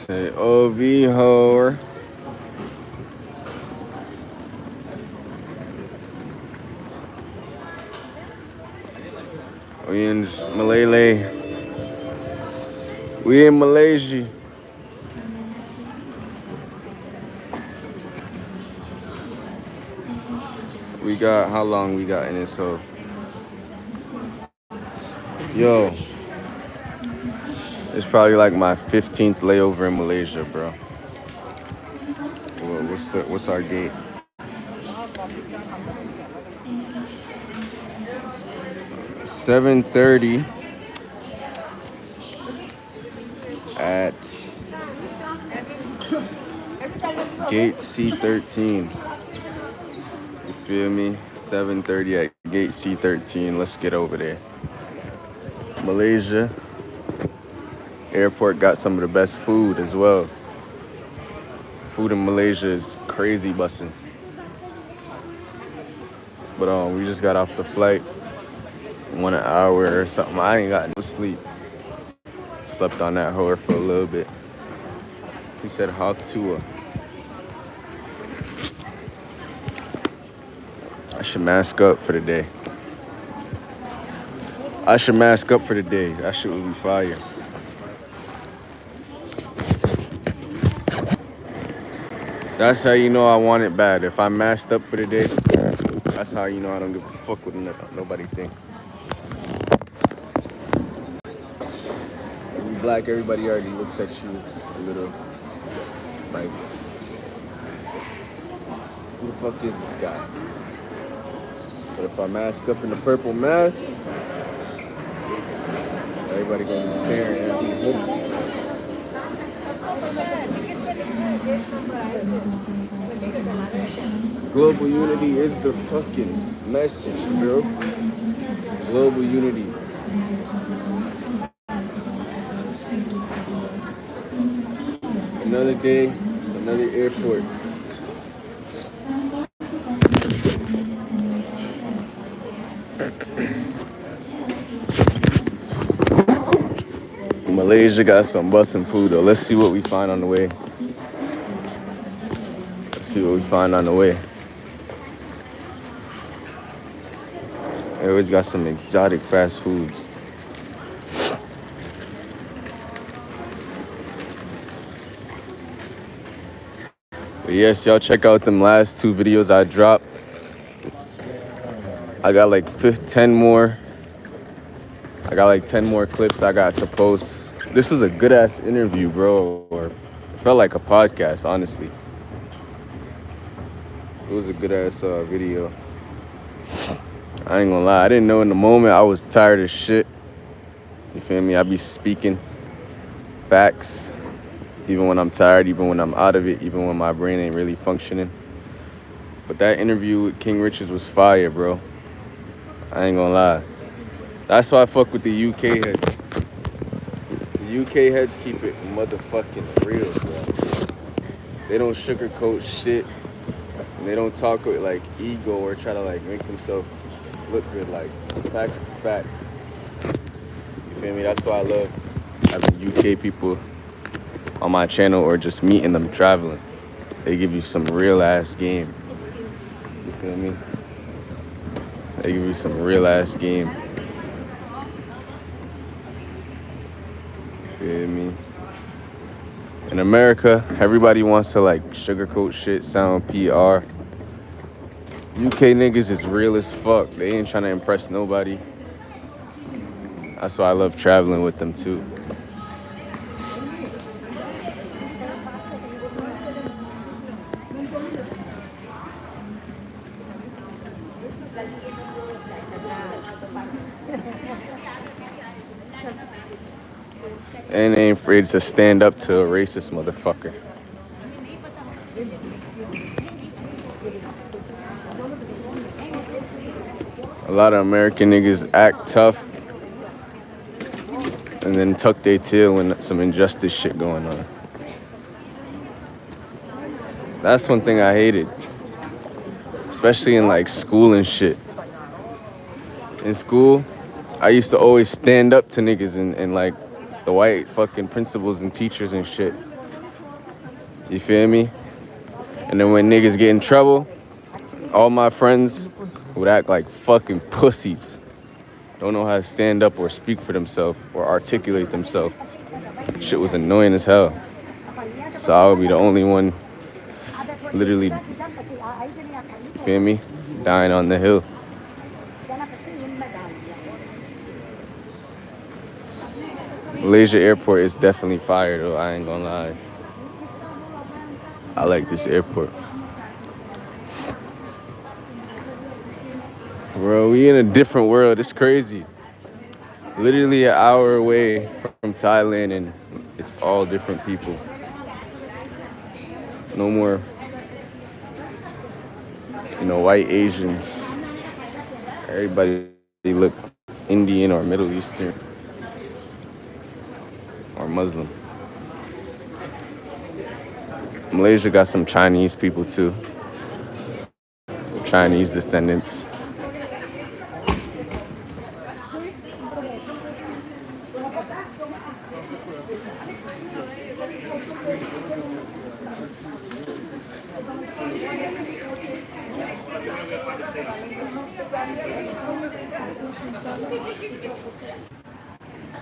Say OV whore. We in Malaysia. We in Malaysia. We got how long we got in this hole? Yo, it's probably like my 15th layover in Malaysia, bro. What's our gate? 7:30 at gate C13. You feel me? 7:30 at gate C13. Let's get over there. Malaysia airport got some of the best food as well. Food in Malaysia is crazy bussin'. But we just got off the flight. 1 hour or something. I ain't got no sleep. Slept on that whore for a little bit. He said hawk tour. I should mask up for the day. That shit would be fire. That's how you know I want it bad. If I masked up for the day, that's how you know I don't give a fuck what nobody think. When you black, everybody already looks at you a little like, who the fuck is this guy? But if I mask up in the purple mask, everybody gonna be staring at me. Global unity is the fucking message, bro. Global unity. Another day, another airport. Malaysia got some bussin' food though. Let's see what we find on the way. They always got some exotic fast foods. But yes, y'all check out them last 2 videos I dropped. I got like 10 more. I got like 10 more clips I got to post. This was a good ass interview, bro. Or it felt like a podcast, honestly. It was a good ass video. I ain't gonna lie. I didn't know in the moment. I was tired as shit. You feel me? I be speaking facts. Even when I'm tired, even when I'm out of it, even when my brain ain't really functioning. But that interview with King Richards was fire, bro. I ain't gonna lie. That's why I fuck with the UK heads. The UK heads keep it motherfucking real, bro. They don't sugarcoat shit. And they don't talk with like ego or try to like make themselves look good. Like facts is facts. You feel me? That's why I love having UK people on my channel or just meeting them traveling. They give you some real ass game. You feel me? They give you some real ass game. You feel me? In America, everybody wants to like sugarcoat shit, sound PR. UK niggas is real as fuck. They ain't trying to impress nobody. That's why I love traveling with them too. And they ain't afraid to stand up to a racist motherfucker. A lot of American niggas act tough and then tuck their tail when some injustice shit going on. That's one thing I hated. Especially in like school and shit. In school, I used to always stand up to niggas and like the white fucking principals and teachers and shit. You feel me? And then when niggas get in trouble, all my friends would act like fucking pussies. Don't know how to stand up or speak for themselves or articulate themselves. Shit was annoying as hell. So I would be the only one literally, you feel me, dying on the hill. Malaysia airport is definitely fire though, I ain't gonna lie. I like this airport. Bro, we in a different world. It's crazy. Literally an hour away from Thailand and it's all different people. No more, white Asians. Everybody look Indian or Middle Eastern or Muslim. Malaysia got some Chinese people too. Some Chinese descendants.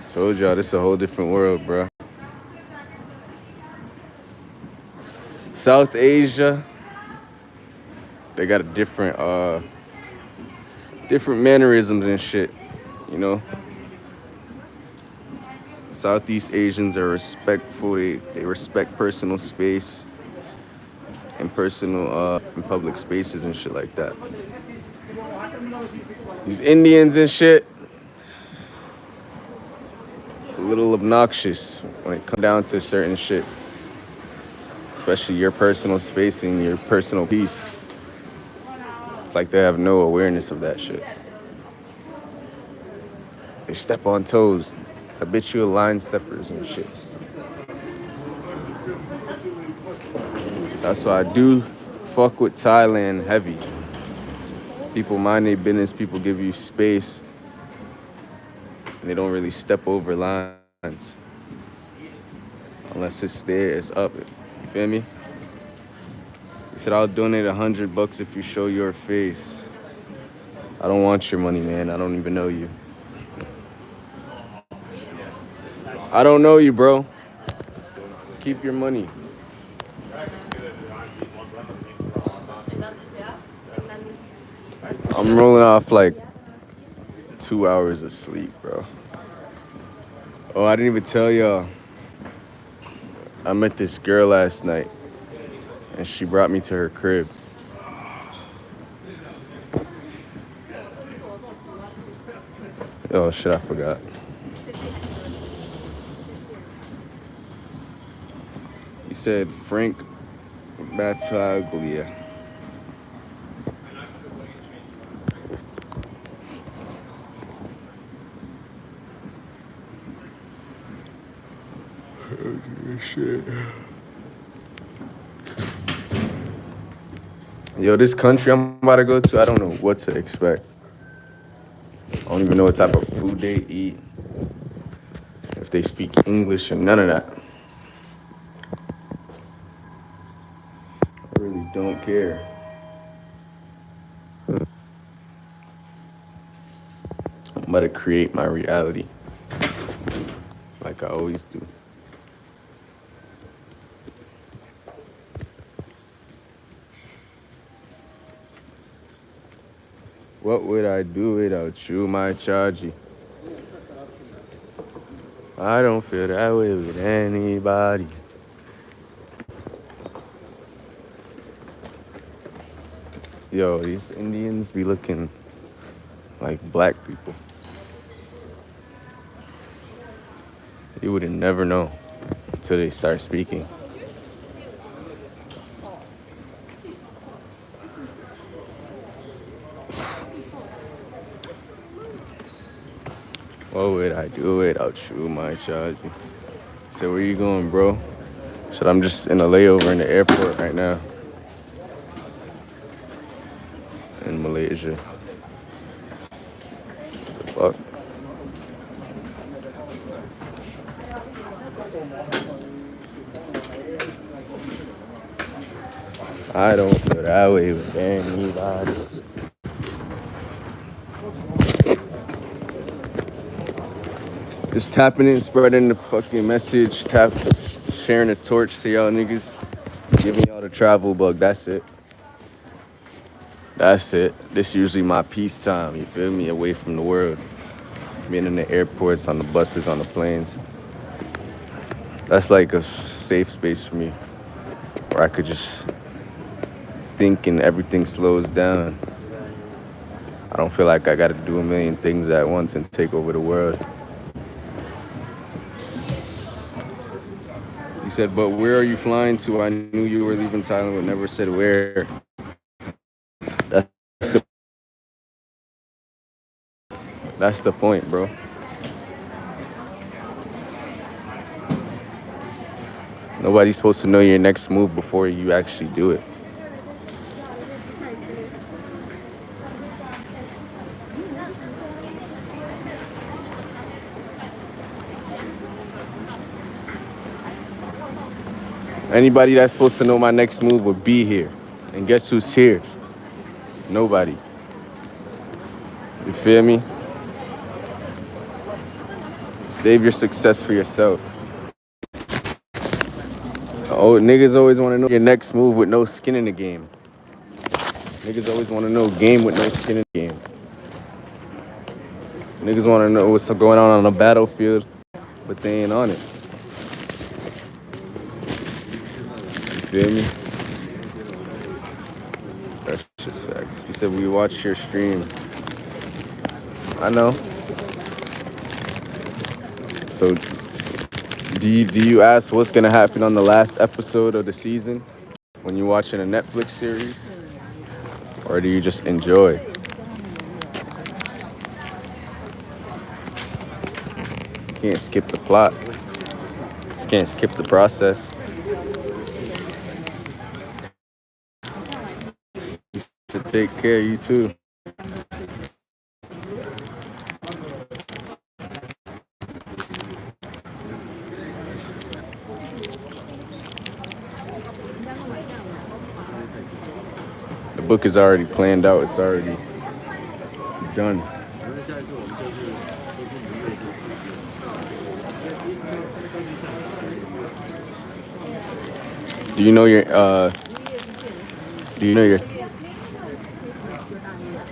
Told y'all, this is a whole different world, bro. South Asia, they got a different mannerisms and shit, you know. Southeast Asians are respectful. They respect personal space and personal in public spaces and shit like that. These Indians and shit, a little obnoxious when it comes down to certain shit, especially your personal space and your personal peace. It's like they have no awareness of that shit. They step on toes, habitual line steppers and shit. That's why I do fuck with Thailand heavy. People mind their business, people give you space, and they don't really step over lines. Unless it's there, it's up. You feel me? He said, I'll donate $100 if you show your face. I don't want your money, man. I don't even know you. I don't know you, bro. Keep your money. I'm rolling off like 2 hours of sleep, bro. Oh, I didn't even tell y'all. I met this girl last night, and she brought me to her crib. Oh, shit, I forgot. He said Frank Battaglia. Shit. Yo, this country I'm about to go to, I don't know what to expect. I don't even know what type of food they eat, if they speak English or none of that. I really don't care. I'm about to create my reality, like I always do. What would I do without you, my Chaji? I don't feel that way with anybody. Yo, these Indians be looking like black people. You would never know until they start speaking. What would I do without you, my child? So where you going, bro? Shit, I'm just in a layover in the airport right now. In Malaysia. The fuck? I don't feel that way with anybody. Just tapping in, spreading the fucking message, sharing the torch to y'all niggas, giving y'all the travel bug. That's it. That's it. This usually my peace time. You feel me? Away from the world. Being in the airports, on the buses, on the planes. That's like a safe space for me, where I could just think and everything slows down. I don't feel like I gotta do a million things at once and take over the world. He said, but where are you flying to? I knew you were leaving Thailand, but never said where. That's the, that's the point, bro. Nobody's supposed to know your next move before you actually do it. Anybody that's supposed to know my next move would be here. And guess who's here? Nobody. You feel me? Save your success for yourself. Oh, niggas always want to know your next move with no skin in the game. Niggas always want to know game with no skin in the game. Niggas want to know what's going on the battlefield, but they ain't on it. You feel me? That's just facts. He said, we watched your stream. I know. So, do you ask what's going to happen on the last episode of the season when you're watching a Netflix series? Or do you just enjoy? You can't skip the plot. Just can't skip the process. To take care of you too. The book is already planned out. It's already done. Do you know your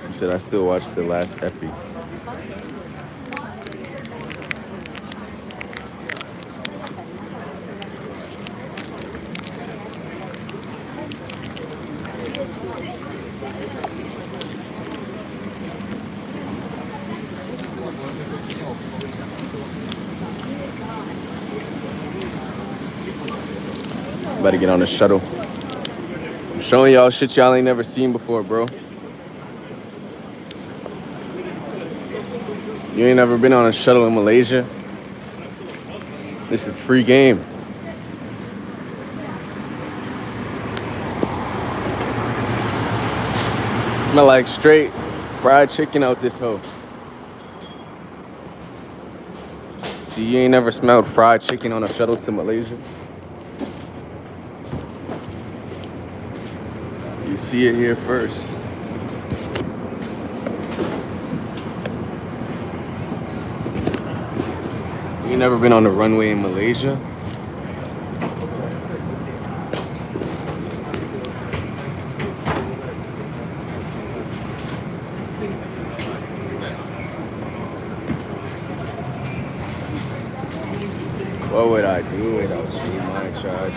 He said I still watch the last epi. About to get on the shuttle. I'm showing y'all shit y'all ain't never seen before, bro. You ain't never been on a shuttle in Malaysia? This is free game. Smell like straight fried chicken out this hoe. See, you ain't never smelled fried chicken on a shuttle to Malaysia? You see it here first. You ain't never been on the runway in Malaysia? What would I do without stream my charge?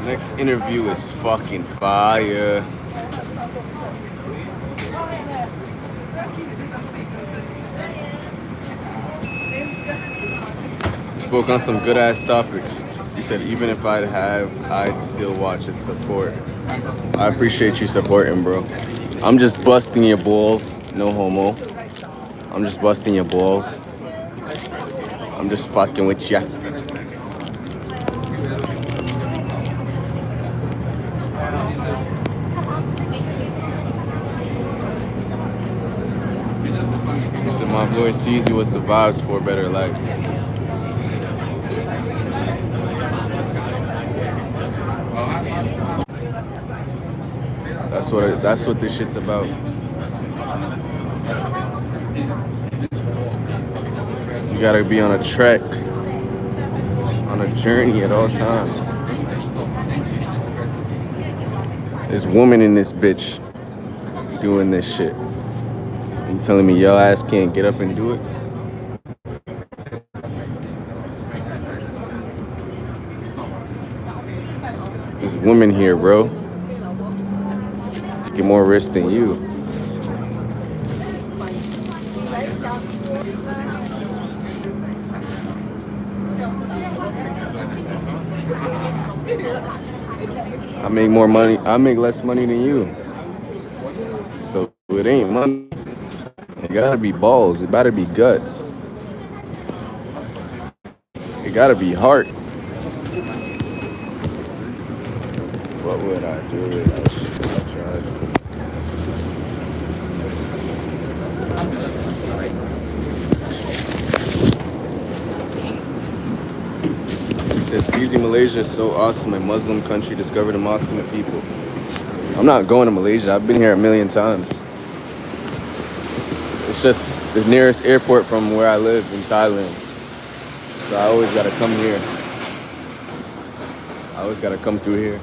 Next interview is fucking fire. Spoke on some good ass topics. He said even if I'd still watch it, support. I appreciate you supporting, bro. I'm just busting your balls, no homo. I'm just busting your balls. I'm just fucking with ya. Boy, Ceezy, what's the vibes for a better life? That's what this shit's about. You gotta be on a trek, on a journey at all times. There's woman in this bitch doing this shit. You telling me your ass can't get up and do it? There's women here, bro. Let's get more risk than you. I make more money. I make less money than you. So it ain't money. It gotta be balls. It gotta be guts. It gotta be heart. What would I do without you? I tried. He said, Ceezy, Malaysia is so awesome. A Muslim country discovered a mosque and the people. I'm not going to Malaysia. I've been here a million times. It's just the nearest airport from where I live in Thailand. So I always gotta come here. I always gotta come through here.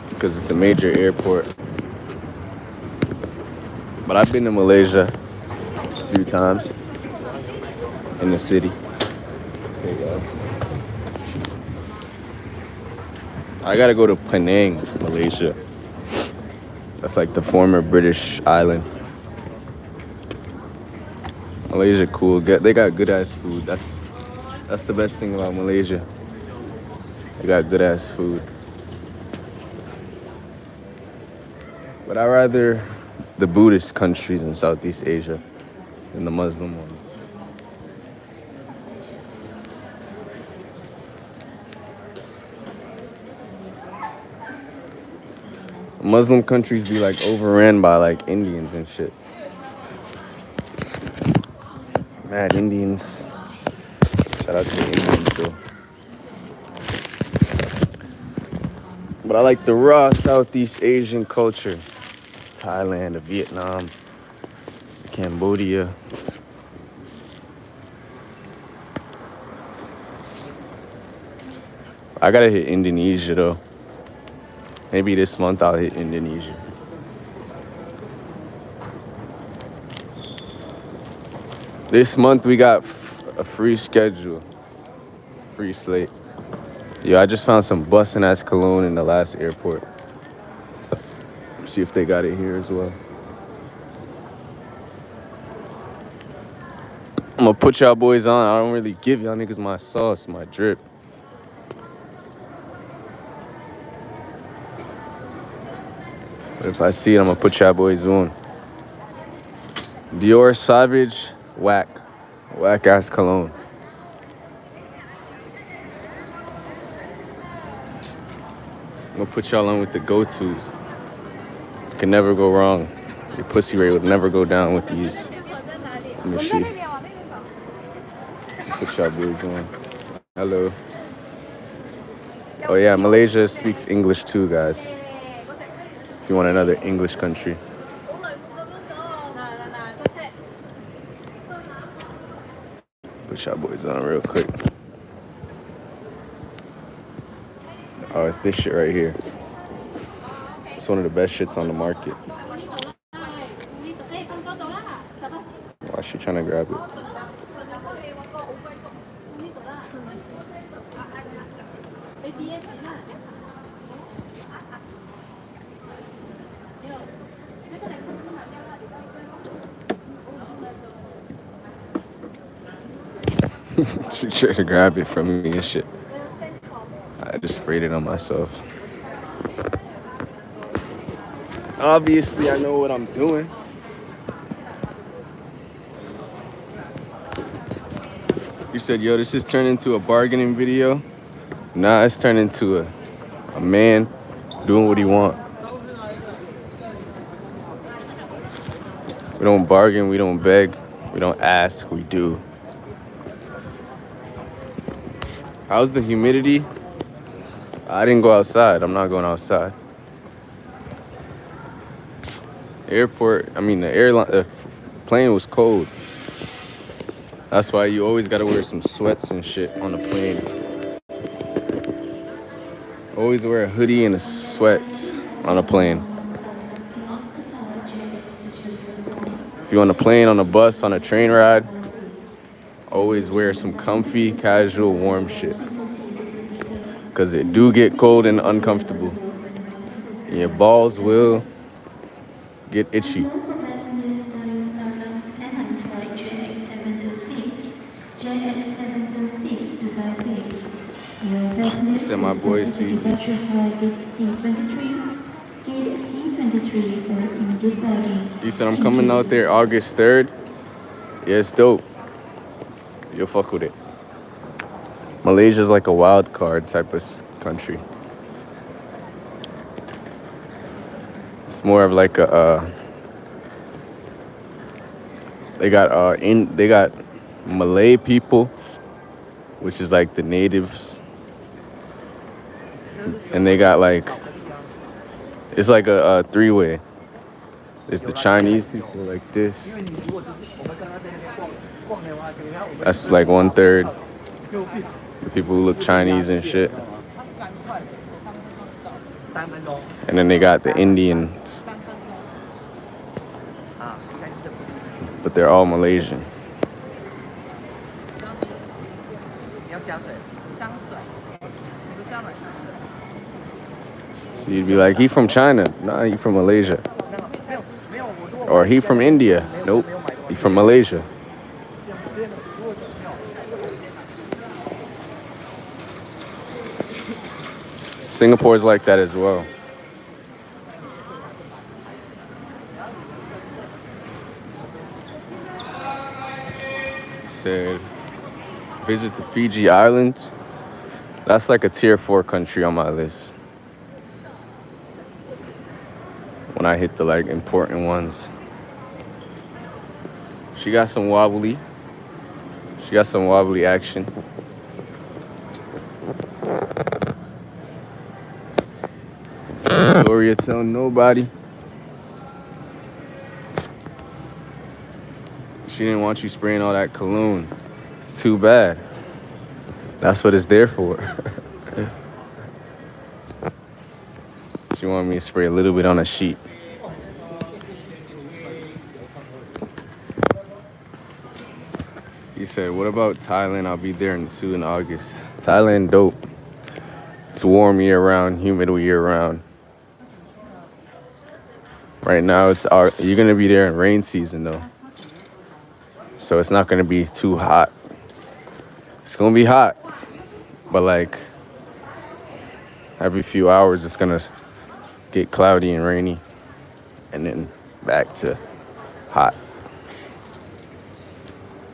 Because it's a major airport. But I've been to Malaysia a few times. In the city. There you go. I gotta go to Penang, Malaysia. That's like the former British island. Malaysia cool. They got good ass food. That's the best thing about Malaysia. They got good ass food. But I rather the Buddhist countries in Southeast Asia than the Muslim ones. Muslim countries be like overran by like Indians and shit. Mad Indians. Shout out to the Indians though. But I like the raw Southeast Asian culture. Thailand, Vietnam, Cambodia. I gotta hit Indonesia though. Maybe this month I'll hit Indonesia. This month we got a free schedule. Free slate. Yo, I just found some bussin' ass cologne in the last airport. See if they got it here as well. I'm gonna put y'all boys on. I don't really give y'all niggas my sauce, my drip. But if I see it, I'm gonna put y'all boys on. Dior Savage, whack. Whack ass cologne. I'm gonna put y'all on with the go-tos. You can never go wrong. Your pussy rate would never go down with these. Let me see. Put y'all boys on. Hello. Oh yeah, Malaysia speaks English too, guys. If you want another English country. Put y'all boys on real quick. Oh, it's this shit right here. It's one of the best shits on the market. Why is she trying to grab it? She tried to grab it from me and shit. I just sprayed it on myself. Obviously, I know what I'm doing. You said, yo, this is turned into a bargaining video. Nah, it's turned into a man doing what he want. We don't bargain, we don't beg, we don't ask, we do. How's the humidity? I didn't go outside. I'm not going outside. The plane was cold. That's why you always gotta wear some sweats and shit on the plane. Always wear a hoodie and a sweats on a plane. If you're on a plane, on a bus, on a train ride, always wear some comfy, casual, warm shit. Cause it do get cold and uncomfortable. And your balls will get itchy. Said my boy Ceezy. He said I'm coming out there August 3rd. Yeah, it's dope. You'll fuck with it. Malaysia's like a wild card type of country. It's more of like a they got Malay people, which is like the natives. And they got like it's like a three-way. There's the Chinese people like this. That's like 1/3. The people who look Chinese and shit. And then they got the Indians. But they're all Malaysian. So you'd be like, he from China. Nah, he from Malaysia. Or he from India. Nope, he from Malaysia. Singapore's like that as well. Said, visit the Fiji Islands. That's like a tier 4 country on my list. When I hit the like important ones. She got some wobbly action. Victoria, tell nobody. She didn't want you spraying all that cologne. It's too bad. That's what it's there for. She wanted me to spray a little bit on a sheet. He said, what about Thailand? I'll be there in August. Thailand, dope. It's warm year-round, humid year-round. Right now, you're going to be there in rain season, though. So it's not going to be too hot. It's going to be hot. But, like, every few hours, it's going to get cloudy and rainy. And then back to hot.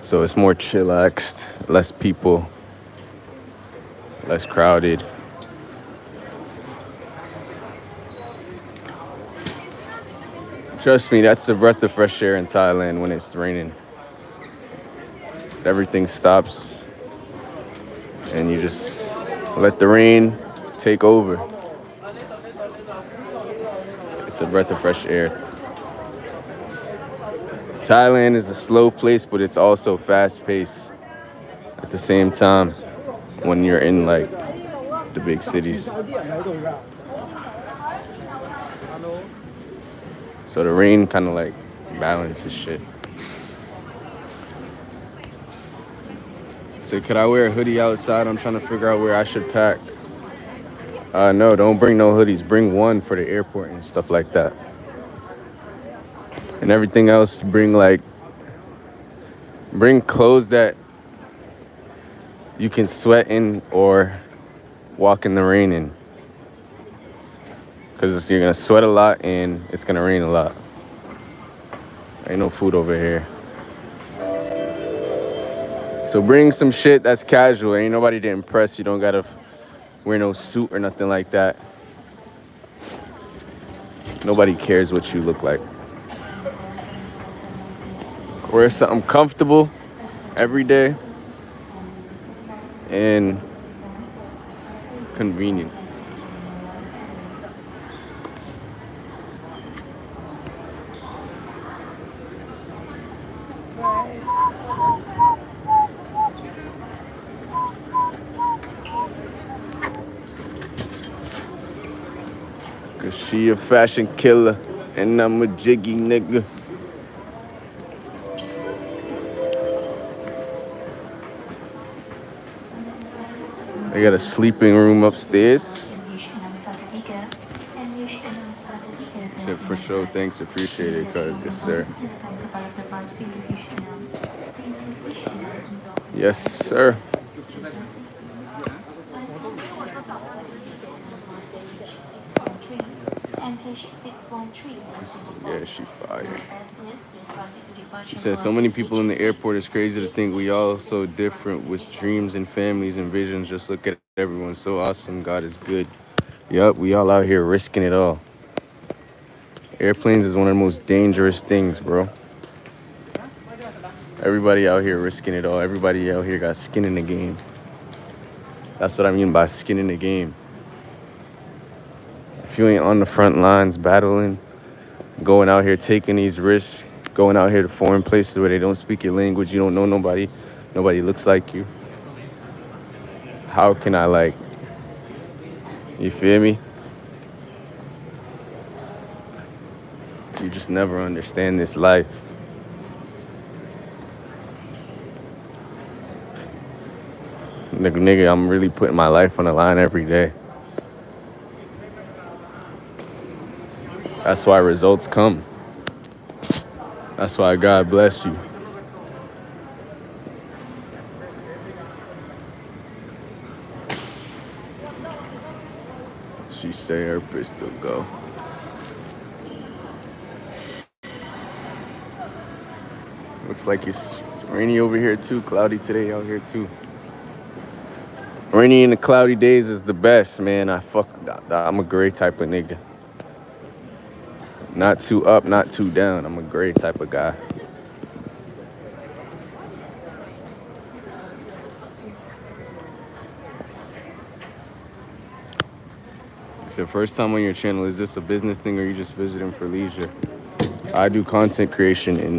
So it's more chillaxed, less people, less crowded. Trust me, that's a breath of fresh air in Thailand when it's raining. So everything stops and you just let the rain take over. It's a breath of fresh air. Thailand is a slow place, but it's also fast-paced at the same time when you're in, like, the big cities. So the rain kind of, like, balances shit. So could I wear a hoodie outside? I'm trying to figure out where I should pack. No, don't bring no hoodies. Bring one for the airport and stuff like that. And everything else, bring clothes that you can sweat in or walk in the rain in. Because you're going to sweat a lot and it's going to rain a lot. Ain't no food over here. So bring some shit that's casual. Ain't nobody to impress. You don't got to wear no suit or nothing like that. Nobody cares what you look like. Wear something comfortable every day and convenient. Cause she a fashion killer and I'm a jiggy nigga. I got a sleeping room upstairs. Tip for sure. Thanks, appreciate it, cuz. Yes, sir. Yes, sir. Yeah, she fired. He said, so many people in the airport, it's crazy to think we all so different with dreams and families and visions. Just look at everyone. So awesome. God is good. Yup, we all out here risking it all. Airplanes is one of the most dangerous things, bro. Everybody out here risking it all. Everybody out here got skin in the game. That's what I mean by skin in the game. If you ain't on the front lines battling, going out here taking these risks, going out here to foreign places where they don't speak your language, you don't know nobody, nobody looks like you. How can I, like, you feel me? You just never understand this life. Nigga, I'm really putting my life on the line every day. That's why results come. That's why God bless you. She say her pistol go. Looks like it's rainy over here too. Cloudy today out here too. Rainy and the cloudy days is the best, man. I'm a gray type of nigga. Not too up, not too down. I'm a gray type of guy. So first time on your channel, is this a business thing or are you just visiting for leisure? I do content creation in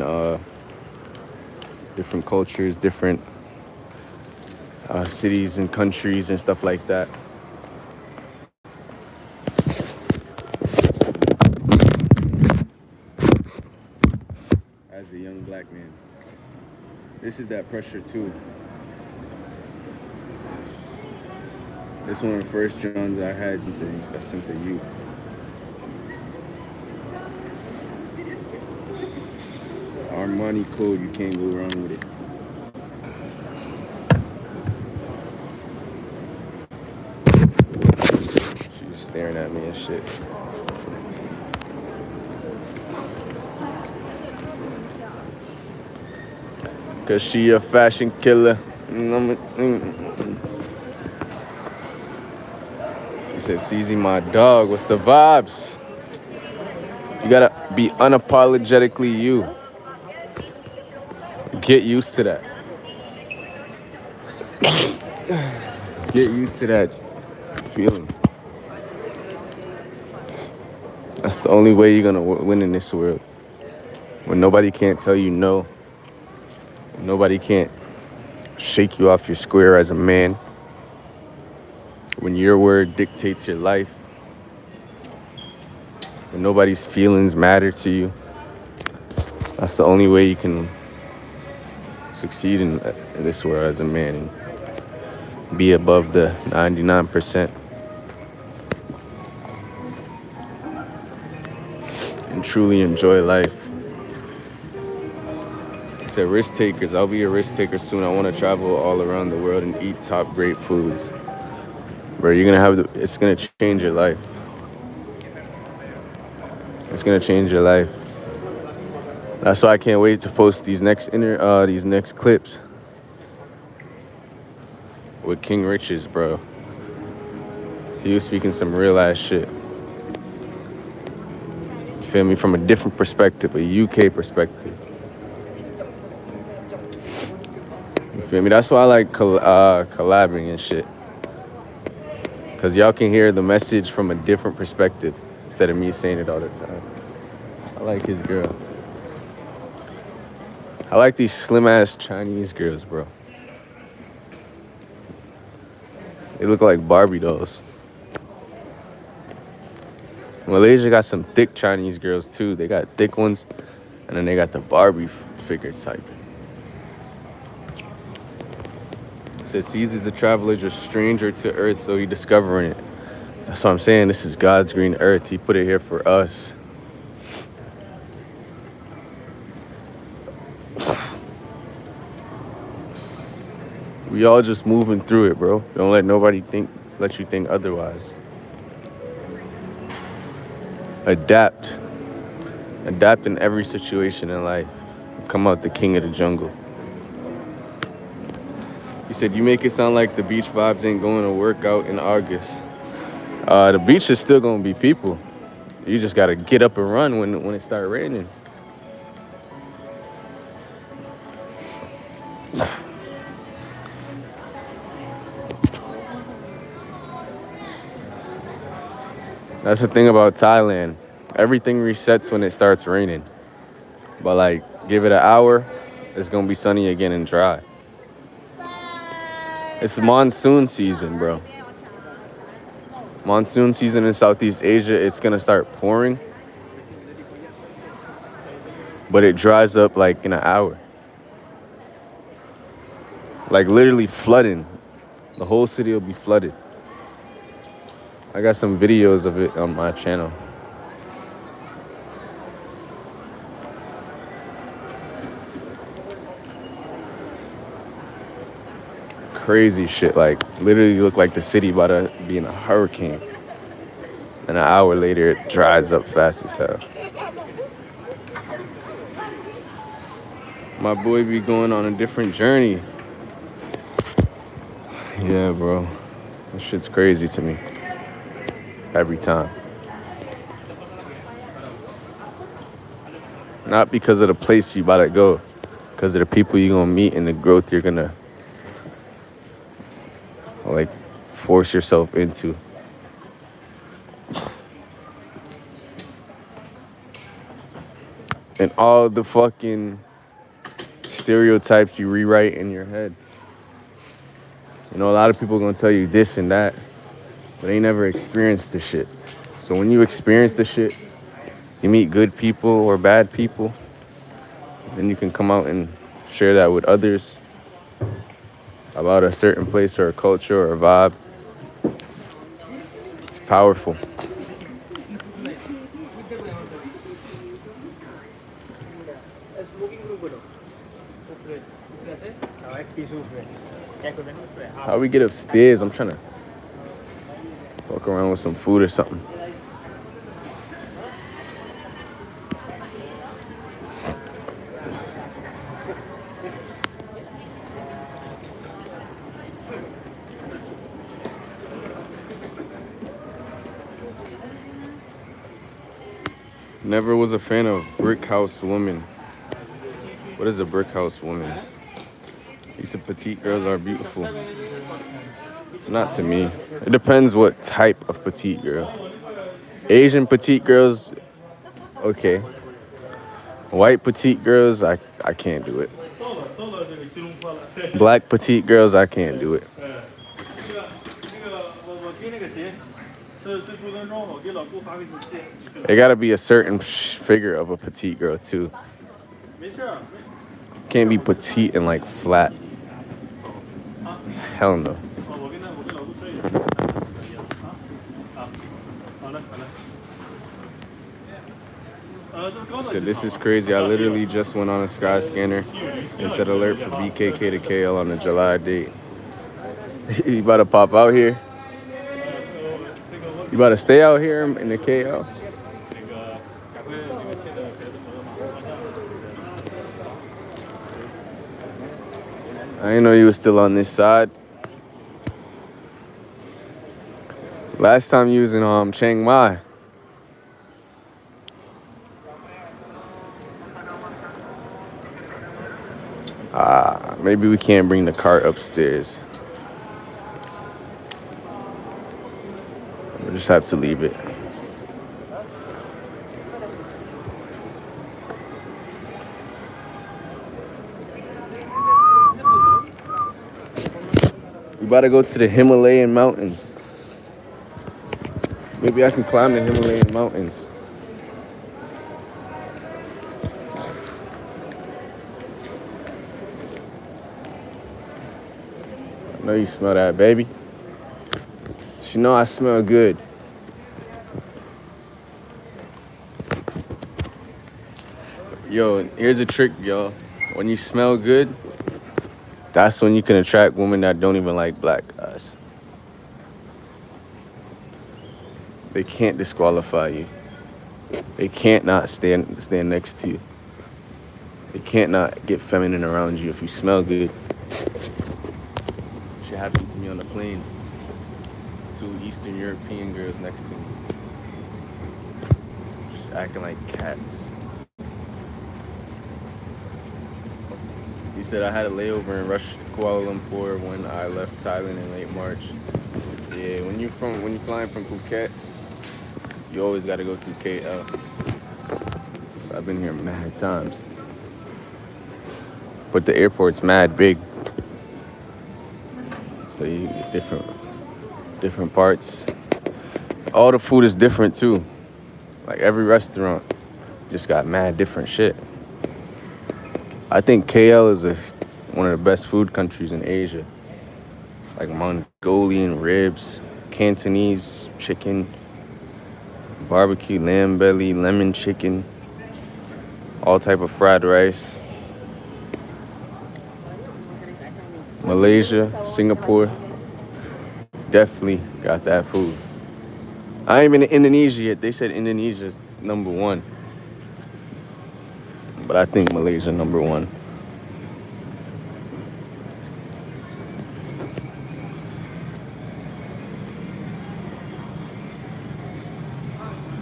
different cultures, different cities and countries and stuff like that. As a young black man. This is that pressure too. This one of the first Johns I had since a youth. Armani code, you can't go wrong with it. She's staring at me and shit. Cause she a fashion killer. He said, CeezyCeezy, my dog, what's the vibes? You gotta be unapologetically you. Get used to that. Get used to that feeling. That's the only way you're gonna win in this world. When nobody can't tell you no. Nobody can't shake you off your square as a man. When your word dictates your life. When nobody's feelings matter to you. That's the only way you can succeed in this world as a man and be above the 99% and truly enjoy life. It's a risk takers. I'll be a risk taker soon. I want to travel all around the world and eat top great foods. Bro, you're gonna it's gonna change your life. It's gonna change your life. That's why I can't wait to post these next clips with King Riches, bro. He was speaking some real ass shit. You feel me? From a different perspective, a UK perspective. You feel me? That's why I like collabing and shit. Because y'all can hear the message from a different perspective instead of me saying it all the time. I like his girl. I like these slim-ass Chinese girls, bro. They look like Barbie dolls. Malaysia got some thick Chinese girls, too. They got thick ones, and then they got the Barbie figure type. It says, Ceezy's a traveler, just stranger to Earth, so he discovering it. That's what I'm saying. This is God's green earth. He put it here for us. We all just moving through it, bro. Don't let nobody let you think otherwise. Adapt. Adapt in every situation in life. Come out the king of the jungle. He said, you make it sound like the beach vibes ain't going to work out in August. The beach is still going to be people. You just got to get up and run when it starts raining. That's the thing about Thailand. Everything resets when it starts raining. But, like, give it an hour, it's going to be sunny again and dry. It's monsoon season, bro. Monsoon season in Southeast Asia, it's going to start pouring. But it dries up, like, in an hour. Like, literally flooding. The whole city will be flooded. I got some videos of it on my channel. Crazy shit, like literally look like the city about to be in a hurricane. And an hour later, it dries up fast as hell. My boy be going on a different journey. Yeah, bro. That shit's crazy to me. Every time. Not because of the place you about to go. Because of the people you're going to meet and the growth you're going to, like, force yourself into. And all the fucking stereotypes you rewrite in your head. You know, a lot of people are going to tell you this and that, but they never experienced the shit. So when you experience the shit, you meet good people or bad people, then you can come out and share that with others about a certain place or a culture or a vibe. It's powerful. How we get upstairs? I'm trying to walk around with some food or something. Never was a fan of brick house women. What is a brick house woman? These petite girls are beautiful. Not to me. It depends what type of petite girl. Asian petite girls, okay. White petite girls, I can't do it. Black petite girls, I can't do it. It gotta be a certain figure of a petite girl too. Can't be petite and like flat. Hell no. I said, this is crazy. I literally just went on a sky scanner and set alert for BKK to KL on the July date. You about to pop out here? You about to stay out here in the KL? I didn't know you was still on this side. Last time you was in Chiang Mai. Maybe we can't bring the cart upstairs. We'll just have to leave it. We about to go to the Himalayan mountains. Maybe I can climb the Himalayan mountains. I know you smell that, baby. She know I smell good. Yo, here's a trick, y'all. When you smell good, that's when you can attract women that don't even like black guys. They can't disqualify you. They can't not stand next to you. They can't not get feminine around you if you smell good. Shit happened to me on the plane. 2 Eastern European girls next to me. Just acting like cats. He said I had a layover in Kuala Lumpur when I left Thailand in late March. Yeah, when you're flying from Phuket, you always gotta go through KL. So I've been here mad times. But the airport's mad big. So you get different parts. All the food is different too. Like every restaurant just got mad different shit. I think KL is one of the best food countries in Asia. Like Mongolian ribs, Cantonese chicken, barbecue lamb belly, lemon chicken, all type of fried rice. Malaysia, Singapore, definitely got that food. I ain't been to Indonesia yet. They said Indonesia's #1. But I think Malaysia #1.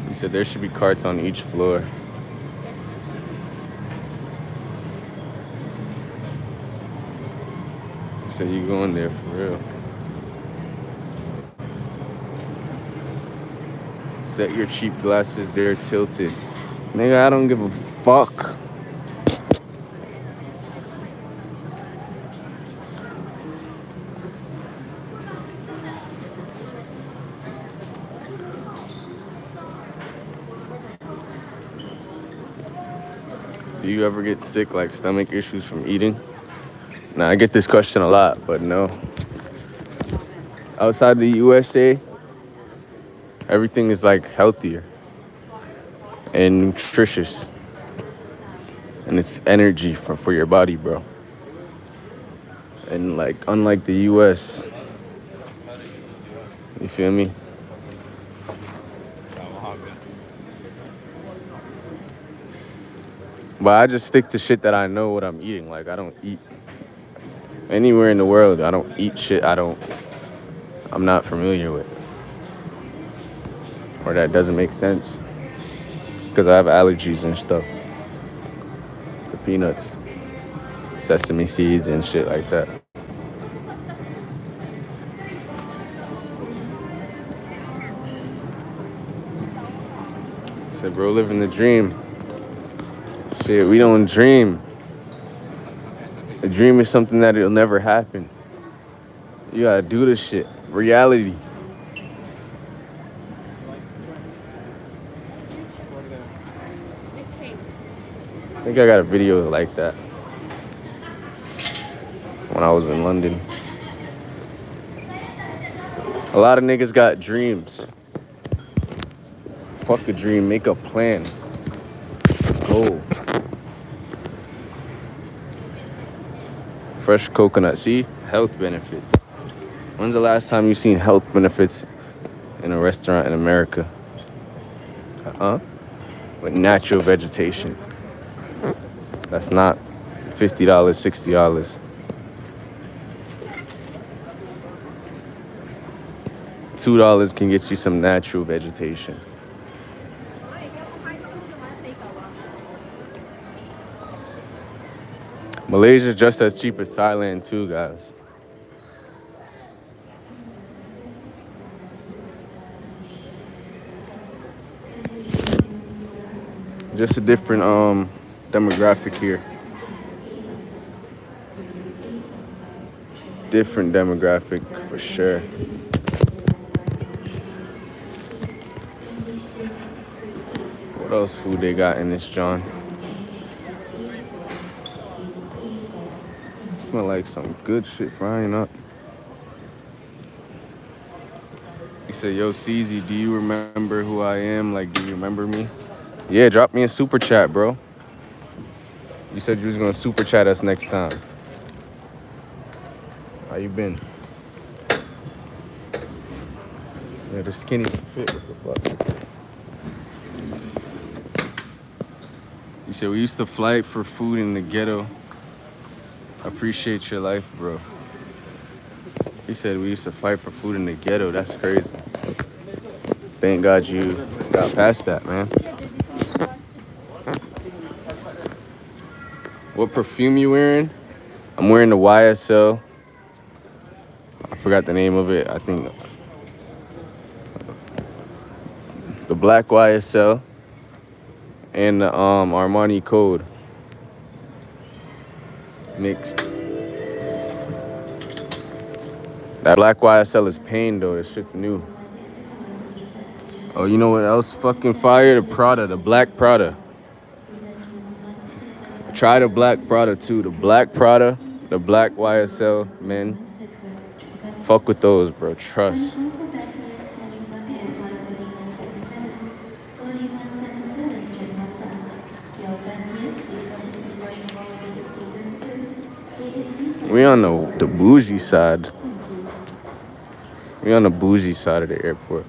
He said there should be carts on each floor. He said you going there for real. Set your cheap glasses, they're tilted. Nigga, I don't give a fuck. Do you ever get sick, like stomach issues from eating? Nah, I get this question a lot, but no. Outside the USA, everything is like healthier and nutritious. And it's energy for your body, bro. And like, unlike the US, you feel me? But I just stick to shit that I know what I'm eating. Like, I don't eat anywhere in the world. I don't eat shit I'm not familiar with. Or that doesn't make sense. Because I have allergies and stuff. To peanuts, sesame seeds and shit like that. I said, bro, living the dream. Shit, we don't dream. A dream is something that it'll never happen. You gotta do this shit. Reality. I think I got a video like that when I was in London. A lot of niggas got dreams. Fuck a dream, make a plan. Go. Fresh coconut. See? Health benefits. When's the last time you seen health benefits in a restaurant in America? With natural vegetation. That's not $50, $60. $2 can get you some natural vegetation. Malaysia's just as cheap as Thailand too, guys. Just a different demographic here. Different demographic for sure. What else food they got in this John? Smell like some good shit frying up. He said, yo, Ceezy, do you remember who I am? Like, do you remember me? Yeah, drop me a super chat, bro. You said you was gonna super chat us next time. How you been? Yeah, the skinny fit. What the fuck? He said, we used to fight for food in the ghetto. Appreciate your life, bro. He said we used to fight for food in the ghetto. That's crazy. Thank God you got past that, man. What perfume you wearing? I'm wearing the YSL. I forgot the name of it. I think the black YSL and the Armani Code mixed. That black YSL is pain though. This shit's new. Oh, you know what else fucking fire? The Prada, the black Prada. Try the black Prada too. The black Prada, the black YSL, men. Fuck with those, bro. Trust. We on the bougie side. We on the bougie side of the airport.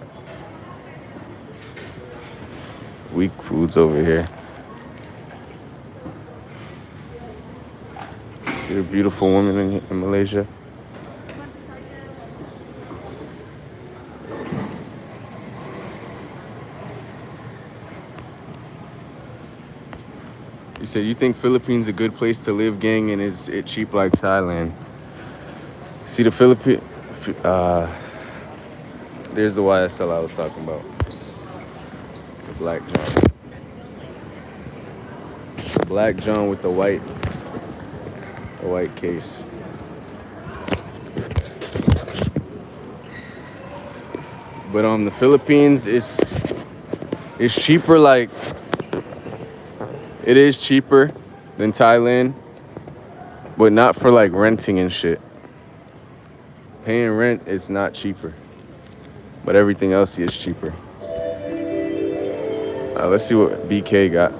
Weak foods over here. See the beautiful woman in Malaysia? You said you think Philippines a good place to live, gang, and is it cheap like Thailand? See the Philippines. There's the YSL I was talking about. The black John. The black John with the white case. But the Philippines is cheaper. Like it is cheaper than Thailand, but not for like renting and shit. Paying rent is not cheaper, but everything else is cheaper. Let's see what BK got.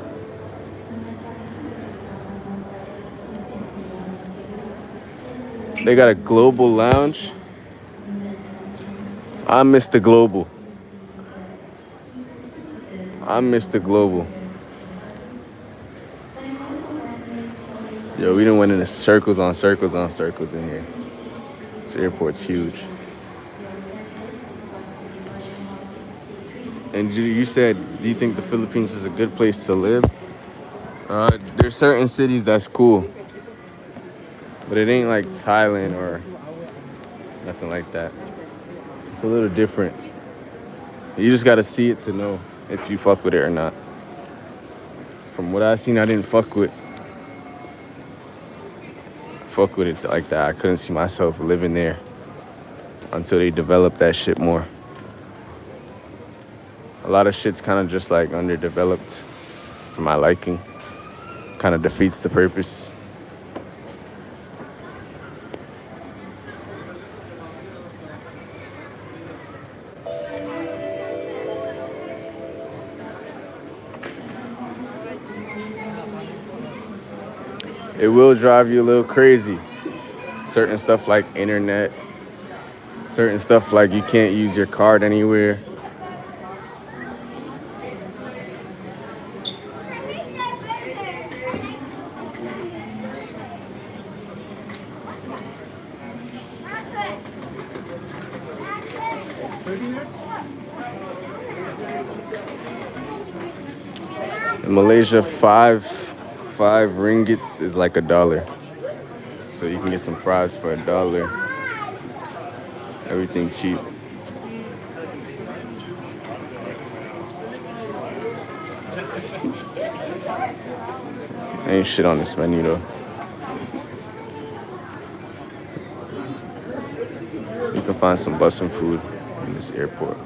They got a global lounge. I miss the global. Yo, we done went into circles on circles on circles in here. This airport's huge. And you said, do you think the Philippines is a good place to live? There's certain cities that's cool, but it ain't like Thailand or nothing like that. It's a little different. You just gotta see it to know if you fuck with it or not. From what I seen, I didn't fuck with it like that. I couldn't see myself living there until they developed that shit more. A lot of shit's kind of just like underdeveloped for my liking. Kind of defeats the purpose. It will drive you a little crazy. Certain stuff like internet. Certain stuff like you can't use your card anywhere. In Malaysia, five ringgits is like $1. So you can get some fries for $1. Everything cheap. Ain't shit on this menu though. You can find some bussin' food in this airport.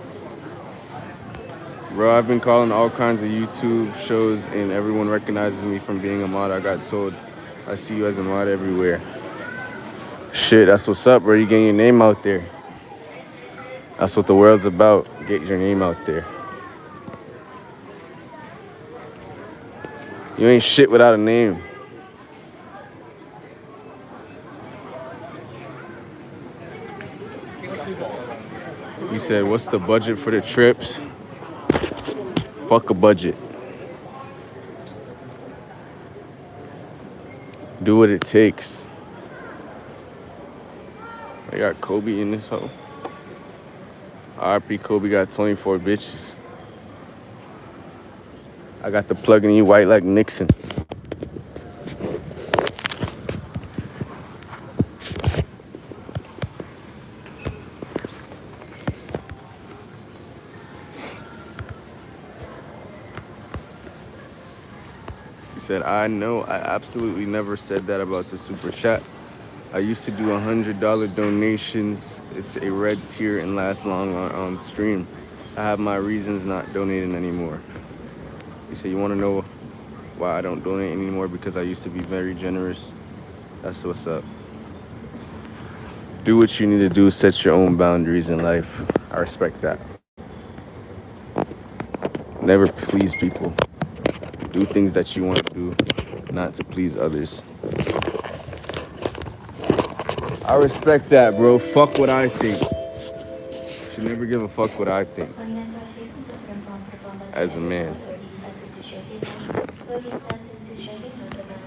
Bro, I've been calling all kinds of YouTube shows and everyone recognizes me from being a mod. I got told I see you as a mod everywhere. Shit, that's what's up, bro. You getting your name out there. That's what the world's about. Get your name out there. You ain't shit without a name. He said, what's the budget for the trips? Fuck a budget. Do what it takes. I got Kobe in this hoe. RP Kobe got 24 bitches. I got the plug in you white like Nixon. He said, I know I absolutely never said that about the super chat. I used to do $100 donations. It's a red tier and lasts long on stream. I have my reasons not donating anymore. He said, you want to know why I don't donate anymore? Because I used to be very generous. That's what's up. Do what you need to do. Set your own boundaries in life. I respect that. Never please people. Do things that you want to do, not to please others. I respect that, bro. Fuck what I think. Should never give a fuck what I think. As a man.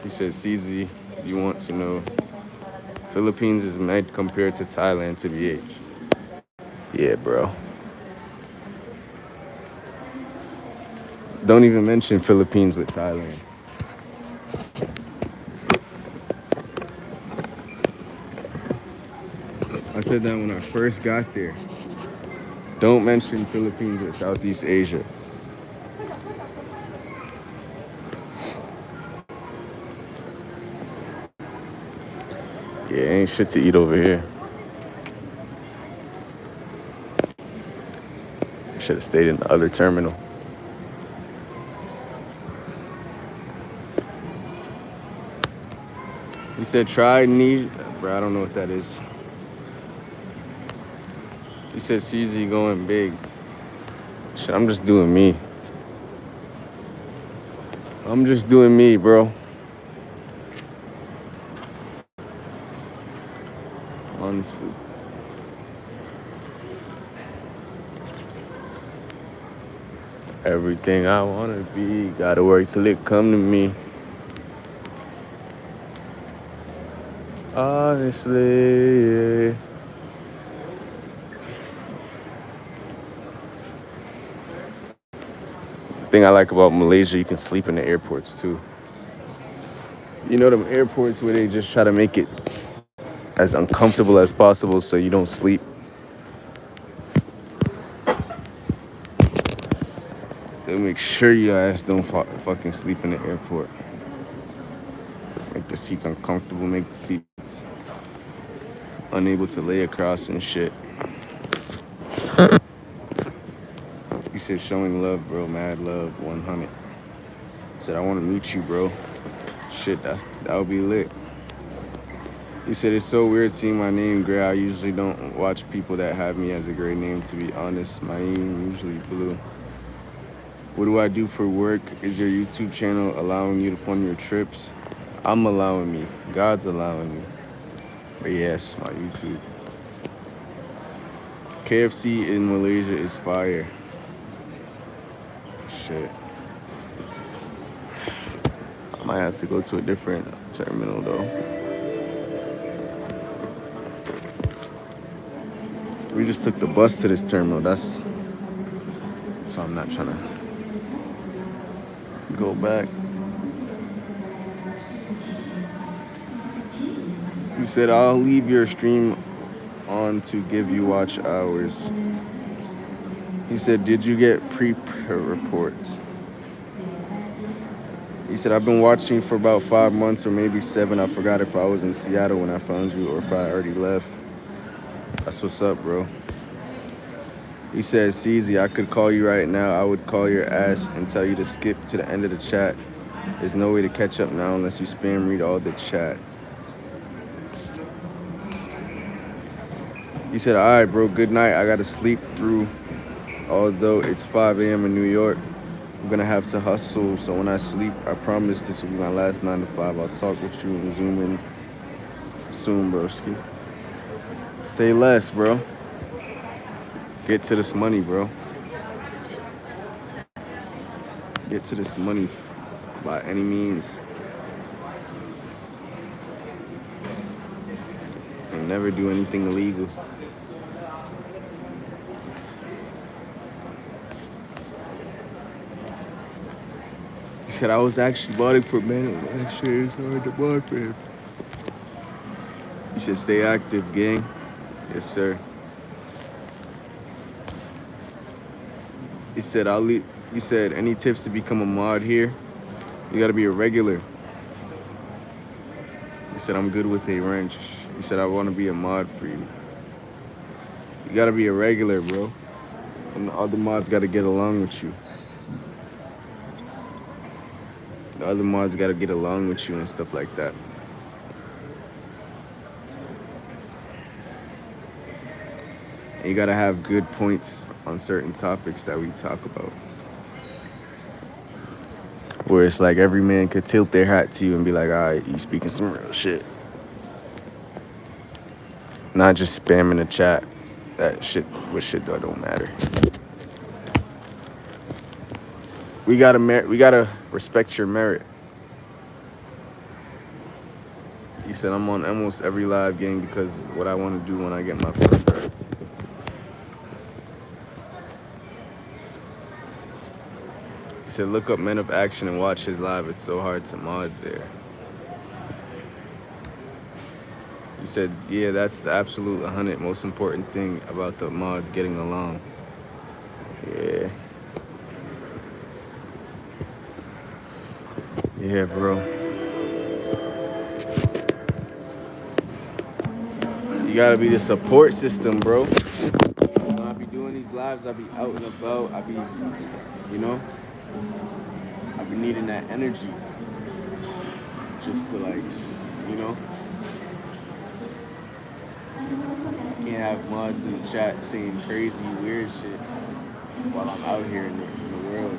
He said, Ceezy, you want to know, Philippines is med compared to Thailand to BH. Yeah, bro. Don't even mention Philippines with Thailand. I said that when I first got there. Don't mention Philippines with Southeast Asia. Yeah, ain't shit to eat over here. Should have stayed in the other terminal. He said, try niche. Bro, I don't know what that is. He said, Ceezy going big. Shit, I'm just doing me. I'm just doing me, bro. Honestly. Everything I wanna be, gotta work till it come to me. Honestly, yeah. The thing I like about Malaysia, you can sleep in the airports too. You know them airports where they just try to make it as uncomfortable as possible so you don't sleep. They'll make sure your ass don't fucking sleep in the airport. Make the seats uncomfortable, make the seats unable to lay across and shit. He said, showing love, bro, mad love, 100. He said, I want to meet you, bro. Shit, that would be lit. He said, it's so weird seeing my name gray. I usually don't watch people that have me as a gray name, to be honest. My name usually blue. What do I do for work? Is your YouTube channel allowing you to fund your trips? I'm allowing me. God's allowing me. But yes, my YouTube. KFC in Malaysia is fire. Shit. I might have to go to a different terminal though. We just took the bus to this terminal. So I'm not trying to go back. He said, I'll leave your stream on to give you watch hours. He said, did you get reports? He said, I've been watching for about 5 months or maybe 7. I forgot if I was in Seattle when I found you or if I already left. That's what's up, bro. He said, Ceezy, I could call you right now. I would call your ass and tell you to skip to the end of the chat. There's no way to catch up now unless you spam read all the chat. He said, all right, bro, good night. I got to sleep through. Although it's 5 a.m. in New York, I'm going to have to hustle. So when I sleep, I promise this will be my last 9 to 5. I'll talk with you and Zoom in soon, broski. Say less, bro. Get to this money, bro. Get to this money by any means. And never do anything illegal. He said, I was actually modding for a minute. That shit is hard to mod, man. He said, stay active, gang. Yes, sir. He said, He said, any tips to become a mod here? You gotta be a regular. He said, I'm good with a wrench. He said, I want to be a mod for you. You gotta be a regular, bro. And the other mods gotta get along with you. The other mods gotta get along with you and stuff like that. And you gotta have good points on certain topics that we talk about. Where it's like every man could tilt their hat to you and be like, all right, you speaking some real shit. Not just spamming the chat. That shit, what shit that don't matter. We gotta respect your merit. He said, I'm on almost every live game because what I want to do when I get my first right. He said, look up Men of Action and watch his live. It's so hard to mod there. He said, yeah, that's the absolute 100 most important thing about the mods getting along. Yeah. Yeah, bro. You gotta be the support system, bro. So I be doing these lives, I be out and about, I be, you know, I be needing that energy. Just to like, you know. Can't have mods in the chat saying crazy, weird shit while I'm out here in the world.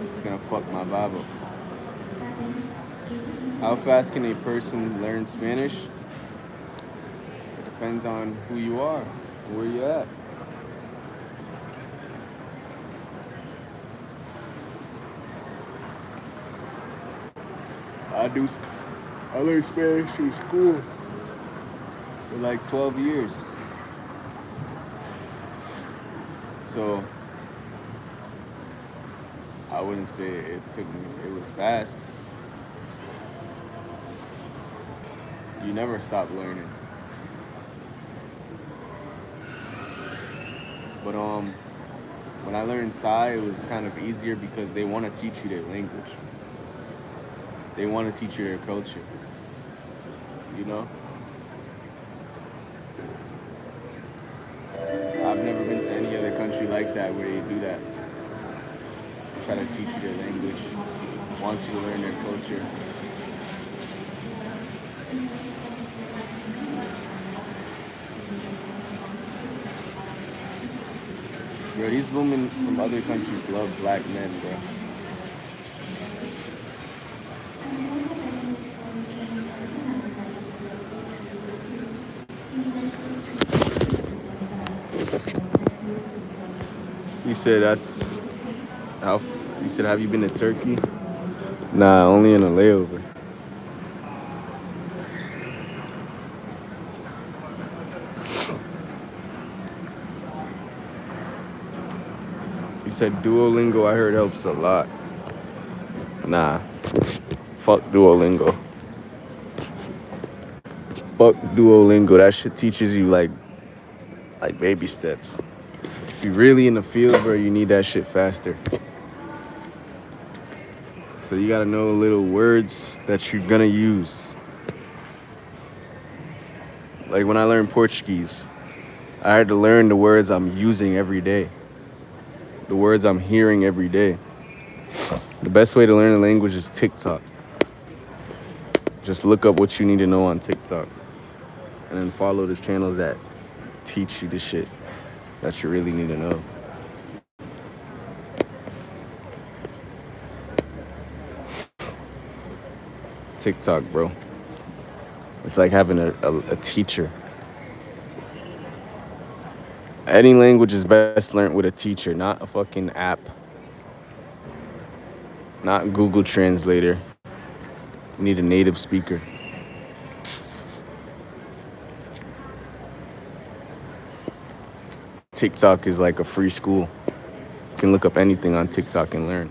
It's gonna fuck my vibe up. How fast can a person learn Spanish? It depends on who you are, where you at. I learned Spanish in school for like 12 years. So I wouldn't say it was fast. You never stop learning. But when I learned Thai, it was kind of easier because they want to teach you their language. They want to teach you their culture. You know? I've never been to any other country like that where they do that. They try to teach you their language, want you to learn their culture. Bro, these women from other countries love black men, bro. He said, he said, have you been to Turkey? Nah, only in a layover. He said, Duolingo, I heard helps a lot. Nah, fuck Duolingo. fuck Duolingo. That shit teaches you like baby steps. If you're really in the field, bro, you need that shit faster. So you gotta know little words that you're gonna use. Like when I learned Portuguese, I had to learn the words I'm using every day. The words I'm hearing every day. The best way to learn a language is TikTok. Just look up what you need to know on TikTok. And then follow the channels that teach you the shit that you really need to know. TikTok, bro. It's like having a teacher. Any language is best learned with a teacher, not a fucking app. Not Google Translator. You need a native speaker. TikTok is like a free school. You can look up anything on TikTok and learn.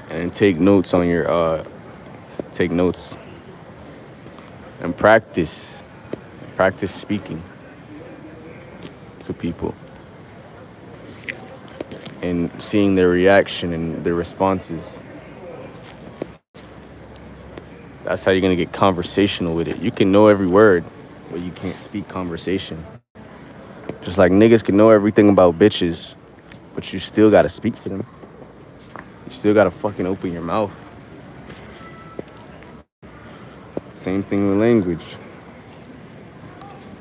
And take notes on your take notes and practice speaking to people and seeing their reaction and their responses. That's how you're gonna get conversational with it. You can know every word, but you can't speak conversation. Just like niggas can know everything about bitches, but you still gotta speak to them. You still gotta fucking open your mouth. Same thing with language.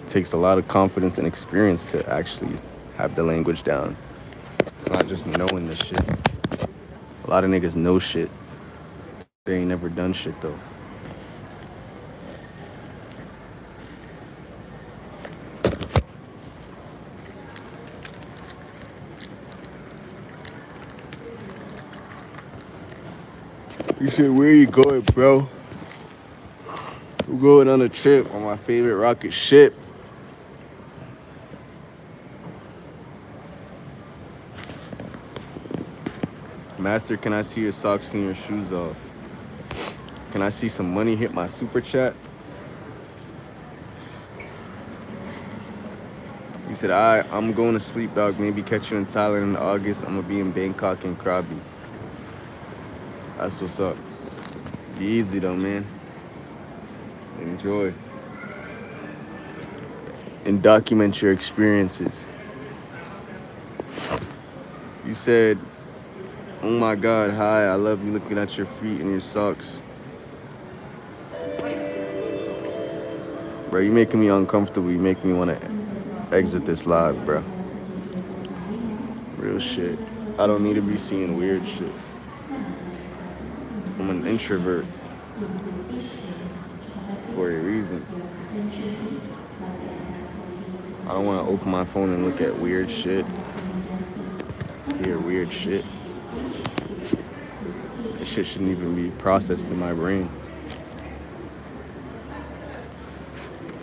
It takes a lot of confidence and experience to actually have the language down. It's not just knowing the shit. A lot of niggas know shit. They ain't never done shit though. You said, where you going, bro? We're going on a trip on my favorite rocket ship. Master, can I see your socks and your shoes off? Can I see some money hit my super chat? He said, I'm going to sleep, dog. Maybe catch you in Thailand in August. I'm going to be in Bangkok and Krabi. That's what's up. Be easy, though, man. Enjoy. And document your experiences. You said, oh my God, hi, I love you looking at your feet and your socks. Bro, you making me uncomfortable. You make me want to exit this live, bro. Real shit. I don't need to be seeing weird shit. I'm an introvert. For a reason. I don't want to open my phone and look at weird shit. Hear weird shit. This shit shouldn't even be processed in my brain.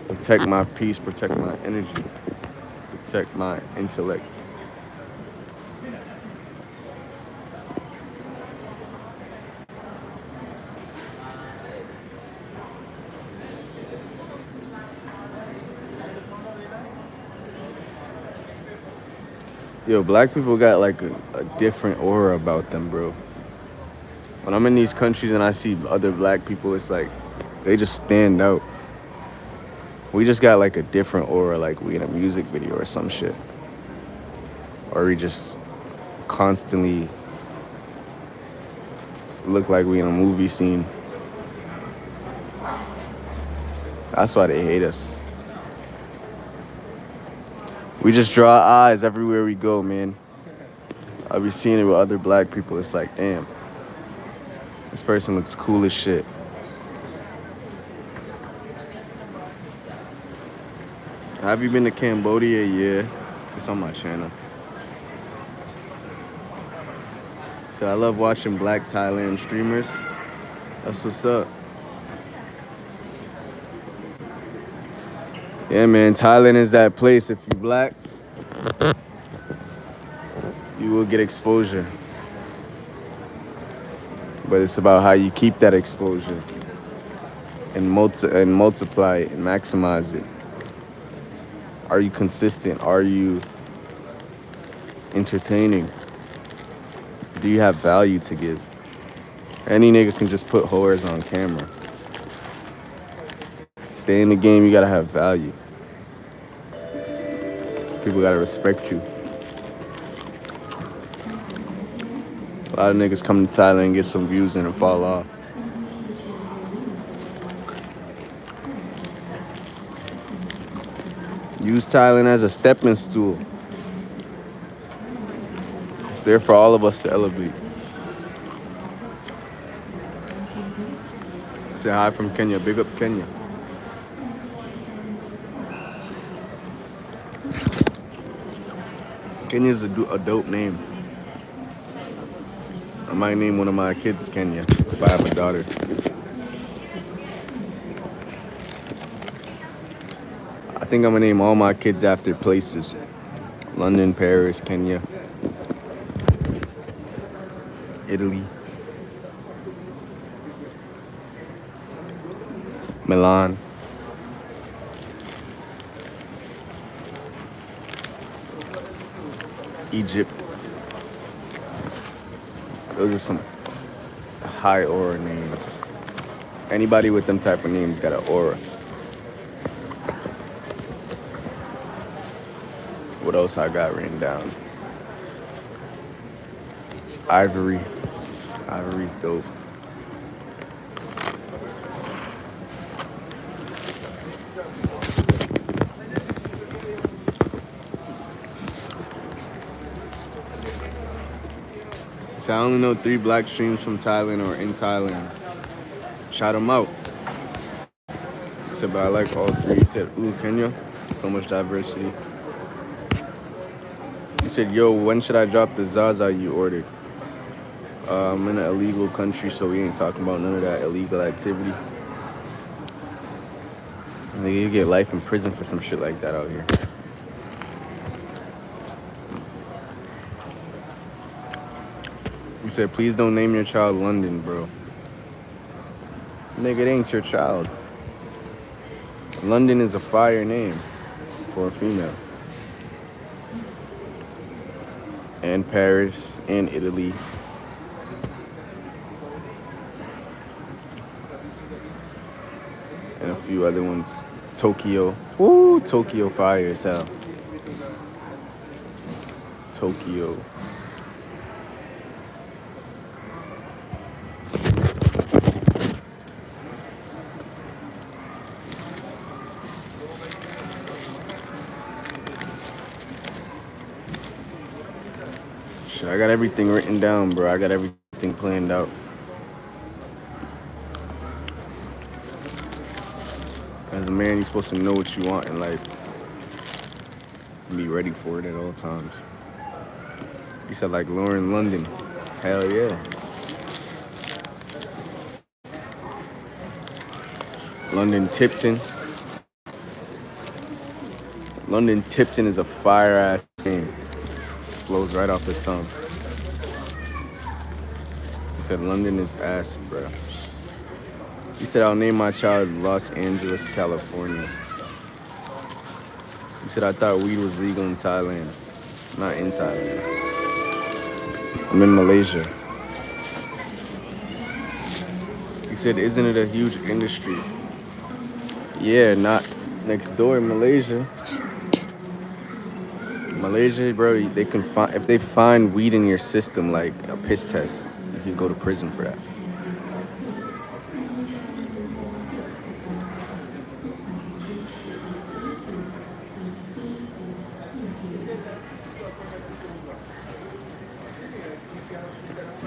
Protect my peace, protect my energy, protect my intellect. Yo, black people got like a different aura about them, bro. When I'm in these countries and I see other black people, it's like they just stand out. We just got like a different aura, like we in a music video or some shit. Or we just constantly look like we in a movie scene. That's why they hate us. We just draw eyes everywhere we go, man. I be seeing it with other black people. It's like, damn, this person looks cool as shit. Have you been to Cambodia? Yeah, it's on my channel. So I love watching black Thailand streamers. That's what's up. Yeah, man, Thailand is that place. If you black, you will get exposure. but it's about how you keep that exposure and multiply it and maximize it. Are you consistent? Are you entertaining? Do you have value to give? Any nigga can just put whores on camera. To stay in the game, you gotta have value. People gotta respect you. A lot of niggas come to Thailand and get some views and then fall off. Use Thailand as a stepping stool. It's there for all of us to elevate. Say hi from Kenya. Big up Kenya. Kenya's a dope name. I might name one of my kids Kenya if I have a daughter. I think I'm gonna name all my kids after places. London, Paris, Kenya, Italy, Milan. Egypt. Those are some high aura names. Anybody with them type of names got an aura. What else I got written down? Ivory. Ivory's dope. So I only know 3 black streams from Thailand or in Thailand. Shout them out. He said, but I like all 3. He said, ooh, Kenya, so much diversity. He said, yo, when should I drop the Zaza you ordered? I'm in an illegal country, so we ain't talking about none of that illegal activity. You get life in prison for some shit like that out here. He said, please don't name your child London, bro. Nigga, it ain't your child. London is a fire name for a female. And Paris, and Italy. And a few other ones. Tokyo. Woo, Tokyo fire as hell. Tokyo. Shit, I got everything written down, bro. I got everything planned out. As a man, you're supposed to know what you want in life. And be ready for it at all times. He said like Lauren London. Hell yeah. London Tipton. London Tipton is a fire-ass name. Flows right off the tongue. He said London is ass, bro. He said I'll name my child Los Angeles, California. He said I thought weed was legal in Thailand. Not in Thailand. I'm in Malaysia. He said, isn't it a huge industry? Yeah, not next door in Malaysia. Malaysia, bro, they can find, if they find weed in your system, like a piss test, you can go to prison for that.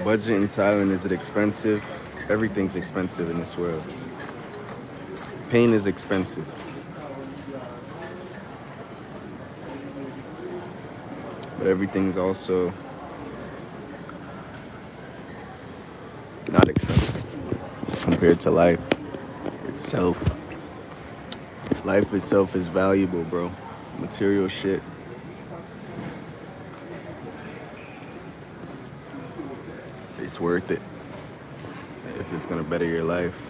Budget in Thailand, is it expensive? Everything's expensive in this world. Pain is expensive. But everything's also not expensive compared to life itself. Life itself is valuable, bro. Material shit. It's worth it. if it's gonna better your life.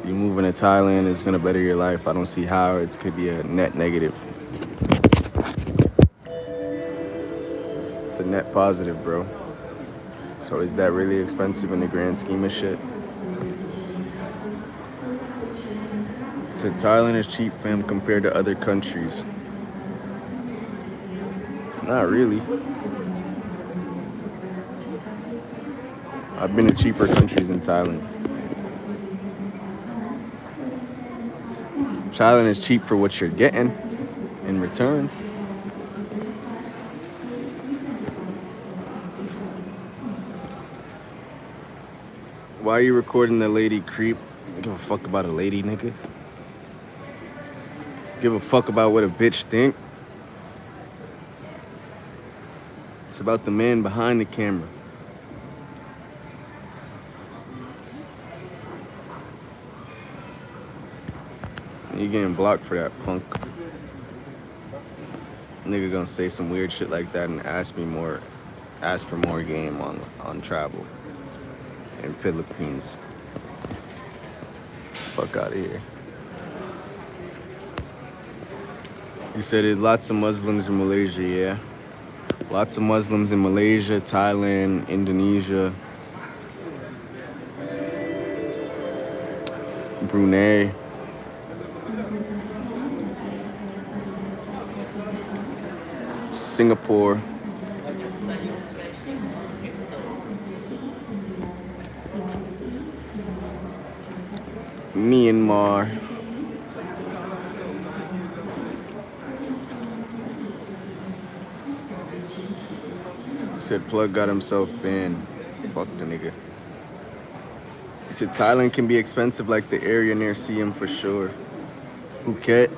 You moving to Thailand is gonna better your life. I don't see how it could be a net negative. It's a net positive, bro. So is that really expensive in the grand scheme of shit? So Thailand is cheap, fam, compared to other countries. Not really. I've been to cheaper countries than Thailand. Thailand is cheap for what you're getting in return. Why are you recording the lady creep? Give a fuck about a lady, nigga. Give a fuck about what a bitch think. It's about the man behind the camera. You getting blocked for that, punk. Nigga gonna say some weird shit like that and ask for more game on travel in Philippines. Fuck out of here. You said there's lots of Muslims in Malaysia, yeah. Lots of Muslims in Malaysia, Thailand, Indonesia, Brunei. Singapore. Myanmar. Said Plug got himself banned. Fuck the nigga. He said Thailand can be expensive like the area near CM for sure. Phuket.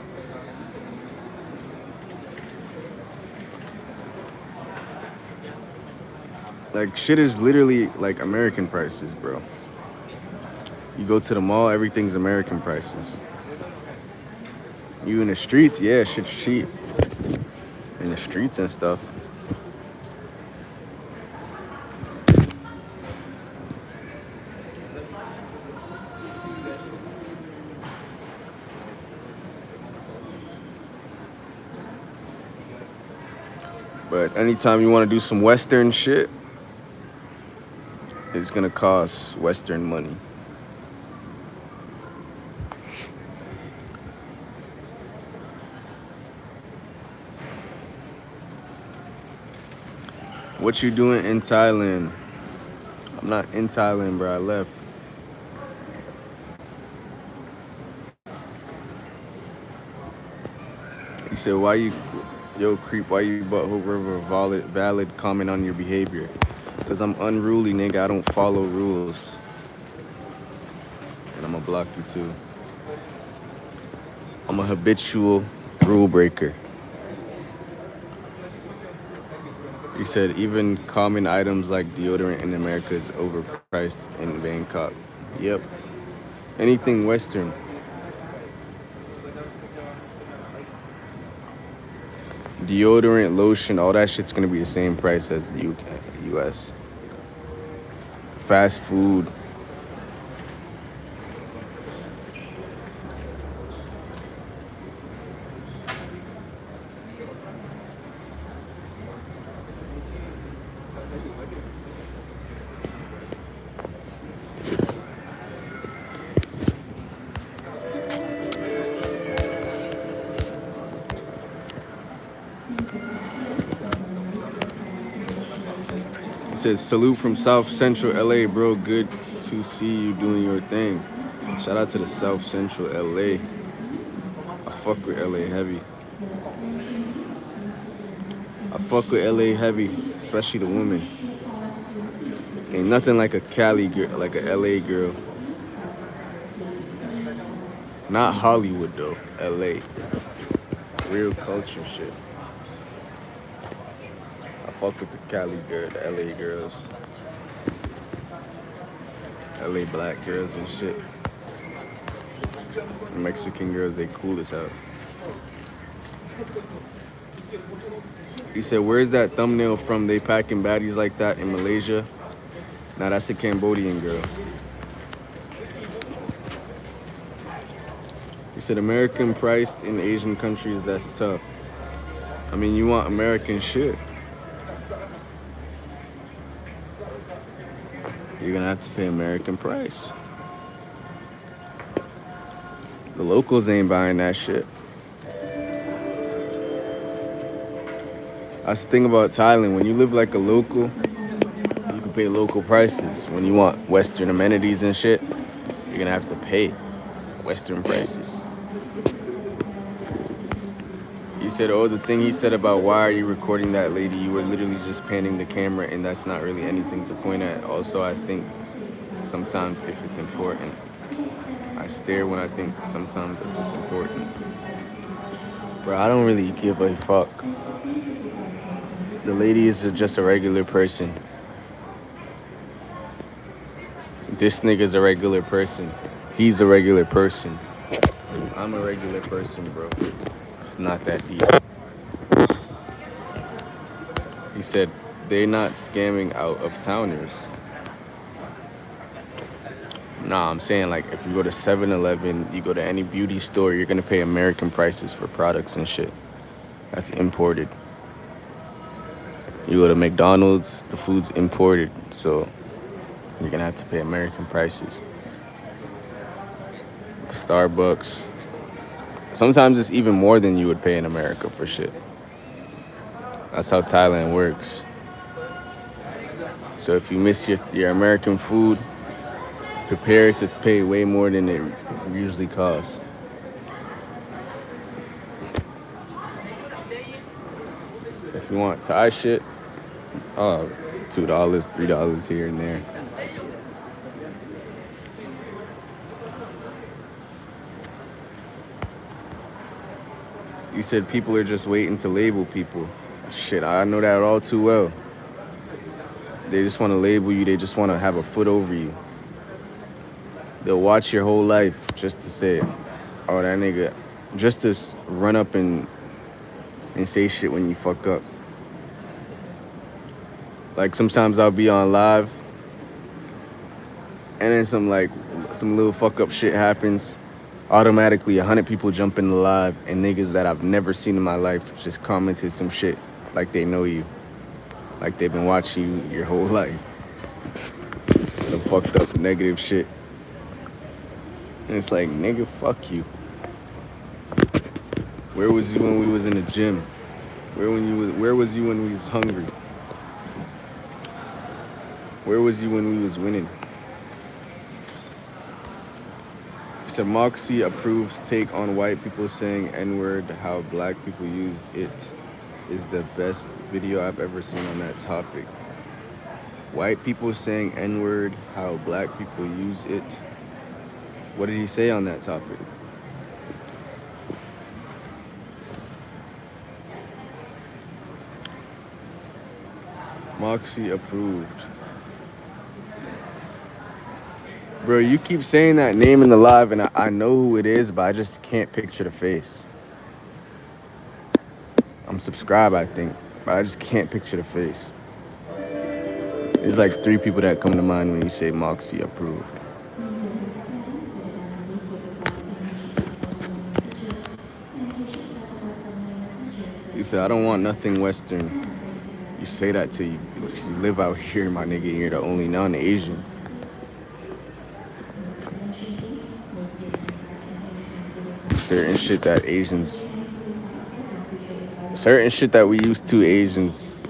Like shit is literally like American prices, bro. You go to the mall, everything's American prices. You in the streets, yeah, shit's cheap. In the streets and stuff. But anytime you want to do some Western shit, it's gonna cost Western money. What you doing in Thailand? I'm not in Thailand, bro. I left. He said, yo, creep, why you butthole river valid comment on your behavior? Because I'm unruly, nigga. I don't follow rules. And I'm gonna block you too. I'm a habitual rule breaker. He said even common items like deodorant in America is overpriced in Bangkok. Yep. Anything Western. Deodorant, lotion, all that shit's gonna be the same price as the US. Fast food. It says, salute from South Central LA, bro. Good to see you doing your thing. Shout out to the South Central LA. I fuck with LA heavy. I fuck with LA heavy, especially the women. Ain't nothing like a Cali girl, like a LA girl. Not Hollywood though, LA. Real culture shit. I fuck with the Cali girl, the LA girls. LA black girls and shit. Mexican girls, they cool as hell. He said, where's that thumbnail from? They packing baddies like that in Malaysia? Nah, that's a Cambodian girl. He said, American priced in Asian countries, that's tough. I mean, you want American shit. You're gonna have to pay American price. The locals ain't buying that shit. That's the thing about Thailand. When you live like a local, you can pay local prices. When you want Western amenities and shit, you're gonna have to pay Western prices. He said, oh, the thing he said about why are you recording that lady, you were literally just panning the camera and that's not really anything to point at. Also, I think sometimes if it's important, I stare when I think sometimes if it's important. Bro, I don't really give a fuck. The lady is just a regular person. This nigga's a regular person. He's a regular person. I'm a regular person, bro. It's not that deep. He said, they're not scamming out of towners. Nah, I'm saying like if you go to 7-Eleven, you go to any beauty store, you're gonna pay American prices for products and shit. That's imported. You go to McDonald's, the food's imported, so you're gonna have to pay American prices. Starbucks. Sometimes it's even more than you would pay in America for shit. That's how Thailand works. So if you miss your American food, prepare to pay way more than it usually costs. If you want Thai shit, $2, $3 here and there. You said people are just waiting to label people. Shit, I know that all too well. They just want to label you. They just want to have a foot over you. They'll watch your whole life just to say, oh, that nigga, just to run up and say shit when you fuck up. Like sometimes I'll be on live and then some little fuck up shit happens. Automatically 100 people jump in the live and niggas that I've never seen in my life just commented some shit like they know you. Like they've been watching you your whole life. Some fucked up negative shit. And it's like, nigga, fuck you. Where was you when we was in the gym? Where was you when we was hungry? Where was you when we was winning? He said, Moxie approves take on white people saying N-word, how black people used it is the best video I've ever seen on that topic. White people saying N-word, how black people use it. What did he say on that topic? Moxie approved. Bro, you keep saying that name in the live, and I know who it is, but I just can't picture the face. I'm subscribed, I think, but I just can't picture the face. There's like 3 people that come to mind when you say Moxie approved. He said, I don't want nothing Western. You say that till you live out here, my nigga. You're the only non-Asian. Certain shit that we used to Asians,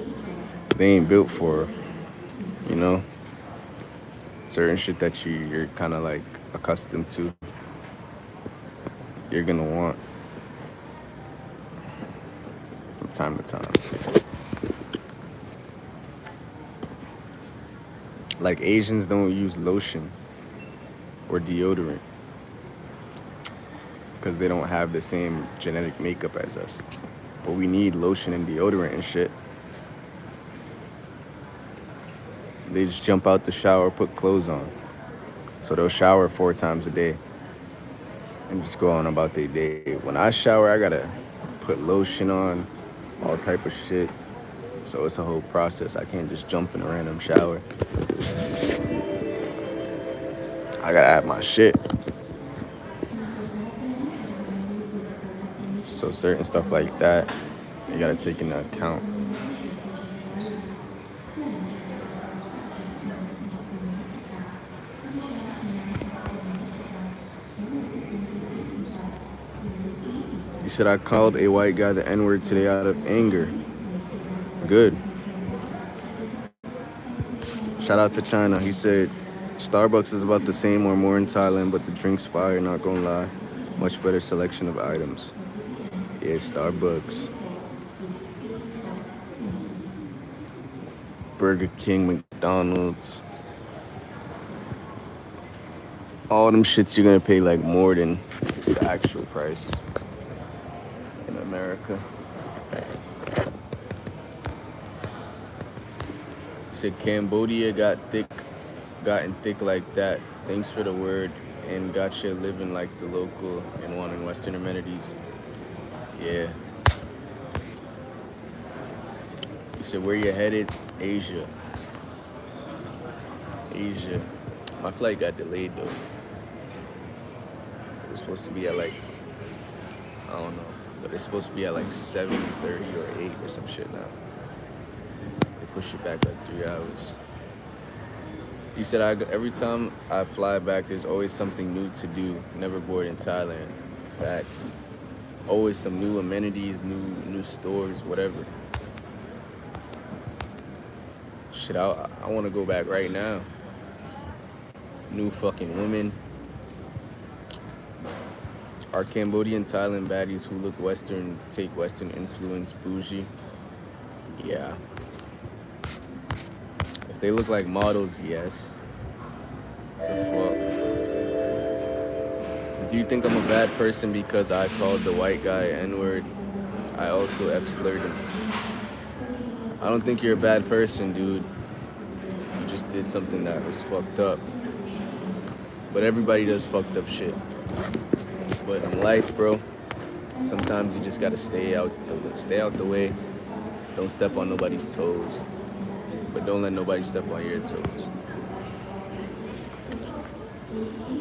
they ain't built for, you know? Certain shit that you're kind of like accustomed to, you're gonna want from time to time. Like Asians don't use lotion or deodorant because they don't have the same genetic makeup as us. But we need lotion and deodorant and shit. They just jump out the shower, put clothes on. So they'll shower 4 times a day and just go on about their day. When I shower, I gotta put lotion on, all type of shit. So it's a whole process. I can't just jump in a random shower. I gotta have my shit. So certain stuff like that, you gotta take into account. He said, I called a white guy the N-word today out of anger. Good. Shout out to China. He said, Starbucks is about the same or more in Thailand, but the drink's fire, not gonna lie. Much better selection of items. Yeah, Starbucks. Burger King, McDonald's. All them shits you're gonna pay like more than the actual price in America. He said Cambodia gotten thick like that. Thanks for the word, and got you living like the local and wanting Western amenities. Yeah. He said, where you headed? Asia. Asia. My flight got delayed though. It was supposed to be at like, I don't know, but it's supposed to be at like 7:30 or 8 or some shit now. They push it back like 3 hours. He said, every time I fly back, there's always something new to do. Never bored in Thailand. Facts. Always some new amenities, new stores, whatever. Shit, I want to go back right now. New fucking women. Are Cambodian, Thailand baddies who look Western, take Western influence, bougie? Yeah. If they look like models, yes. The fuck? Do you think I'm a bad person because I called the white guy N-word? I also F-slurred him. I don't think you're a bad person, dude. You just did something that was fucked up. But everybody does fucked up shit. But in life, bro, sometimes you just gotta stay out the way. Don't step on nobody's toes. But don't let nobody step on your toes.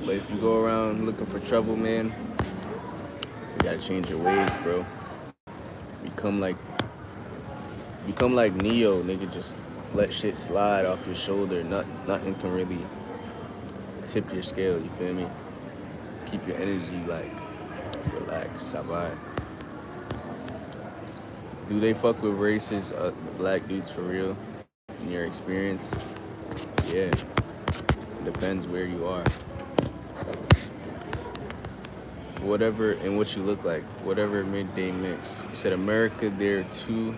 But if you go around looking for trouble, man, you gotta change your ways, bro. Become like Neo, nigga. Just let shit slide off your shoulder. Nothing can really tip your scale. You feel me? Keep your energy like relaxed. Sabai. Do they fuck with racist black dudes for real? In your experience? Yeah. It depends where you are. Whatever and what you look like. Whatever midday mix. You said America, there too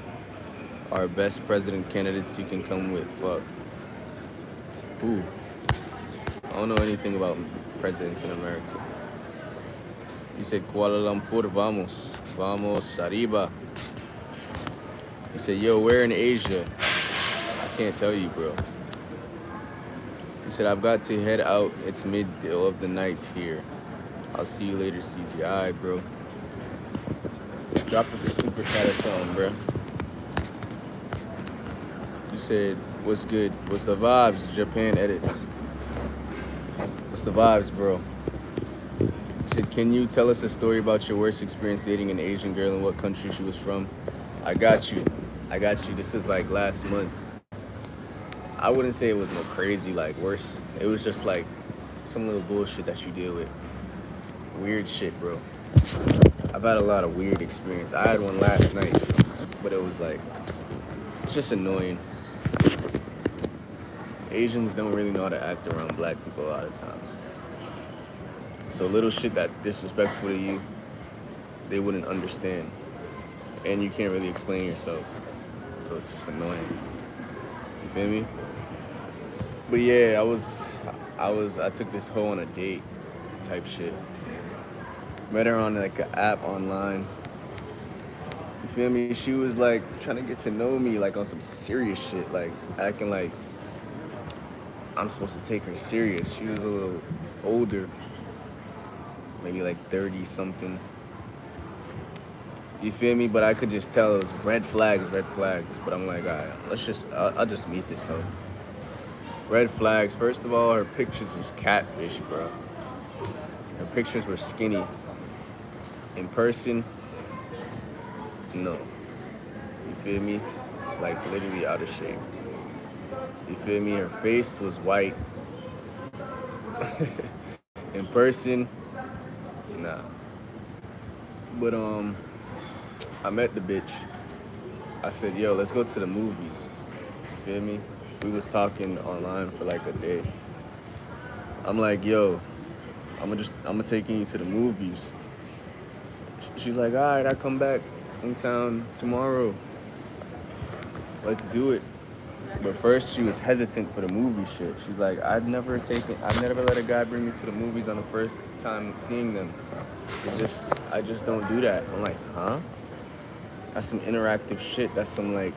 are best president candidates you can come with. Fuck. Ooh. I don't know anything about presidents in America. He said Kuala Lumpur, vamos. Vamos, arriba. He said, yo, where in Asia? I can't tell you, bro. He said, I've got to head out. It's middle of the night here. I'll see you later, Ceezy. Alright, bro. Drop us a super chat or something, bro. You said, what's good? What's the vibes? Japan edits. What's the vibes, bro? You said, can you tell us a story about your worst experience dating an Asian girl and what country she was from? I got you. This is like last month. I wouldn't say it was no crazy, like, worse. It was just like some little bullshit that you deal with. Weird shit, bro. I've had a lot of weird experience. I had one last night, but it was like, it's just annoying. Asians don't really know how to act around black people a lot of times. So little shit that's disrespectful to you, they wouldn't understand. And you can't really explain yourself. So it's just annoying. You feel me? But yeah, I took this hoe on a date type shit. Met her on like an app online. You feel me? She was like trying to get to know me like on some serious shit, like acting like I'm supposed to take her serious. She was a little older, maybe like 30 something. You feel me? But I could just tell it was red flags, red flags. But I'm like, all right, I'll just meet this hoe. Red flags. First of all, her pictures was catfish, bro. Her pictures were skinny. In person, no. You feel me? Like literally out of shape. You feel me? Her face was white. In person, nah. But I met the bitch. I said, yo, let's go to the movies. You feel me? We was talking online for like a day. I'm like, yo, I'm taking you to the movies. She's like, all right, I come back in town tomorrow. Let's do it. But first, she was hesitant for the movie shit. She's like, I've never let a guy bring me to the movies on the first time seeing them. I just don't do that. I'm like, huh? That's some interactive shit. That's some like,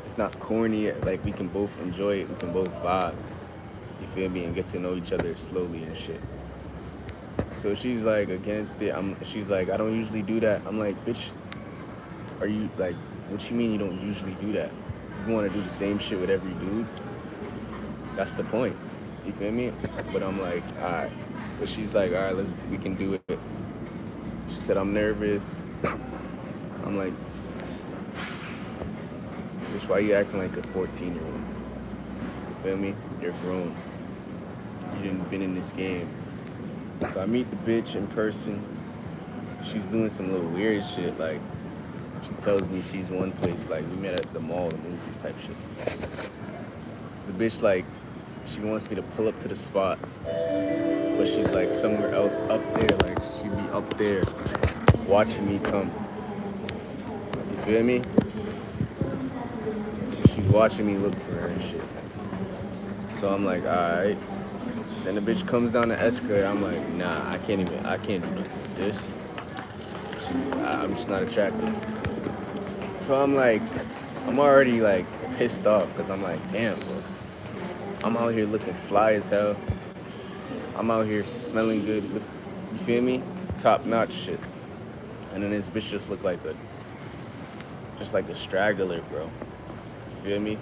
it's not corny. Like we can both enjoy it. We can both vibe. You feel me? And get to know each other slowly and shit. So she's like against it. She's like, I don't usually do that. I'm like, bitch, are you like, what you mean you don't usually do that? You want to do the same shit with every dude? That's the point. You feel me? But I'm like, all right. But she's like, all right, we can do it. She said, I'm nervous. I'm like, bitch, why you acting like a 14-year-old? You feel me? You're grown. You didn't been in this game. So I meet the bitch in person. She's doing some little weird shit. Like, she tells me she's one place. Like, we met at the mall, the movies type shit. The bitch, like, she wants me to pull up to the spot. But she's, like, somewhere else up there. Like, she'd be up there watching me come. You feel me? She's watching me look for her and shit. So I'm like, all right. Then the bitch comes down the escalator. I'm like, nah, I can't do nothing with this. I'm just not attracted. So I'm like, I'm already like pissed off because I'm like, damn, bro. I'm out here looking fly as hell. I'm out here smelling good. You feel me? Top notch shit. And then this bitch just looked like a straggler, bro. You feel me?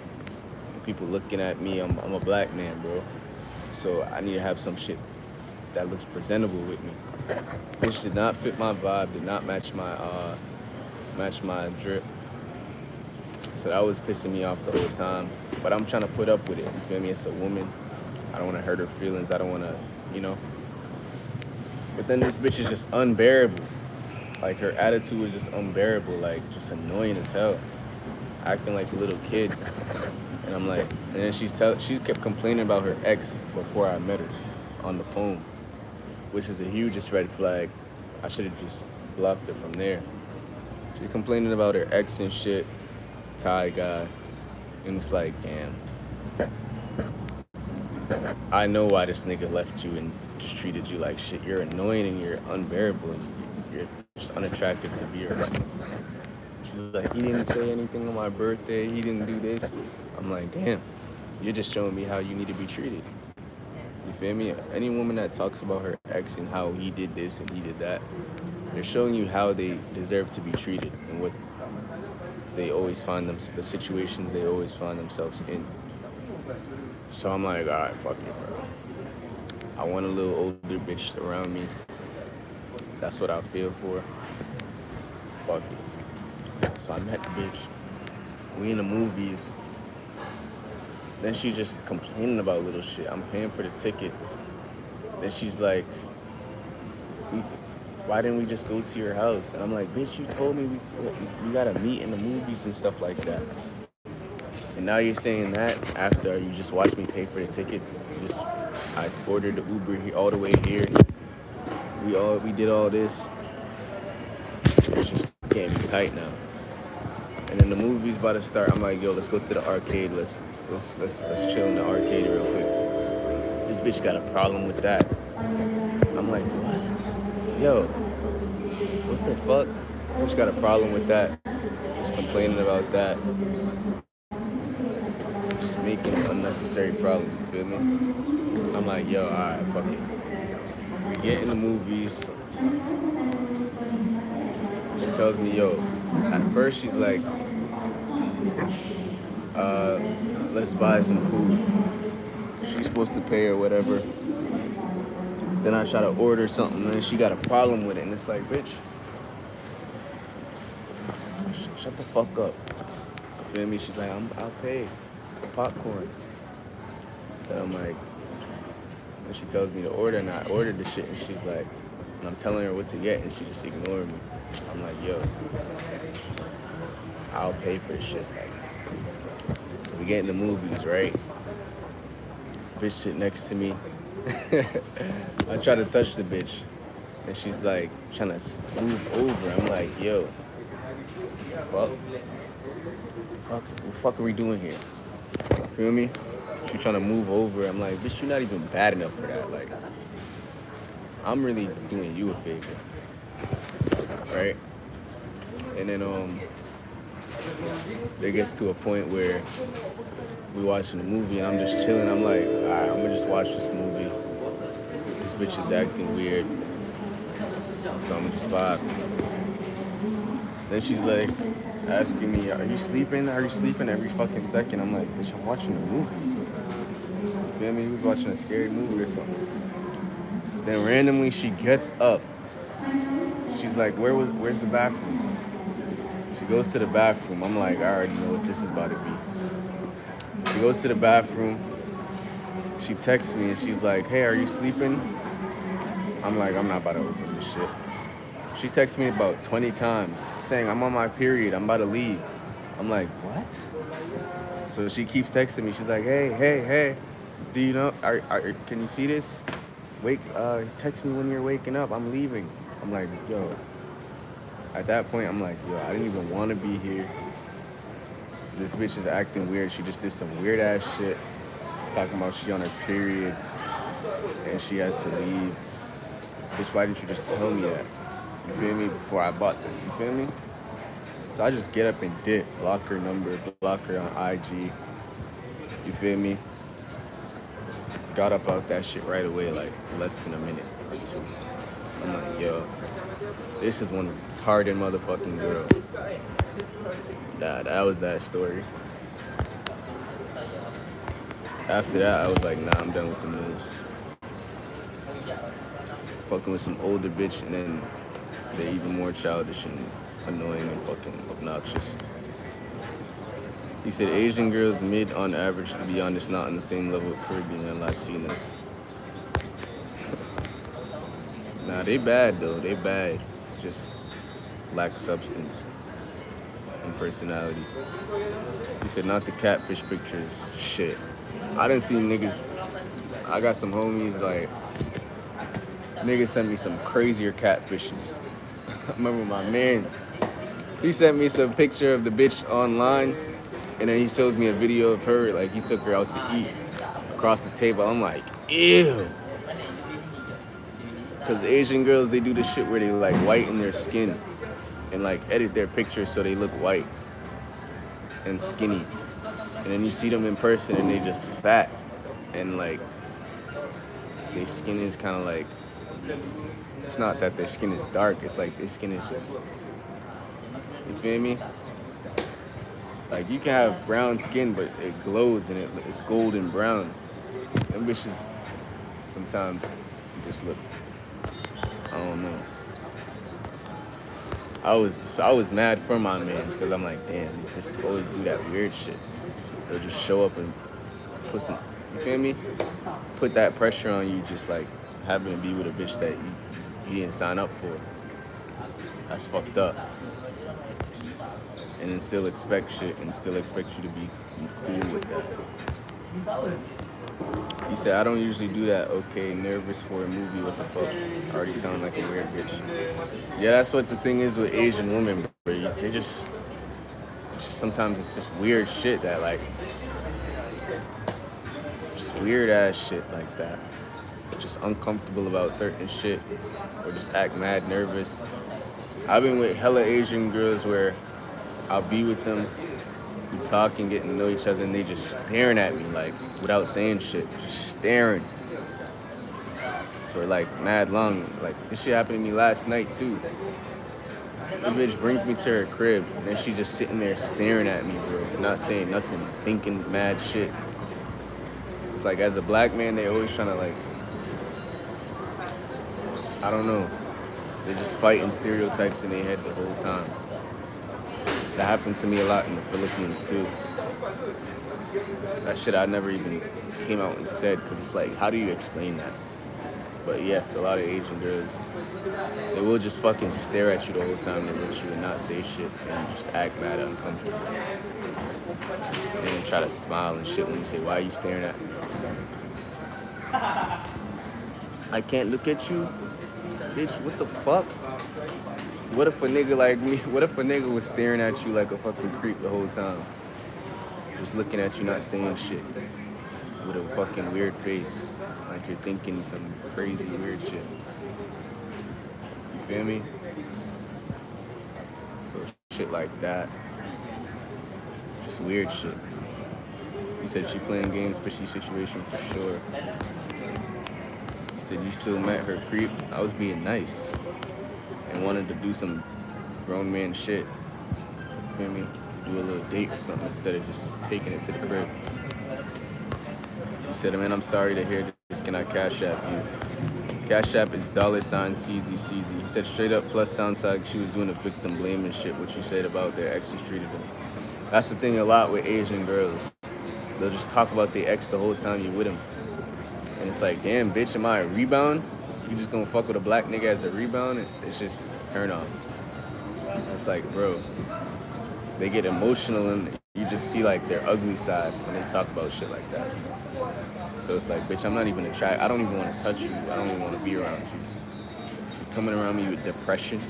People looking at me. I'm a black man, bro. So I need to have some shit that looks presentable with me. Which did not fit my vibe, did not match my drip. So that was pissing me off the whole time. But I'm trying to put up with it. You feel me? It's a woman. I don't want to hurt her feelings. I don't want to, you know. But then this bitch is just unbearable. Like her attitude was just unbearable. Like just annoying as hell. Acting like a little kid. And I'm like, and then she kept complaining about her ex before I met her on the phone, which is a hugest red flag. I should have just blocked her from there. She complaining about her ex and shit, Thai guy, and it's like, damn. I know why this nigga left you and just treated you like shit. You're annoying and you're unbearable and you're just unattractive to be around. She's like, he didn't say anything on my birthday. He didn't do this. I'm like, damn, you're just showing me how you need to be treated. You feel me? Any woman that talks about her ex and how he did this and he did that, they're showing you how they deserve to be treated and what they always the situations they always find themselves in. So I'm like, all right, fuck it, bro. I want a little older bitch around me. That's what I feel for. Fuck it. So I met the bitch. We in the movies. Then she's just complaining about little shit. I'm paying for the tickets. Then she's like, why didn't we just go to your house? And I'm like, bitch, you told me we gotta meet in the movies and stuff like that. And now you're saying that after you just watched me pay for the tickets. I ordered the Uber all the way here. We did all this. It's just getting me tight now. And then the movie's about to start. I'm like, yo, let's go to the arcade. Let's chill in the arcade real quick. This bitch got a problem with that. I'm like, what? Yo, what the fuck? Bitch got a problem with that. Just complaining about that. Just making unnecessary problems, you feel me? I'm like, yo, alright, fuck it. We get in the movies. She tells me, yo, at first she's like, let's buy some food. She's supposed to pay or whatever. Then I try to order something, and then she got a problem with it, and it's like, bitch, shut the fuck up. You feel me? She's like, I'll pay for popcorn. Then I'm like, and she tells me to order, and I ordered the shit, and she's like, and I'm telling her what to get, and she just ignored me. I'm like, yo, I'll pay for this shit. So we get in the movies, right? Bitch sit next to me. I try to touch the bitch, and she's like trying to move over. I'm like, yo, what the fuck? What the fuck are we doing here? Feel me? She trying to move over. I'm like, bitch, you're not even bad enough for that. Like, I'm really doing you a favor, right? And then it gets to a point where we watching the movie and I'm just chilling. I'm like, all right, I'm gonna just watch this movie. This bitch is acting weird, so I'm gonna just vibe. Then she's like asking me, are you sleeping? Are you sleeping every fucking second? I'm like, bitch, I'm watching a movie. You feel me? He was watching a scary movie or something. Then randomly she gets up. She's like, where's the bathroom? She goes to the bathroom. I'm like, I already know what this is about to be. She goes to the bathroom. She texts me and she's like, hey, are you sleeping? I'm like, I'm not about to open this shit. She texts me about 20 times saying, I'm on my period. I'm about to leave. I'm like, what? So she keeps texting me. She's like, hey. Do you know, can you see this? Text me when you're waking up. I'm leaving. I'm like, yo. At that point, I'm like, yo, I didn't even want to be here. This bitch is acting weird. She just did some weird ass shit. Talking about she on her period and she has to leave. Bitch, why didn't you just tell me that? You feel me? Before I bought them. You feel me? So I just get up and dip. Block her number. Block her on IG. You feel me? Got up out that shit right away, like less than a minute or two. I'm like, yo, this is one retarded motherfucking girl. Nah, that was that story. After that, I was like, nah, I'm done with the moves. Fucking with some older bitch, and then they're even more childish and annoying and fucking obnoxious. He said Asian girls mid on average, to be honest, not on the same level of Caribbean and Latinas. Nah, they bad though, they bad. Just lack substance and personality. He said not the catfish pictures. Shit. I done seen niggas, I got some homies like, niggas sent me some crazier catfishes. I remember my man's, he sent me some picture of the bitch online, and then he shows me a video of her, like he took her out to eat across the table. I'm like, ew. Cause Asian girls, they do this shit where they like whiten their skin and like edit their pictures so they look white and skinny. And then you see them in person and they just fat and like their skin is kind of like, it's not that their skin is dark, it's like their skin is just, you feel me? Like you can have brown skin but it glows and it's golden brown. Them bitches sometimes just look, I don't know. I was mad for my mans because I'm like, damn, these bitches always do that weird shit. They'll just show up and put some, you feel me? Put that pressure on you, just like having to be with a bitch that you didn't sign up for. That's fucked up. And then still expect shit and still expect you to be cool with that. He said, I don't usually do that. Okay, nervous for a movie, what the fuck? I already sound like a weird bitch. Yeah, that's what the thing is with Asian women, bro. They just sometimes it's just weird shit that like, just weird ass shit like that. Just uncomfortable about certain shit or just act mad nervous. I've been with hella Asian girls where I'll be with them, we talking, getting to know each other, and they just staring at me, like, without saying shit, just staring for, like, mad long. Like, this shit happened to me last night, too. The bitch brings me to her crib, and then she just sitting there staring at me, bro, not saying nothing, thinking mad shit. It's like, as a black man, they always trying to, like, I don't know. They're just fighting stereotypes in their head the whole time. That happened to me a lot in the Philippines, too. That shit I never even came out and said, because it's like, how do you explain that? But yes, a lot of Asian girls, they will just fucking stare at you the whole time they look at you and not say shit and just act mad and uncomfortable. And then try to smile and shit when you say, why are you staring at me? I can't look at you? Bitch, what the fuck? What if a nigga like me, what if a nigga was staring at you like a fucking creep the whole time? Just looking at you, not saying shit. With a fucking weird face. Like you're thinking some crazy weird shit. You feel me? So shit like that. Just weird shit. You said she playing games, fishy situation for sure. You said you still met her creep. I was being nice. And wanted to do some grown man shit. You feel me? Do a little date or something instead of just taking it to the crib. He said, man, I'm sorry to hear this. Can I cash app you? Cash app is $CeezyCeezy. He said straight up, plus sounds like she was doing a victim blaming shit, what you said about their exes treated them. That's the thing a lot with Asian girls. They'll just talk about their ex the whole time you with them. And it's like, damn, bitch, am I a rebound? You just gonna fuck with a black nigga as a rebound? It's just a turn on. It's like, bro, they get emotional and you just see like their ugly side when they talk about shit like that. So it's like, bitch, I'm not even attracted. I don't even want to touch you. I don't even want to be around you. You're coming around me with depression.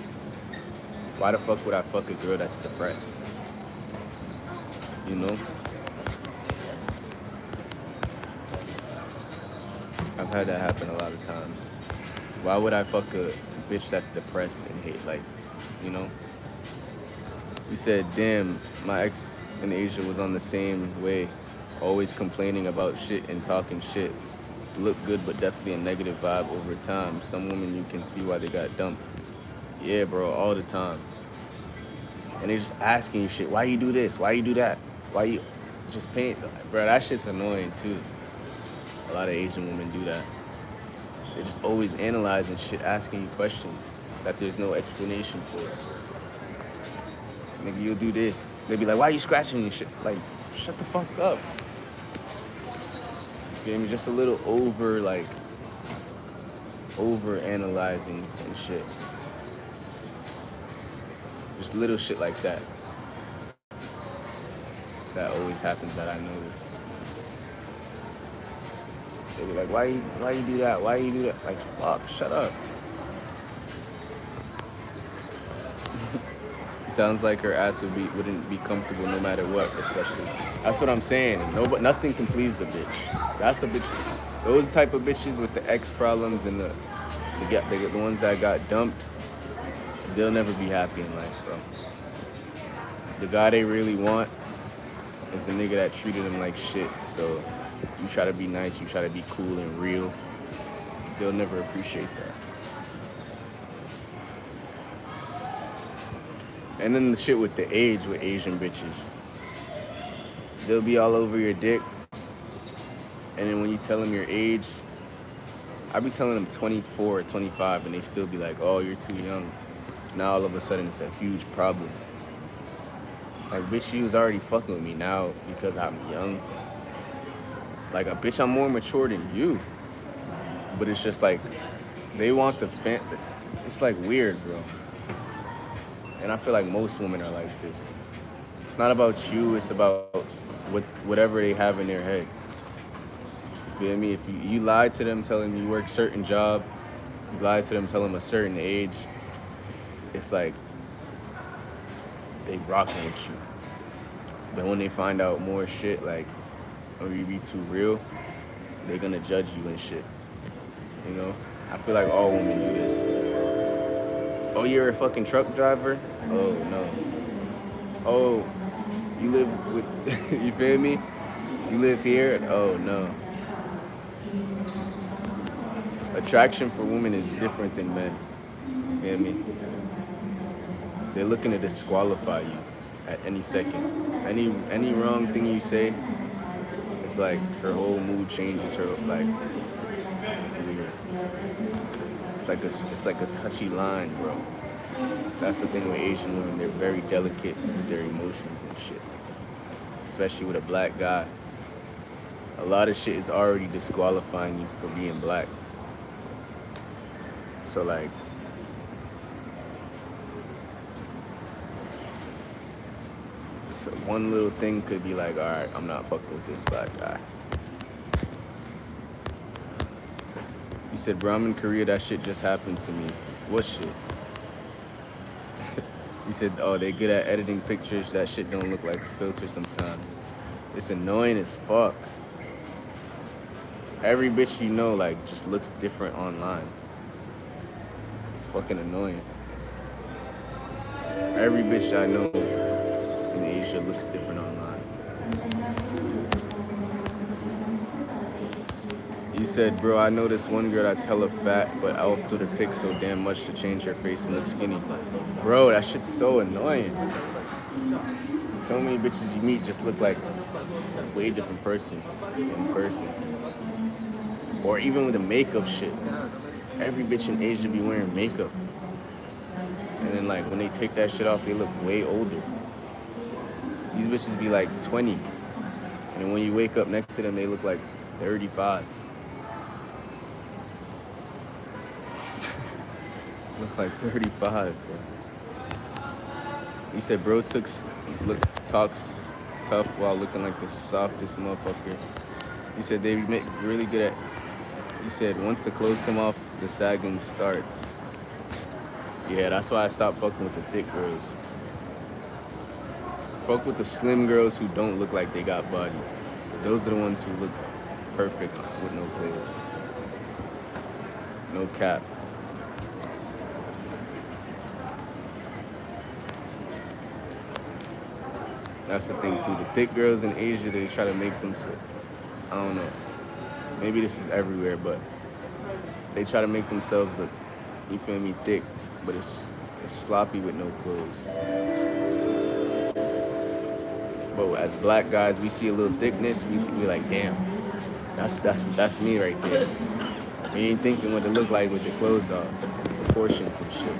Why the fuck would I fuck a girl that's depressed? You know? I've had that happen a lot of times. Why would I fuck a bitch that's depressed and hate, like, you know? You said, damn, my ex in Asia was on the same way. Always complaining about shit and talking shit. Look good, but definitely a negative vibe over time. Some women, you can see why they got dumped. Yeah, bro, all the time. And they just asking you shit. Why you do this? Why you do that? Why you just paint? Bro, that shit's annoying too. A lot of Asian women do that. They're just always analyzing shit, asking you questions that there's no explanation for. Nigga, you'll do this. They'll be like, why are you scratching your shit? Like, shut the fuck up. You feel me? Just a little over analyzing and shit. Just little shit like that. That always happens that I notice. They be like, why you do that? Why you do that? Like, fuck, shut up. It sounds like her ass wouldn't be comfortable no matter what, especially. That's what I'm saying. Nothing can please the bitch. That's a bitch. Those type of bitches with the ex problems and the ones that got dumped, they'll never be happy in life, bro. The guy they really want is the nigga that treated them like shit. So you try to be nice, you try to be cool and real. They'll never appreciate that. And then the shit with the age with Asian bitches. They'll be all over your dick. And then when you tell them your age, I be telling them 24 or 25 and they still be like, oh, you're too young. Now all of a sudden it's a huge problem. Like, bitch, you was already fucking with me now because I'm young. Like, a bitch, I'm more mature than you. But it's just like, they want it's like weird, bro. And I feel like most women are like this. It's not about you, it's about whatever they have in their head. You feel me? If you lie to them telling them you work a certain job, you lie to them telling them a certain age, it's like they rocking with you. But when they find out more shit, like, or you be too real, they're gonna judge you and shit. You know? I feel like all women do this. Oh, you're a fucking truck driver? Oh, no. Oh, you live with, you feel me? You live here? Oh, no. Attraction for women is different than men. You feel me? they're looking to disqualify you at any second. Any wrong thing you say, it's like her whole mood changes. Her like it's weird. It's like a touchy line, bro. That's the thing with Asian women. They're very delicate with their emotions and shit. Especially with a black guy. A lot of shit is already disqualifying you for being black. So like, so one little thing could be like, all right, I'm not fucking with this black guy. He said, bro, I'm in Korea, that shit just happened to me. What shit? He said, oh, they good at editing pictures, that shit don't look like a filter sometimes. It's annoying as fuck. Every bitch you know, like, just looks different online. It's fucking annoying. Every bitch I know in Asia looks different online. He said, bro, I know this one girl that's hella fat, but I uploaded her pic so damn much to change her face and look skinny. Bro, that shit's so annoying. So many bitches you meet just look like a way different person in person. Or even with the makeup shit. Every bitch in Asia be wearing makeup. And then like when they take that shit off, they look way older. These bitches be like 20. And then when you wake up next to them, they look like 35. Look like 35, bro. He said, bro talks tough while looking like the softest motherfucker. He said they make really good at, he said once the clothes come off, the sagging starts. Yeah, that's why I stopped fucking with the thick girls. Fuck with the slim girls who don't look like they got body. Those are the ones who look perfect with no clothes. No cap. That's the thing too. The thick girls in Asia, they try to make them so, I don't know. Maybe this is everywhere, but they try to make themselves look, you feel me, thick, but it's sloppy with no clothes. But as black guys, we see a little thickness, we like, damn, that's me right there. We ain't thinking what it look like with the clothes off, proportions and shit.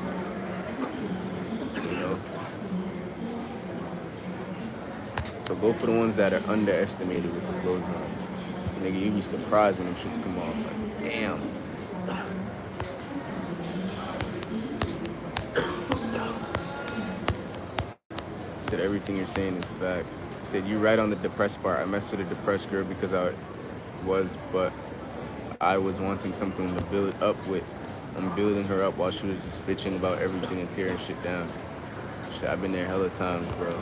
You know? So go for the ones that are underestimated with the clothes on. Nigga, you be surprised when them shits come off. Like, damn. He said everything you're saying is facts. He said you right on the depressed part. I messed with a depressed girl because but I was wanting something to build up with. I'm building her up while she was just bitching about everything and tearing shit down. Shit, I've been there hella times, bro.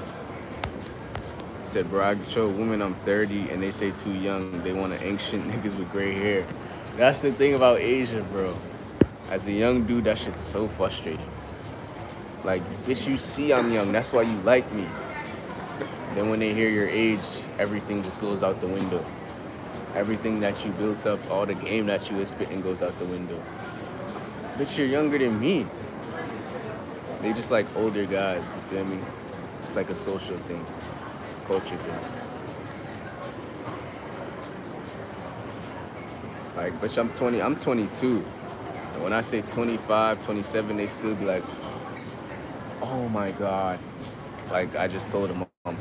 He said, bro, I show women I'm 30 and they say too young. They want ancient niggas with gray hair. That's the thing about Asia, bro. As a young dude, that shit's so frustrating. Like, bitch, you see I'm young. That's why you like me. Then when they hear your age, everything just goes out the window. Everything that you built up, all the game that you was spitting goes out the window. Bitch, you're younger than me. They just like older guys, you feel me? It's like a social thing. Culture thing. Like, bitch, I'm 22. And when I say 25, 27, they still be like, oh my God. Like, I just told them I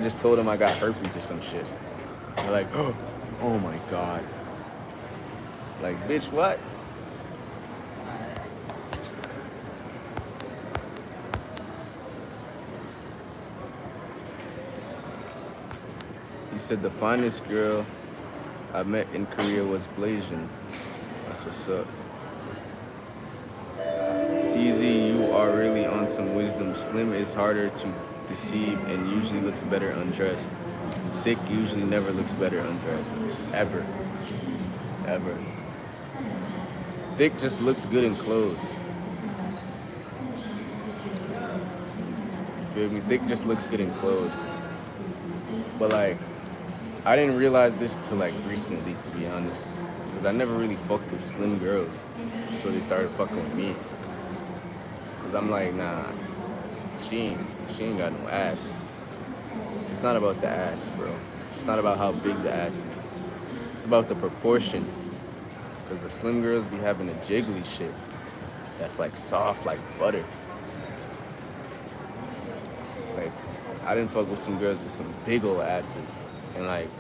just told them I got herpes or some shit. They're like, oh my God. Like, bitch, what? He said the finest girl I met in Korea was Blasian. That's what's up. Ceezy, you are really on some wisdom. Slim is harder to deceive and usually looks better undressed. Thick usually never looks better undressed. Ever. Ever. Thick just looks good in clothes. You feel me? Thick just looks good in clothes. But like, I didn't realize this till like recently, to be honest. Because I never really fucked with slim girls until they started fucking with me. Because Cause I'm like, nah, she ain't got no ass. It's not about the ass, bro. It's not about how big the ass is. It's about the proportion. Cause the slim girls be having a jiggly shit that's like soft like butter. Like, I didn't fuck with some girls with some big old asses. And like,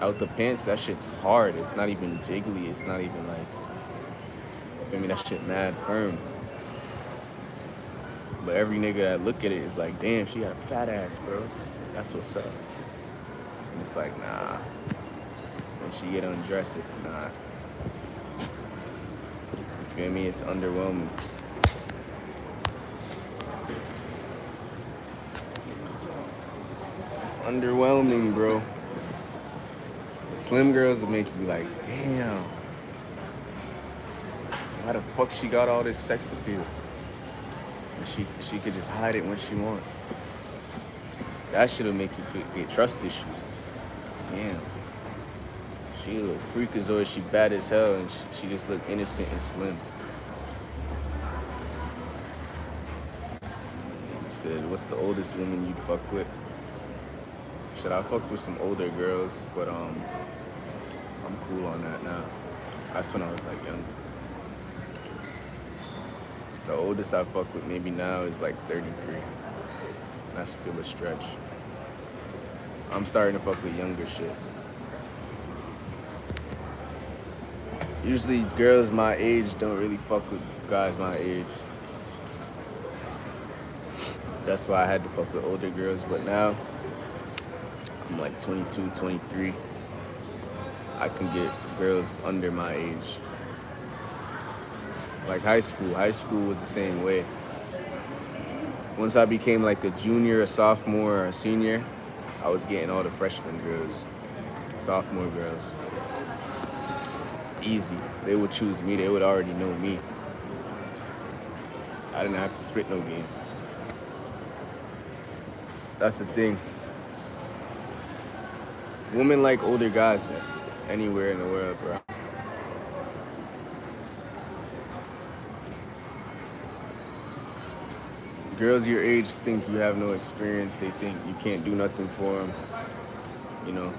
out the pants, that shit's hard. It's not even jiggly. It's not even like, you feel me? That shit mad firm. But every nigga that look at it is like, damn, she got a fat ass, bro. That's what's up. And it's like, nah. When she get undressed, it's not. You feel me? It's underwhelming. It's underwhelming, bro. The slim girls will make you like, damn. Why the fuck she got all this sex appeal? And she could just hide it when she want. That shit'll make you get trust issues. Damn. She a little freakazoid, she bad as hell, and she just look innocent and slim. He said, what's the oldest woman you'd fuck with? Should I fuck with some older girls? But I'm cool on that now. That's when I was like young. The oldest I fuck with maybe now is like 33. That's still a stretch. I'm starting to fuck with younger shit. Usually girls my age don't really fuck with guys my age. That's why I had to fuck with older girls, but now I'm like 22, 23. I can get girls under my age. Like high school was the same way. Once I became like a junior, a sophomore, or a senior, I was getting all the freshman girls, sophomore girls. Easy. They would choose me. They would already know me. I didn't have to spit no game. That's the thing. Women like older guys anywhere in the world, bro. Girls your age think you have no experience. They think you can't do nothing for them, you know.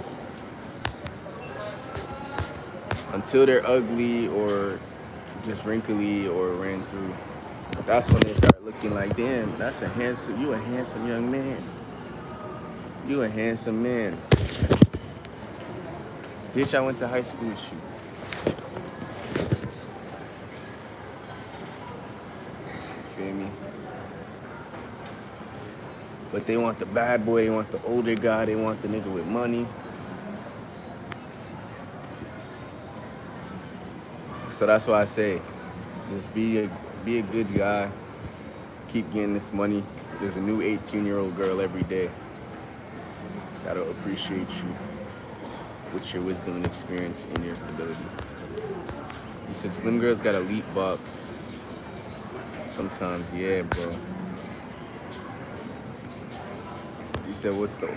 Until they're ugly or just wrinkly or ran through. That's when they start looking like, damn, you a handsome young man. You a handsome man. Bitch, I went to high school with you. You feel me? But they want the bad boy, they want the older guy, they want the nigga with money. So that's why I say, just be a good guy. Keep getting this money. There's a new 18-year-old girl every day. Gotta appreciate you with your wisdom and experience and your stability. You said slim girls got elite box. Sometimes, yeah, bro. You said what's the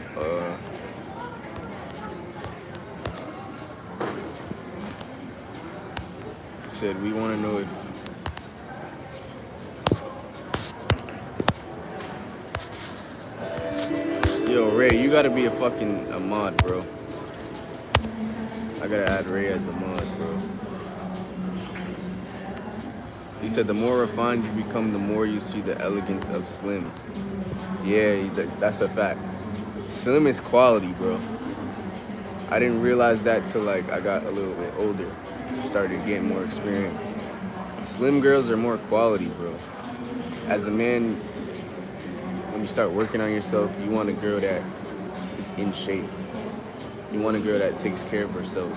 you said we want to know if yo Ray, you gotta be a mod, bro. I gotta add Ray as a mod, bro. You said the more refined you become, the more you see the elegance of slim. Yeah, that's a fact. Slim is quality, bro. I didn't realize that till like I got a little bit older. Started getting more experience. Slim girls are more quality, bro. As a man, when you start working on yourself, you want a girl that is in shape. You want a girl that takes care of herself.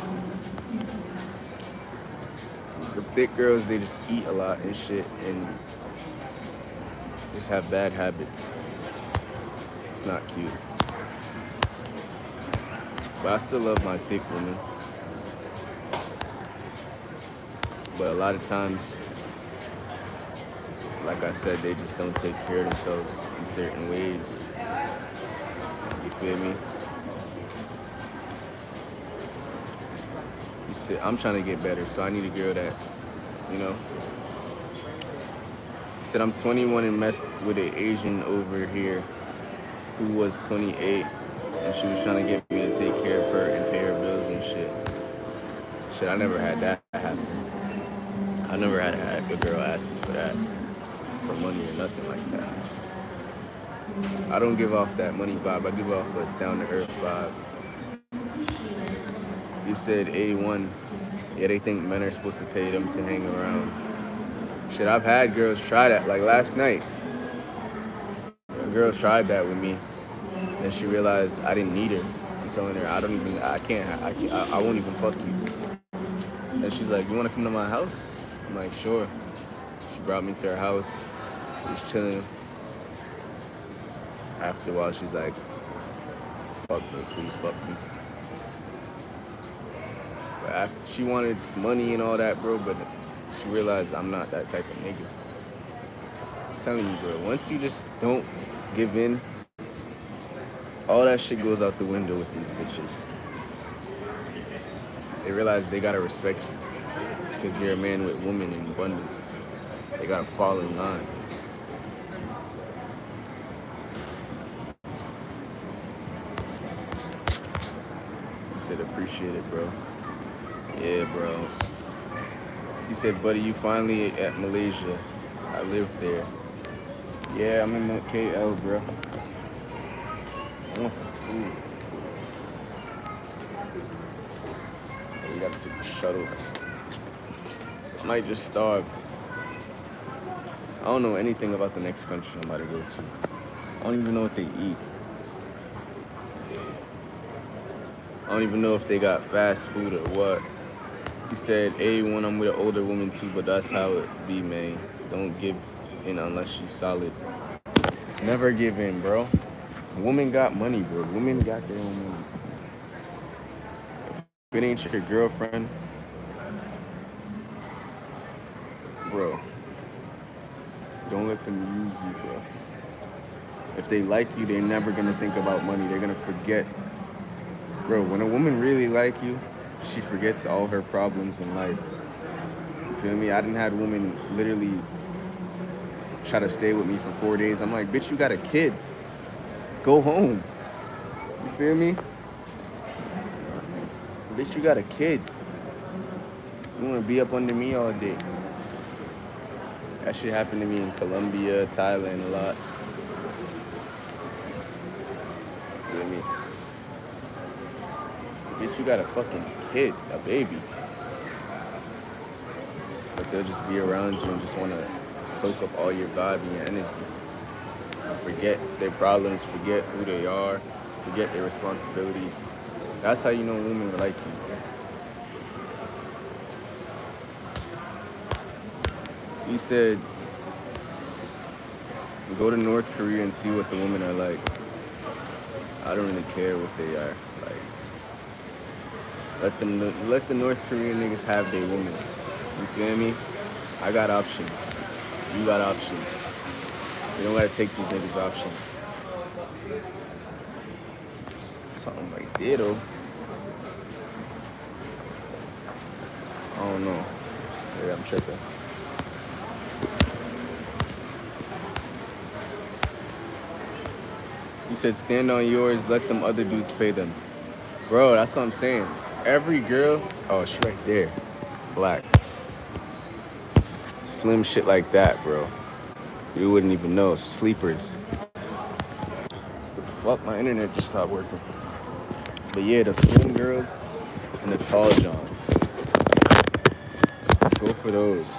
The thick girls, they just eat a lot and shit and just have bad habits. It's not cute. But I still love my thick women. But a lot of times, like I said, they just don't take care of themselves in certain ways. You feel me? You said, I'm trying to get better, so I need a girl that, you know, He said, I'm 21 and messed with an Asian over here who was 28, and she was trying to get me to take care of her and pay her bills and shit. Shit, I never had that happen. I never had a girl ask me for that, for money or nothing like that. I don't give off that money vibe. I give off a down-to-earth vibe. You said A1. Yeah, they think men are supposed to pay them to hang around. Shit, I've had girls try that. Like last night, a girl tried that with me. Then she realized I didn't need her. I'm telling her, I won't even fuck you. And she's like, you want to come to my house? I'm like, sure. She brought me to her house. We was chilling. After a while, she's like, fuck me, please fuck me. But after, she wanted money and all that, bro, but she realized I'm not that type of nigga. I'm telling you, bro, once you just don't give in, all that shit goes out the window with these bitches. They realize they gotta respect you because you're a man with women in abundance. They gotta fall in line. He said, appreciate it, bro. Yeah, bro. He said, buddy, you finally at Malaysia. I live there. Yeah, I'm in KL, bro. I want some food. We gotta take a shuttle. So I might just starve. I don't know anything about the next country I'm about to go to. I don't even know what they eat. I don't even know if they got fast food or what. He said, A1, I'm with an older woman too, but that's how it be, man. Don't give in unless she's solid. Never give in, bro. Women got money, bro. Women got their own money. If it ain't your girlfriend, bro, don't let them use you, bro. If they like you, they're never gonna think about money. They're gonna forget. Bro, when a woman really like you, she forgets all her problems in life. You feel me? I done had women literally try to stay with me for 4 days. I'm like, bitch, you got a kid. Go home. You feel me? Bitch, you got a kid. You wanna be up under me all day. That shit happened to me in Colombia, Thailand a lot. You feel me? Bitch, you got a fucking kid, a baby. But they'll just be around you and just want to soak up all your vibe and your energy. Forget their problems, forget who they are, forget their responsibilities. That's how you know women are like you. You said, go to North Korea and see what the women are like. I don't really care what they are like. Let the North Korean niggas have their women. You feel me? I got options. You got options. You don't gotta take these niggas' options. Something right there though. I don't know. Yeah, I'm tripping. You said stand on yours, let them other dudes pay them. Bro, that's what I'm saying. Every girl, oh, she right there. Black. Slim shit like that, bro. You wouldn't even know. Sleepers. The fuck? My internet just stopped working. But yeah, the slim girls and the tall johns. Go for those.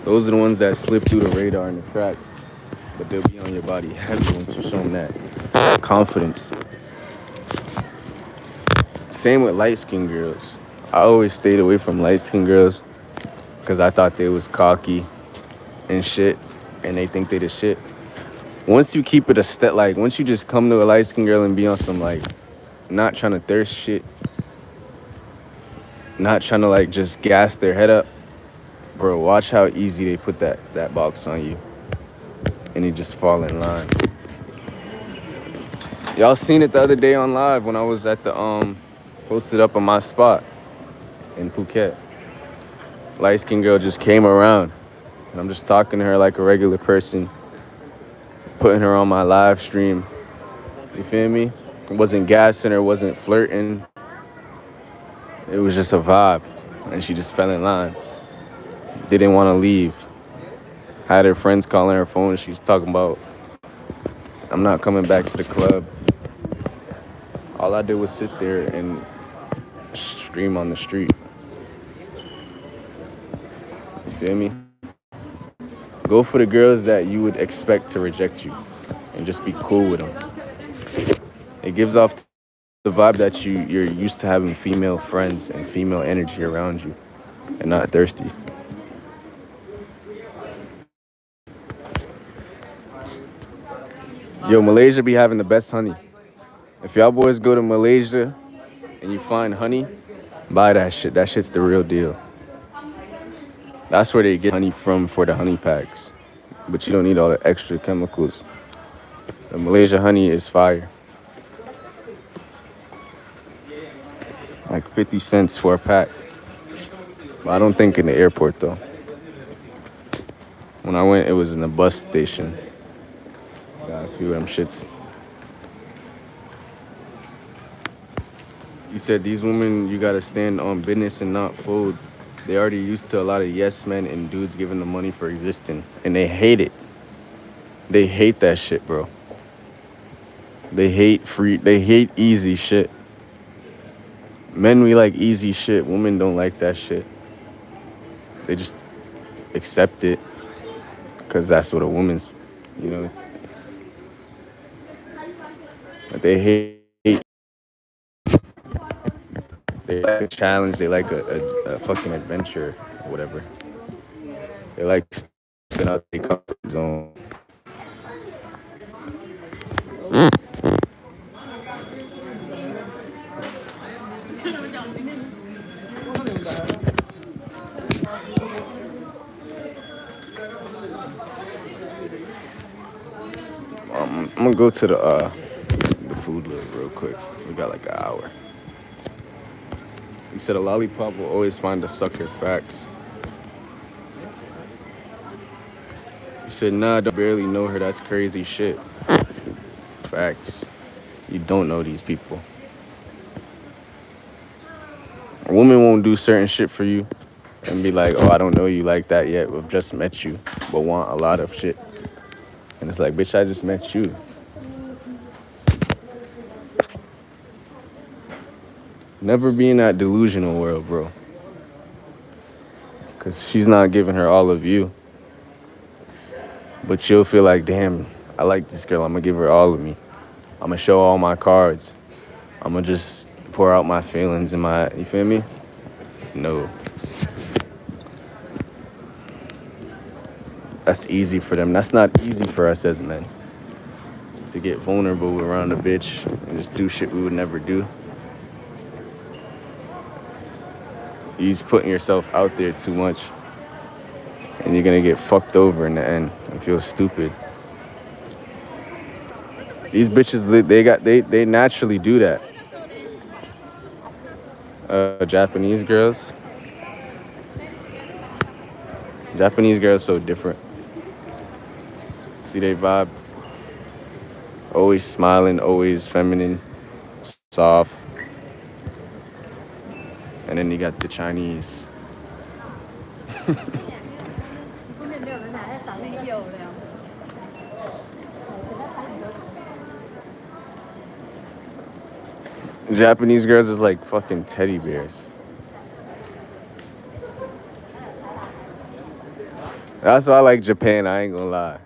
Those are the ones that slip through the radar and the cracks. But they'll be on your body heavy once you show them that confidence. Same with light-skinned girls. I always stayed away from light-skinned girls because I thought they was cocky and shit, and they think they the shit. Once you keep it a step, like, once you just come to a light-skinned girl and be on some, like, not trying to thirst shit, not trying to, like, just gas their head up, bro, watch how easy they put that box on you, and you just fall in line. Y'all seen it the other day on live when I was at the, posted up on my spot in Phuket. Light-skinned girl just came around. And I'm just talking to her like a regular person, putting her on my live stream. You feel me? It wasn't gassing her, wasn't flirting. It was just a vibe. And she just fell in line. Didn't want to leave. Had her friends calling her phone. She was talking about, I'm not coming back to the club. All I did was sit there and stream on the street. You feel me? Go for the girls that you would expect to reject you and just be cool with them. It gives off the vibe that you're used to having female friends and female energy around you and not thirsty. Yo, Malaysia be having the best honey. If y'all boys go to Malaysia and you find honey, buy that shit. That shit's the real deal. That's where they get honey from for the honey packs. But you don't need all the extra chemicals. The Malaysia honey is fire. Like 50 cents for a pack. But I don't think in the airport though. When I went, it was in the bus station. Got a few of them shits. You said these women, you gotta stand on business and not fold. They already used to a lot of yes men and dudes giving them money for existing. And they hate it. They hate that shit, bro. They hate easy shit. Men, we like easy shit. Women don't like that shit. They just accept it because that's what a woman's, it's. But they hate. They like a challenge. They like a fucking adventure or whatever. They like stepping out their comfort zone. I'm gonna go to the food look real quick. We got like an hour. He said a lollipop will always find a sucker. Facts. He said, nah, I don't barely know her. That's crazy shit. Facts. You don't know these people. A woman won't do certain shit for you and be like, oh, I don't know you like that yet. We've just met you, but want a lot of shit. And it's like, bitch, I just met you. Never be in that delusional world, bro. Because she's not giving her all of you. But you'll feel like, damn, I like this girl. I'm going to give her all of me. I'm going to show all my cards. I'm going to just pour out my feelings and you feel me? No. That's easy for them. That's not easy for us as men. To get vulnerable around a bitch and just do shit we would never do. You're just putting yourself out there too much. And you're gonna get fucked over in the end and feel stupid. These bitches, they naturally do that. Japanese girls. Japanese girls so different. See they vibe? Always smiling, always feminine, soft. And then you got the Chinese. Japanese girls is like fucking teddy bears. That's why I like Japan, I ain't gonna lie.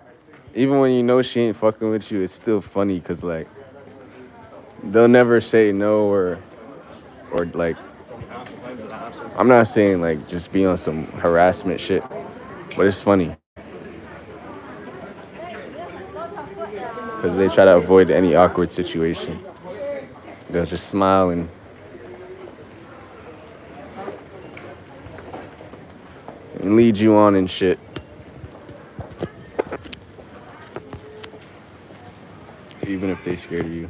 Even when you know she ain't fucking with you, it's still funny because like they'll never say no or like, I'm not saying like just be on some harassment shit, but it's funny. Because they try to avoid any awkward situation. They'll just smile and lead you on and shit. Even if they scared of you.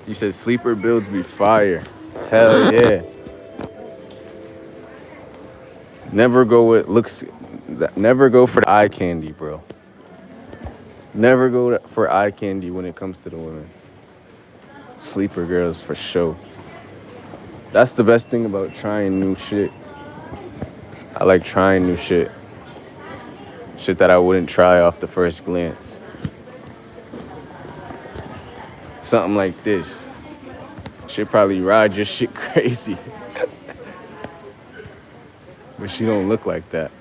You said sleeper builds be fire. Hell yeah. Never go with looks. Never go for the eye candy, bro. Never go for eye candy when it comes to the women. Sleeper girls for sure. That's the best thing about trying new shit. I like trying new shit. Shit that I wouldn't try off the first glance. Something like this. Shit probably ride your shit crazy. But she don't look like that.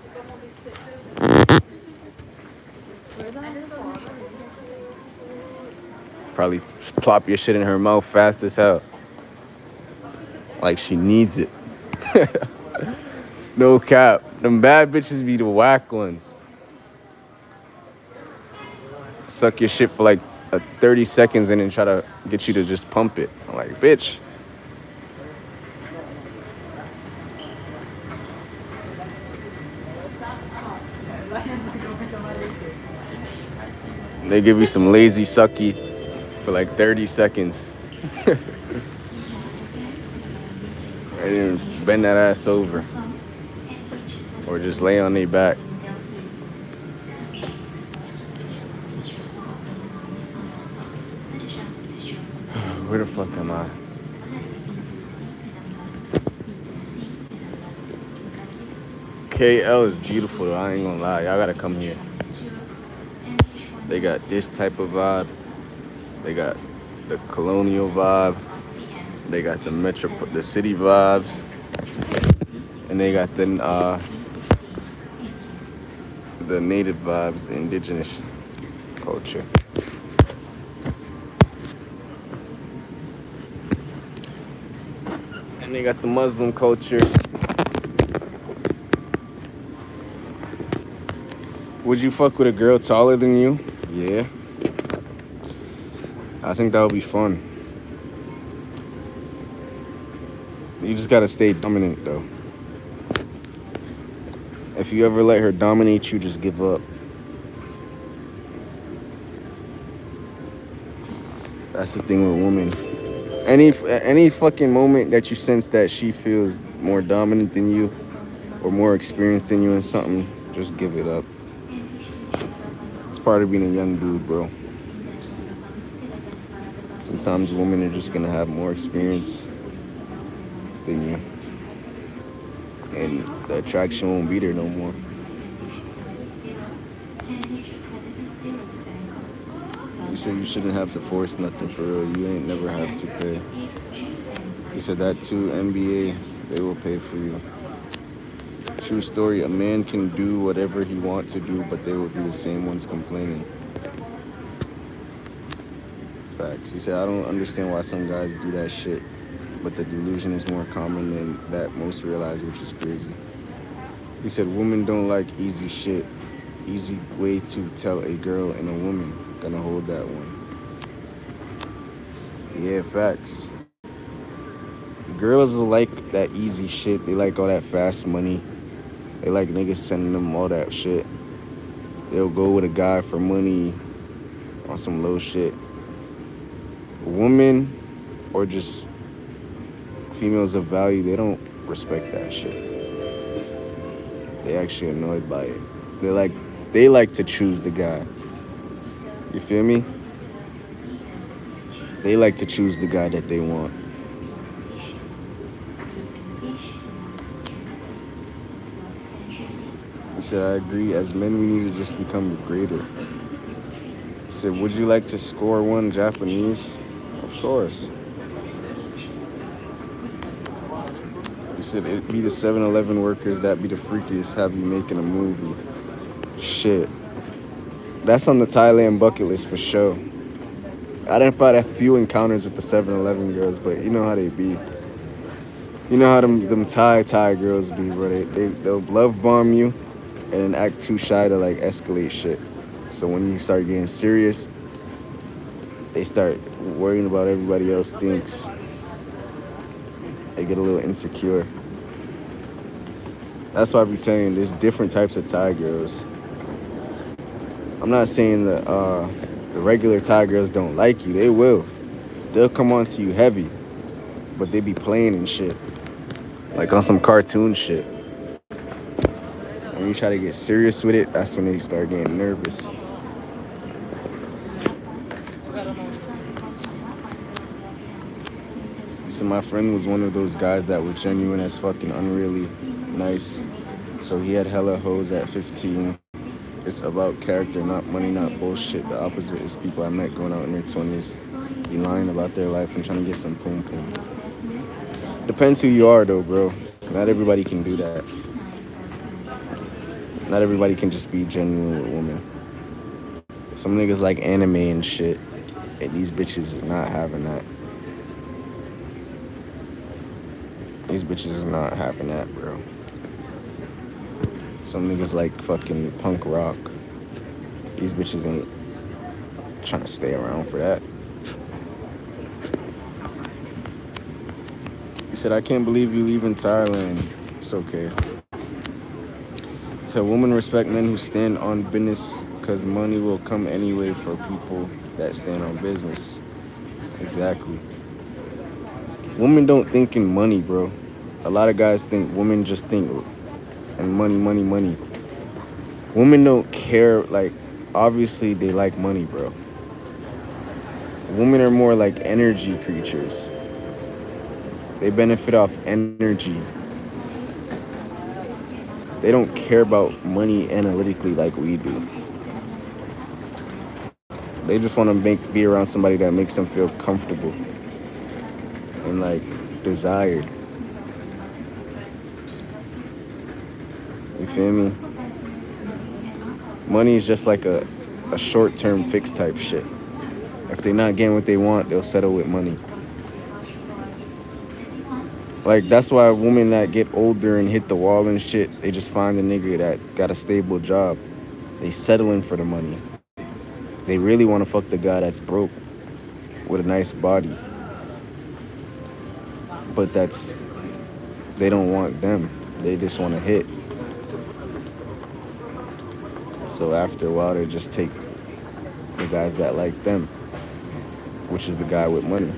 Probably plop your shit in her mouth fast as hell. Like she needs it. No cap. Them bad bitches be the whack ones. Suck your shit for like 30 seconds and then try to get you to just pump it. I'm like, bitch. They give you some lazy sucky for like 30 seconds. And then bend that ass over. Or just lay on their back. Where the fuck am I? KL is beautiful though, I ain't gonna lie. Y'all gotta come here. They got this type of vibe. They got the colonial vibe. They got the city vibes. And they got the native vibes, the indigenous culture. And they got the Muslim culture. Would you fuck with a girl taller than you? Yeah. I think that would be fun. You just gotta stay dominant though. If you ever let her dominate you, just give up. That's the thing with women. Any fucking moment that you sense that she feels more dominant than you or more experienced than you in something, just give it up. It's part of being a young dude, bro. Sometimes women are just gonna have more experience than you. And the attraction won't be there no more. You said you shouldn't have to force nothing for real. You ain't never have to pay. You said that too, NBA, they will pay for you. True story, a man can do whatever he wants to do, but they will be the same ones complaining. Facts. He said, I don't understand why some guys do that shit, but the delusion is more common than that most realize, which is crazy. He said, women don't like easy shit. Easy way to tell a girl and a woman. Gonna hold that one. Yeah, facts. Girls like that easy shit. They like all that fast money. They like niggas sending them all that shit. They'll go with a guy for money on some low shit. Women or just females of value, they don't respect that shit. They actually annoyed by it. They like to choose the guy. You feel me? They like to choose the guy that they want. He said, I agree. As men, we need to just become greater. He said, would you like to score one Japanese? Of course. He said, it'd be the 7-Eleven workers that be the freakiest, have you making a movie. Shit. That's on the Thailand bucket list for sure. I didn't find a few encounters with the 7-Eleven girls, but you know how they be. You know how them Thai girls be, bro. They'll love bomb you and then act too shy to like escalate shit. So when you start getting serious, they start worrying about everybody else thinks. They get a little insecure. That's why I be saying there's different types of Thai girls. I'm not saying that the regular Thai girls don't like you. They will. They'll come on to you heavy, but they be playing and shit. Like on some cartoon shit. I When you try to get serious with it, that's when they start getting nervous. So my friend was one of those guys that were genuine as fucking unreally nice. So he had hella hoes at 15. It's about character, not money, not bullshit. The opposite is people I met going out in their 20s, be lying about their life and trying to get some poom poom. Depends who you are though, bro. Not everybody can do that. Not everybody can just be genuine with women. Some niggas like anime and shit, and these bitches is not having that. These bitches is not having that, bro. Some niggas like fucking punk rock. These bitches ain't trying to stay around for that. He said, I can't believe you leaving Thailand. It's okay. He said, women respect men who stand on business because money will come anyway for people that stand on business. Exactly. Women don't think in money, bro. A lot of guys think women just think and money, money, money. Women don't care, like, obviously they like money, bro. Women are more like energy creatures. They benefit off energy. They don't care about money analytically like we do. They just want to be around somebody that makes them feel comfortable and like desired. You feel me? Money is just like a short-term fix type shit. If they're not getting what they want, they'll settle with money. Like, that's why women that get older and hit the wall and shit, they just find a nigga that got a stable job. They settling for the money. They really want to fuck the guy that's broke with a nice body. But they don't want them. They just want to hit. So after a while, they just take the guys that like them, which is the guy with money.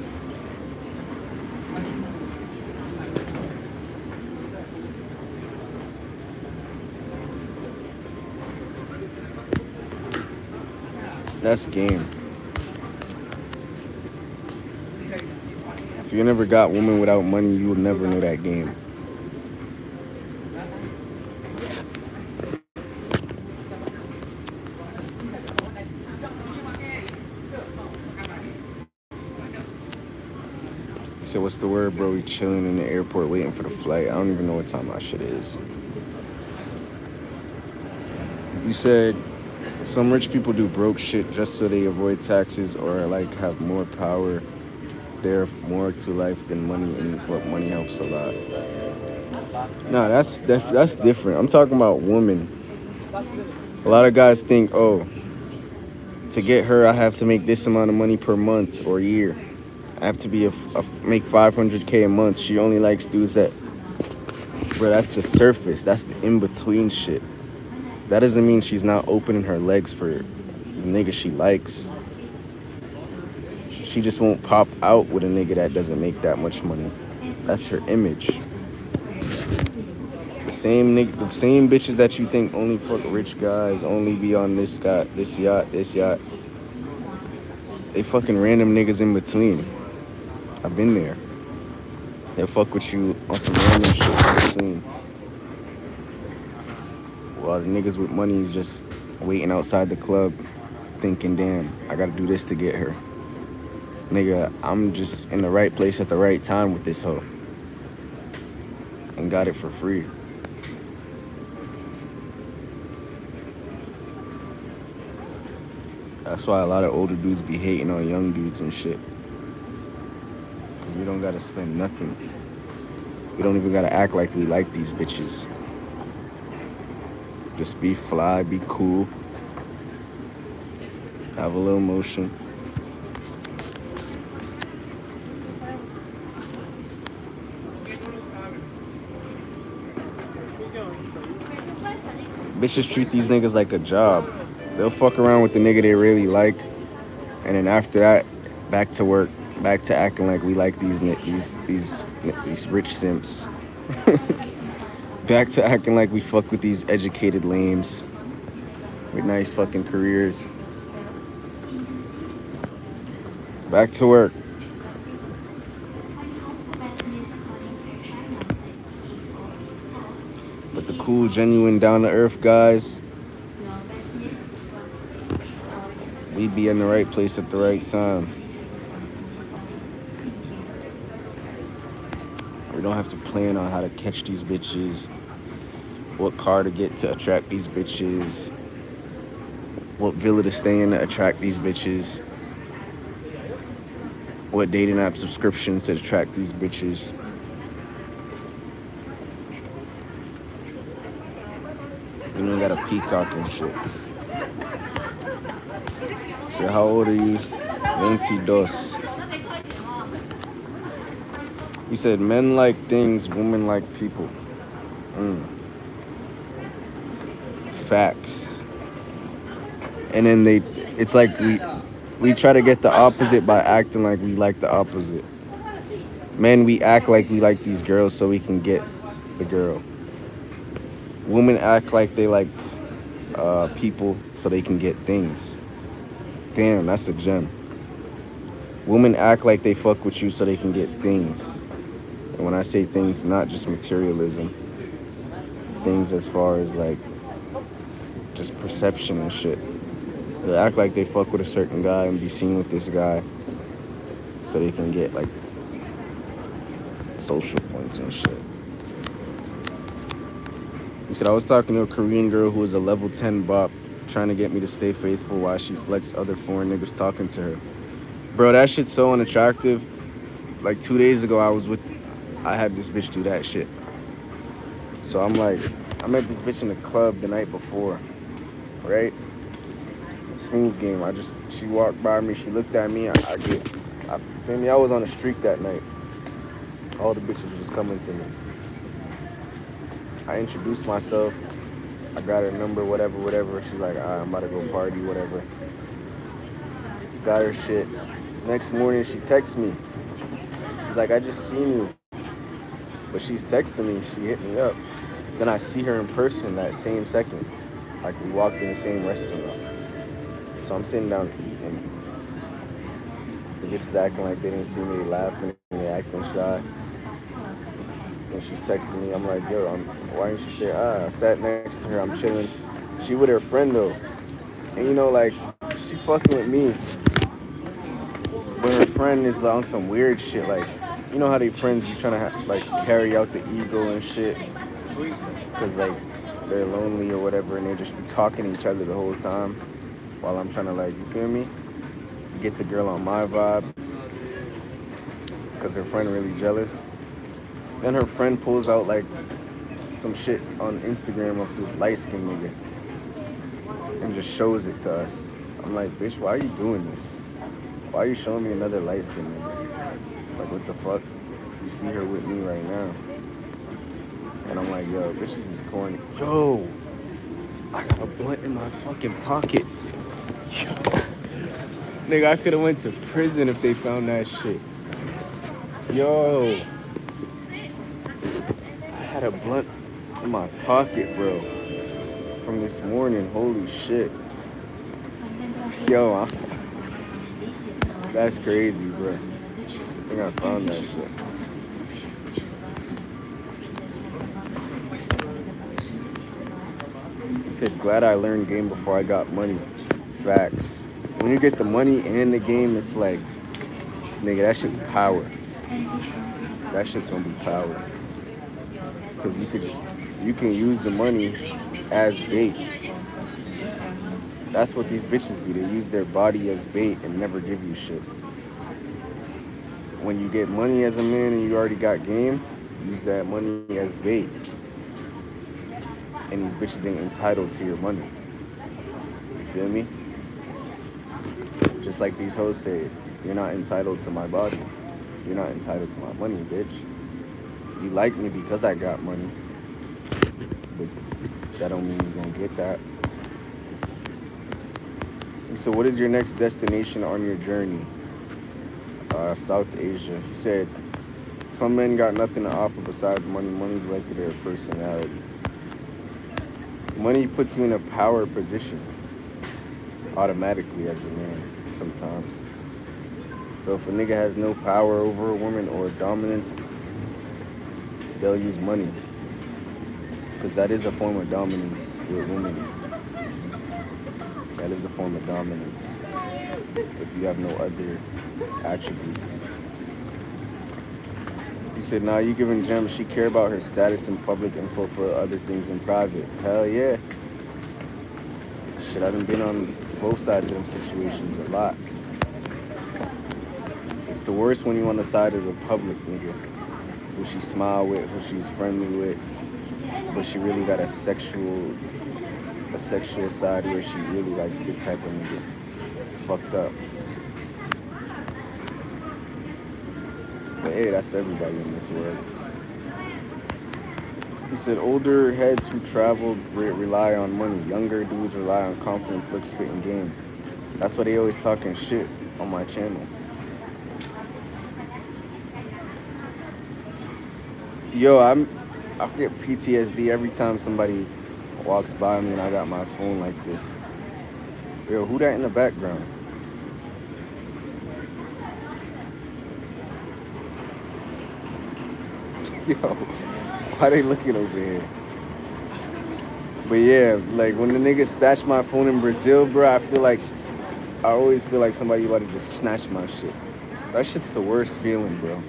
That's game. If you never got women without money, you would never know that game. He said, what's the word, bro? We chilling in the airport waiting for the flight. I don't even know what time my shit is. You said some rich people do broke shit just so they avoid taxes or like have more power. They're more to life than money, and but money helps a lot. No, that's different. I'm talking about women. A lot of guys think, oh, to get her, I have to make this amount of money per month or year. I have to be make 500K a month. She only likes dudes that, bro, that's the surface. That's the in-between shit. That doesn't mean she's not opening her legs for the nigga she likes. She just won't pop out with a nigga that doesn't make that much money. That's her image. The same bitches that you think only fuck rich guys, only be on this yacht, they fucking random niggas in between. I've been there. They'll fuck with you on some random shit in between. While the niggas with money is just waiting outside the club thinking, damn, I gotta do this to get her. Nigga, I'm just in the right place at the right time with this hoe. And got it for free. That's why a lot of older dudes be hating on young dudes and shit. Because we don't gotta spend nothing. We don't even gotta act like we like these bitches. Just be fly, be cool. Have a little motion. Bitches treat these niggas like a job. They'll fuck around with the nigga they really like, and then after that, back to work, back to acting like we like these rich simps. Back to acting like we fuck with these educated lames with nice fucking careers. Back to work. But the cool, genuine, down to earth guys, we be in the right place at the right time. We don't have to plan on how to catch these bitches, what car to get to attract these bitches, what villa to stay in to attract these bitches, what dating app subscriptions to attract these bitches. You know, got a peacock and shit. So how old are you? 22. He said men like things, women like people. Facts. And then it's like we try to get the opposite by acting like we like the opposite. Men, we act like we like these girls so we can get the girl. Women act like they like people so they can get things. Damn, that's a gem. Women act like they fuck with you so they can get things. And when I say things, not just materialism. Things as far as like just perception and shit. They act like they fuck with a certain guy and be seen with this guy so they can get like social points and shit. He said, I was talking to a Korean girl who was a level 10 bop trying to get me to stay faithful while she flexed other foreign niggas talking to her. Bro, that shit's so unattractive. Like 2 days ago, I had this bitch do that shit. So I'm like, I met this bitch in the club the night before, right? Smooth game. She walked by me, she looked at me, feel me? I was on a streak that night. All the bitches was just coming to me. I introduced myself. I got her number, whatever. She's like, all right, I'm about to go party, whatever. Got her shit. Next morning, she texts me. She's like, I just seen you. But she's texting me. She hit me up. Then I see her in person that same second. Like, we walked in the same restaurant. So I'm sitting down eating. The bitches acting like they didn't see me. They laughing. They acting shy. And she's texting me. I'm like, yo, why didn't you say, I sat next to her. I'm chilling. She with her friend, though. And, you know, like, she fucking with me. But her friend is on some weird shit. Like, you know how they friends be trying to, carry out the ego and shit? Because, like, they're lonely or whatever, and they just be talking to each other the whole time while I'm trying to, like, you feel me? Get the girl on my vibe. Because her friend really jealous. Then her friend pulls out, like, some shit on Instagram of this light-skinned nigga and just shows it to us. I'm like, bitch, why are you doing this? Why are you showing me another light-skinned nigga? Like, what the fuck? You see her with me right now. And I'm like, yo, bitches is corny. Yo, I got a blunt in my fucking pocket. Yo. Nigga, I could have went to prison if they found that shit. Yo. I had a blunt in my pocket, bro. From this morning. Holy shit. Yo, that's crazy, bro. I think I found that shit. He said, glad I learned game before I got money. Facts. When you get the money and the game, it's like, nigga, that shit's power. That shit's gonna be power. Because you can use the money as bait. That's what these bitches do. They use their body as bait and never give you shit. When you get money as a man and you already got game, use that money as bait. And these bitches ain't entitled to your money. You feel me? Just like these hoes say, you're not entitled to my body. You're not entitled to my money, bitch. You like me because I got money. But that don't mean you're gonna get that. And so what is your next destination on your journey? South Asia. He said, Some men got nothing to offer besides money. Money's like their personality. Money puts you in a power position automatically as a man sometimes. So if a nigga has no power over a woman or dominance, they'll use money. Because that is a form of dominance with women. That is a form of dominance if you have no other attributes. He said, nah, you giving gems. She care about her status in public and fulfill other things in private. Hell yeah. Shit, I done been on both sides of them situations a lot. It's the worst when you on the side of the public nigga, who she smile with, who she's friendly with, but she really got a sexual side where she really likes this type of nigga. It's fucked up. But hey, that's everybody in this world. He said older heads who travel rely on money. Younger dudes rely on confidence, look, spit, and game. That's why they always talking shit on my channel. Yo, I get PTSD every time somebody walks by me and I got my phone like this. Yo, who that in the background? Yo, why they looking over here? But yeah, like when the niggas snatch my phone in Brazil, bro, I always feel like somebody about to just snatch my shit. That shit's the worst feeling, bro.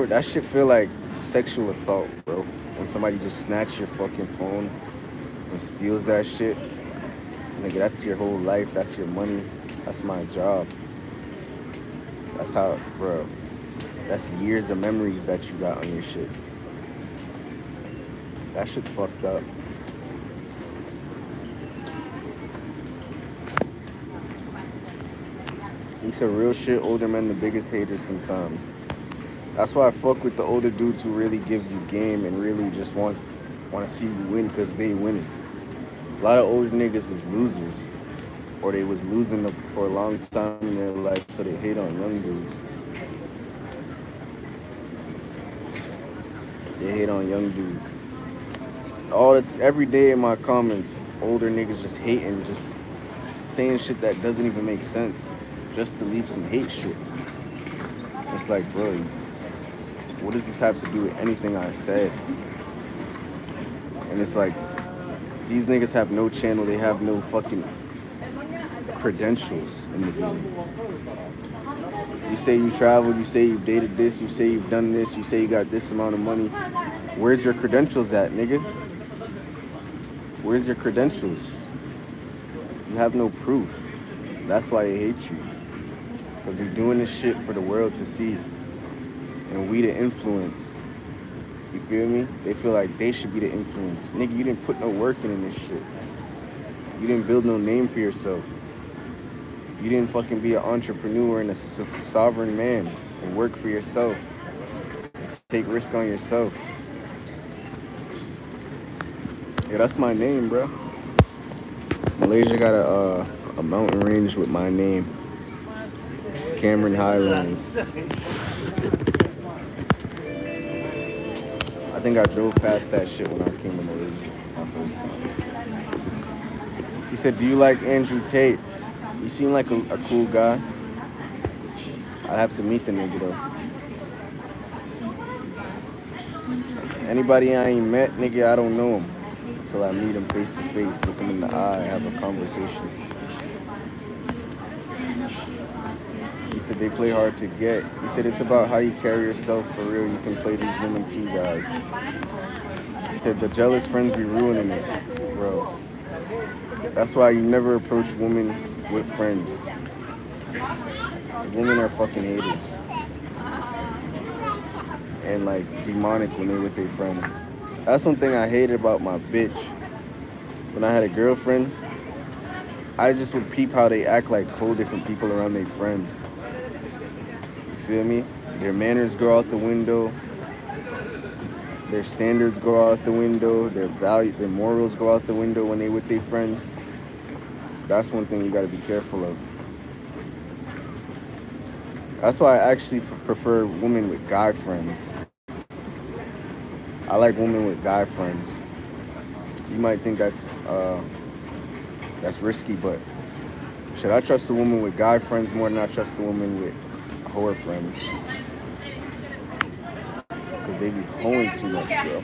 That shit feel like sexual assault, bro. When somebody just snatch your fucking phone and steals that shit. Nigga, that's your whole life. That's your money. That's my job. That's how, bro. That's years of memories that you got on your shit. That shit's fucked up. He said real shit, older men the biggest haters sometimes. That's why I fuck with the older dudes who really give you game and really just want to see you win because they winning. A lot of older niggas is losers. Or they was losing for a long time in their life, so they hate on young dudes. They hate on young dudes. Every day in my comments, older niggas just hating, just saying shit that doesn't even make sense, just to leave some hate shit. It's like, bro, what does this have to do with anything I said? And it's like, these niggas have no channel, they have no fucking credentials in the game. You say you traveled, you say you dated this, you say you've done this, you say you got this amount of money. Where's your credentials at, nigga? Where's your credentials? You have no proof. That's why they hate you. Because you're doing this shit for the world to see. And we the influence. You feel me? They feel like they should be the influence. Nigga, you didn't put no work in this shit. You didn't build no name for yourself. You didn't fucking be an entrepreneur and a sovereign man and work for yourself. And take risk on yourself. Yeah, that's my name, bro. Malaysia got a mountain range with my name. Cameron Highlands. I think I drove past that shit when I came to Malaysia my first time. He said, do you like Andrew Tate? You seem like a cool guy. I'd have to meet the nigga though. Anybody I ain't met, nigga, I don't know him. Until I meet him face to face, look him in the eye, have a conversation. He said they play hard to get. He said it's about how you carry yourself for real. You can play these women too, guys. He said the jealous friends be ruining it, bro. That's why you never approach women with friends. Women are fucking haters. And like demonic when they with their friends. That's one thing I hated about my bitch. When I had a girlfriend, I just would peep how they act like whole different people around their friends. You feel me? Their manners go out the window. Their standards go out the window. Their morals go out the window when they with their friends. That's one thing you gotta be careful of. That's why I actually prefer women with guy friends. I like women with guy friends. You might think that's risky, but should I trust a woman with guy friends more than I trust a woman with whore friends? Because they be hoeing too much, bro.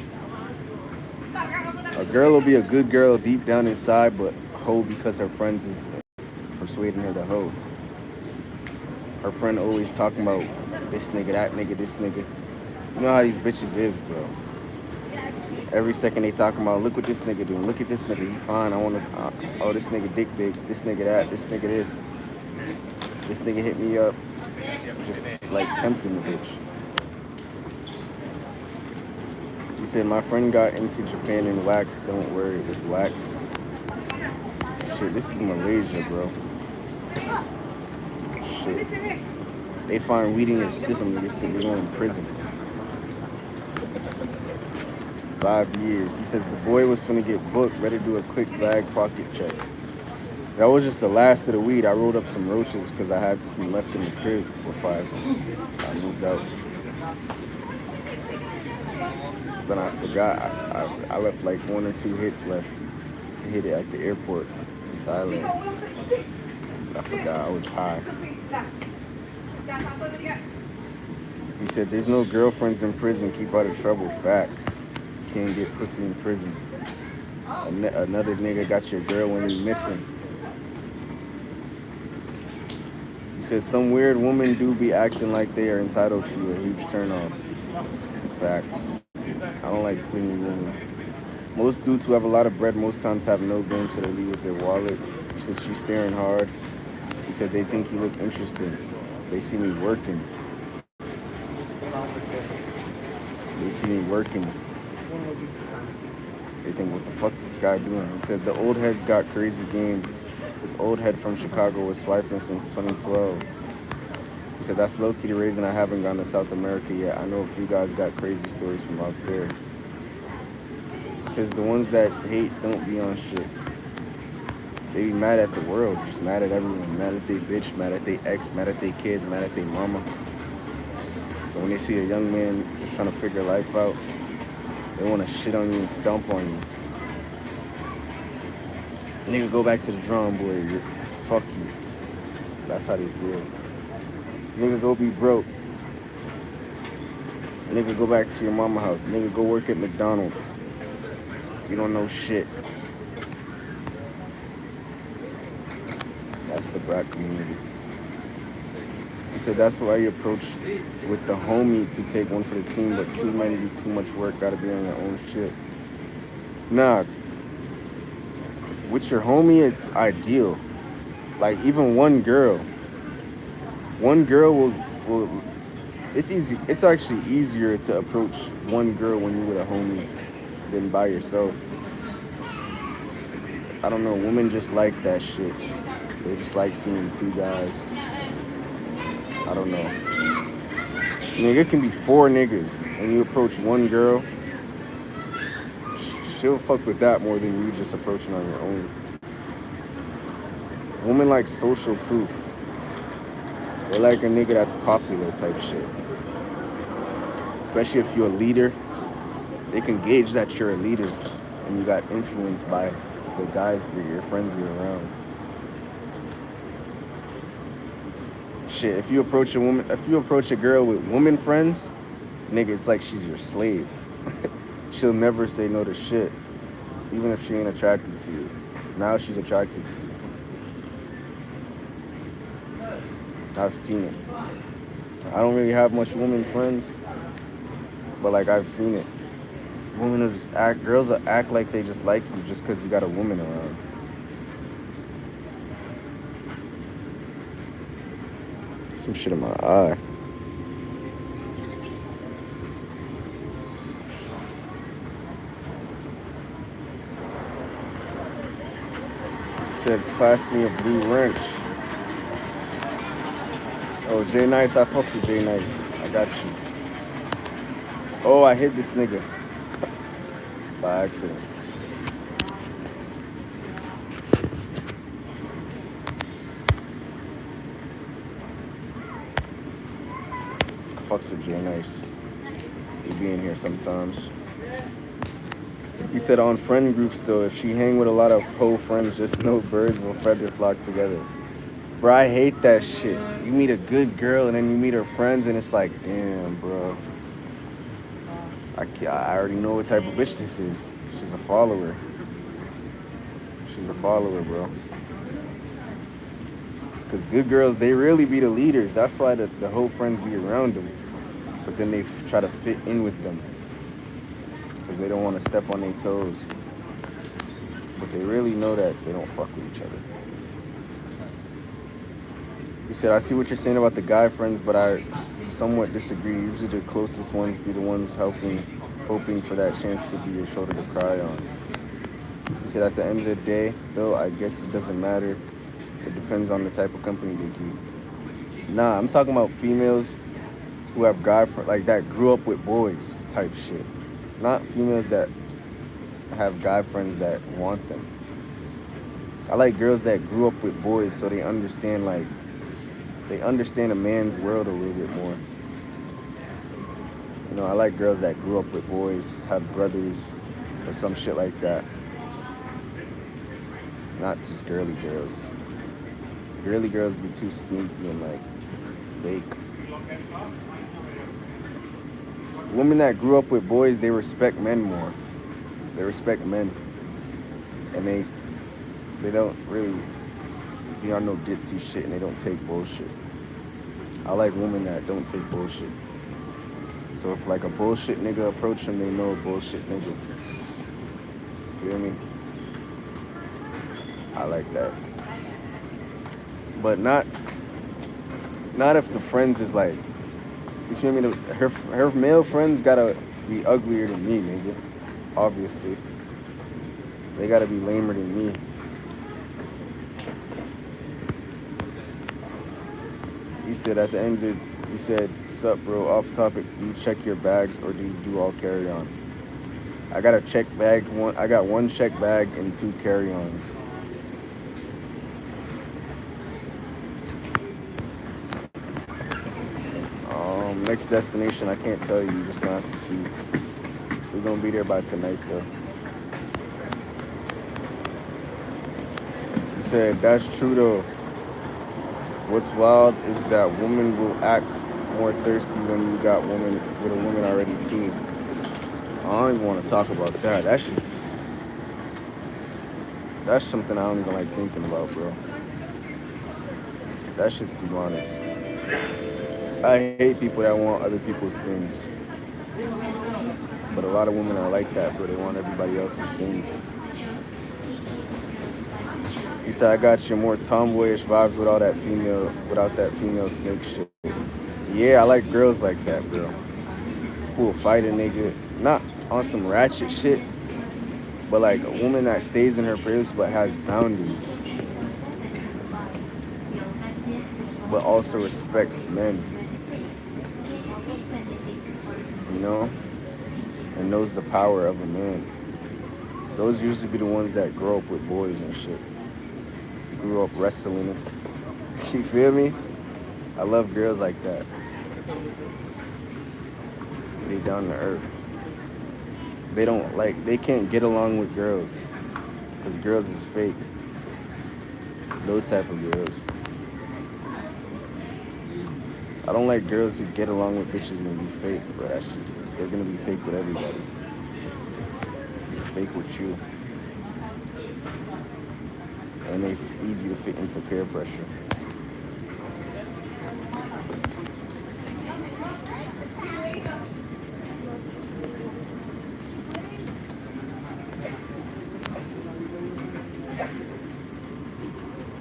A girl will be a good girl deep down inside, but hoe because her friends is persuading her to hoe. Her friend always talking about this nigga, that nigga, this nigga. You know how these bitches is, bro. Every second they talking about, look what this nigga doing. Look at this nigga, he fine. I wanna, oh, this nigga dick big. This nigga that. This nigga this. This nigga hit me up. Just like tempting the bitch. He said, my friend got into Japan and wax. Don't worry, it was wax. Shit, this is Malaysia, bro. Shit. They find weed in your system, you're going in prison. 5 years. He says the boy was finna get booked. Better do a quick bag pocket check. That was just the last of the weed. I rolled up some roaches because I had some left in the crib before I moved out. Then I forgot. I left like 1 or 2 hits left to hit it at the airport in Thailand. I forgot I was high. He said, there's no girlfriends in prison. Keep out of trouble. Facts. Can't get pussy in prison. Another nigga got your girl when you missing. He said, some weird women do be acting like they are entitled to you. A huge turn on. Facts. I don't like clingy women. Most dudes who have a lot of bread most times have no game, so they leave with their wallet. He said, she's staring hard. He said, they think you look interesting. They see me working. They see me working. They think, what the fuck's this guy doing? He said, the old heads got crazy game. This old head from Chicago was swiping since 2012. He said, that's low-key the reason I haven't gone to South America yet. I know a few guys got crazy stories from out there. He says, the ones that hate don't be on shit. They be mad at the world, just mad at everyone. Mad at they bitch, mad at they ex, mad at they kids, mad at they mama. So when they see a young man just trying to figure life out, they want to shit on you and stomp on you. Nigga, go back to the drawing board. Fuck you. That's how they feel. Nigga, go be broke. Nigga, go back to your mama house. Nigga, go work at McDonald's. You don't know shit. That's the black community. He said that's why you approach with the homie to take one for the team, but too many be too much work. Gotta be on your own shit. Nah. With your homie, it's ideal. Like, even one girl will it's easy. It's actually easier to approach one girl when you're with a homie than by yourself. I don't know, women just like that shit. They just like seeing 2 guys. I don't know. Nigga, it can be 4 niggas and you approach one girl. She'll fuck with that more than you just approaching on your own. Women like social proof. They like a nigga that's popular type shit. Especially if you're a leader. They can gauge that you're a leader and you got influenced by the guys that your friends are around. Shit, if you approach a girl with woman friends, nigga, it's like she's your slave. She'll never say no to shit, even if she ain't attracted to you. Now she's attracted to you. I've seen it. I don't really have much woman friends, but like I've seen it. Women will just act, girls will act like they just like you just because you got a woman around. Some shit in my eye. He said, pass me a blue wrench. Oh, Jay Nice, I fuck with Jay Nice. I got you. Oh, I hit this nigga by accident. fucks with Jay Nice. He be in here sometimes. He said on friend groups though, if she hang with a lot of hoe friends, just know birds will feather flock together. Bro, I hate that shit. You meet a good girl and then you meet her friends and it's like, damn, bro. I already know what type of bitch this is. She's a follower. She's a follower, bro. Because good girls, they really be the leaders. That's why the whole friends be around them. But then they try to fit in with them. Because they don't want to step on their toes. But they really know that they don't fuck with each other. He said, I see what you're saying about the guy friends, but I somewhat disagree. Usually the closest ones be the ones hoping for that chance to be your shoulder to cry on. He said, at the end of the day, though, I guess it doesn't matter. It depends on the type of company they keep. Nah, I'm talking about females who have guy friends, like that grew up with boys type shit. Not females that have guy friends that want them. I like girls that grew up with boys so they understand, like, they understand a man's world a little bit more. You know, I like girls that grew up with boys, have brothers, or some shit like that. Not just girly girls. Girly girls be too sneaky and, like, fake. Women that grew up with boys, they respect men more. They respect men. And they don't really be on no ditzy shit and they don't take bullshit. I like women that don't take bullshit. So if like a bullshit nigga approach them, they know a bullshit nigga. Feel me? I like that. But not if the friends is like, you feel me? Her male friends gotta be uglier than me, nigga. Obviously. They gotta be lamer than me. He said at the end of it, he said, sup bro, off topic, do you check your bags or do you do all carry-on? I got a check bag, I got one check bag and 2 carry-ons. Next destination, I can't tell you, you're just gonna have to see. We're gonna be there by tonight though. He said, that's true though. What's wild is that women will act more thirsty when you got woman with a woman already too. I don't even want to talk about that. That's something I don't even like thinking about, bro. That shit's demonic. I hate people that want other people's things. But a lot of women are like that, bro. They want everybody else's things. He said, I got you more tomboyish vibes without that female snake shit. Yeah, I like girls like that, bro. Who will fight a nigga, not on some ratchet shit, but like a woman that stays in her place but has boundaries. But also respects men. You know? And knows the power of a man. Those usually be the ones that grow up with boys and shit. Grew up wrestling. You feel me? I love girls like that. They down to earth. They can't get along with girls. Because girls is fake. Those type of girls. I don't like girls who get along with bitches and be fake, bro. They're gonna be fake with everybody. Fake with you. And they easy to fit into peer pressure.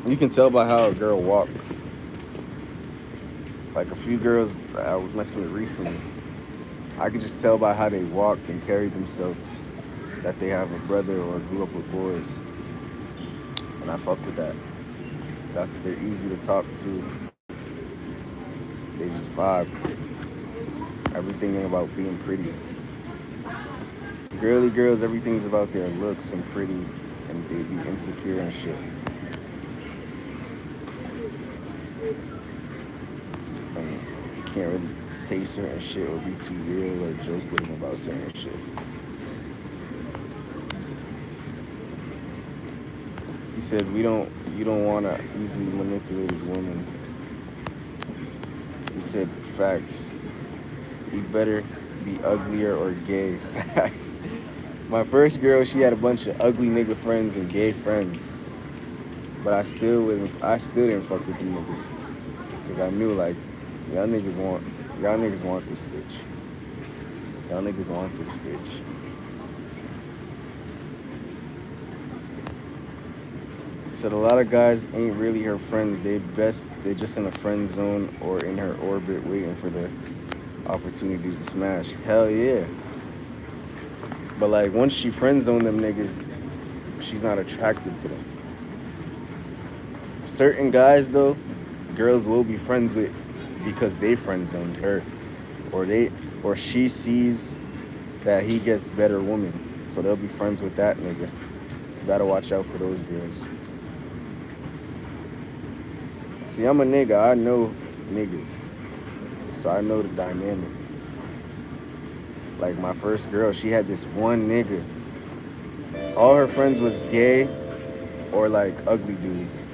You can tell by how a girl walk. Like a few girls I was messing with recently, I could just tell by how they walked and carried themselves that they have a brother or grew up with boys. And I fuck with that. They're easy to talk to. They just vibe. Everything ain't about being pretty. Girly girls, everything's about their looks and pretty, and they be insecure and shit. And you can't really say certain shit or be too real or joke with him about certain shit. He said you don't want a easily manipulated woman. He said facts. You better be uglier or gay. Facts. My first girl, she had a bunch of ugly nigga friends and gay friends. But I still didn't fuck with them niggas. Cause I knew like y'all niggas want this bitch. Y'all niggas want this bitch. Said a lot of guys ain't really her friends. They just in a friend zone or in her orbit waiting for the opportunity to smash. Hell yeah. But like once she friend zone them niggas, she's not attracted to them. Certain guys though, girls will be friends with because they friend zoned her. Or she sees that he gets better women. So they'll be friends with that nigga. You gotta watch out for those girls. See, I'm a nigga. I know niggas. So I know the dynamic. Like my first girl, she had this one nigga. All her friends was gay or like ugly dudes.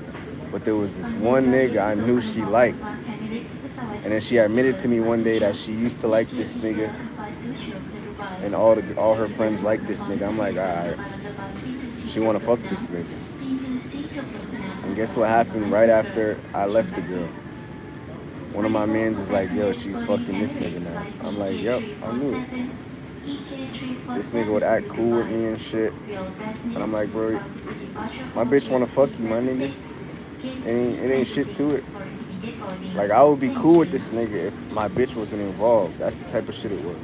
But there was this one nigga I knew she liked. And then she admitted to me one day that she used to like this nigga. And all her friends liked this nigga. I'm like, alright. She wanna fuck this nigga. And guess what happened right after I left the girl? One of my mans is like, yo, she's fucking this nigga now. I'm like, yep, I knew it. This nigga would act cool with me and shit. And I'm like, bro, my bitch wanna fuck you, my nigga. It ain't shit to it. Like, I would be cool with this nigga if my bitch wasn't involved. That's the type of shit it was.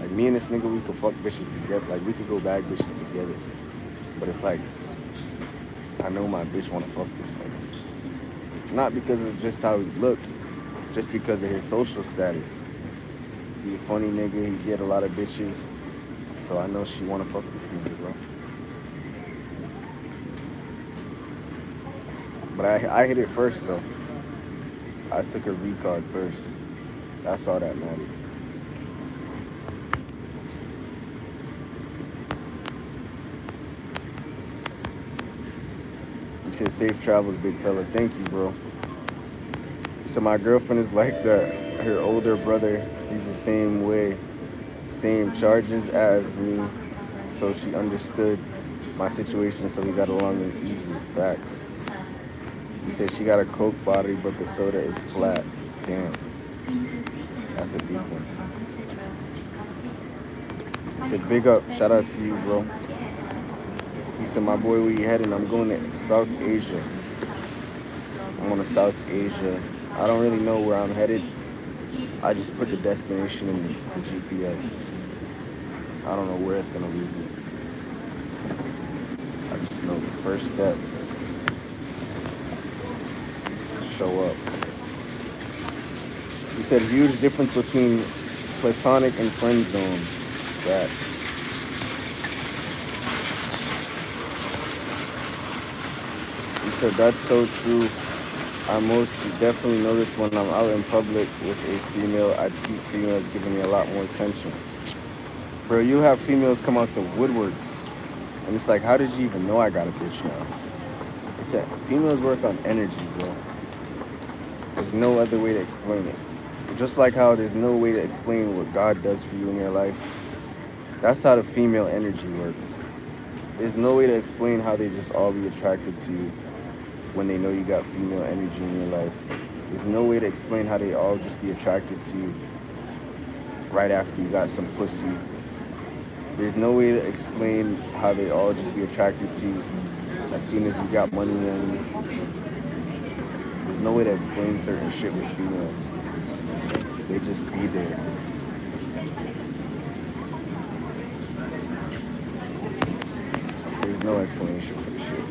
Like, me and this nigga, we could fuck bitches together. Like, we could go bag bitches together. But it's like, I know my bitch wanna fuck this nigga. Not because of just how he looked, just because of his social status. He a funny nigga, he get a lot of bitches. So I know she wanna fuck this nigga, bro. But I hit it first, though. I took her V card first. That's all that mattered. He said, safe travels, big fella. Thank you, bro. He said, my girlfriend is like her older brother. He's the same way. Same charges as me. So she understood my situation, so we got along in easy. Facts. He said she got a coke body, but the soda is flat. Damn. That's a deep one. He said, big up. Shout out to you, bro. He said, my boy, where you heading? I'm going to South Asia. I'm going to South Asia. I don't really know where I'm headed. I just put the destination in the GPS. I don't know where it's going to lead me. I just know the first step. Show up. He said, huge difference between platonic and friend zone. Facts. He said, that's so true. I most definitely notice when I'm out in public with a female, I keep females giving me a lot more attention. Bro, you have females come out the woodworks. And it's like, how did you even know I got a bitch now? He said, females work on energy, bro. There's no other way to explain it. Just like how there's no way to explain what God does for you in your life. That's how the female energy works. There's no way to explain how they just all be attracted to you when they know you got female energy in your life. There's no way to explain how they all just be attracted to you right after you got some pussy. There's no way to explain how they all just be attracted to you as soon as you got money on you. There's no way to explain certain shit with females. They just be there. There's no explanation for the shit.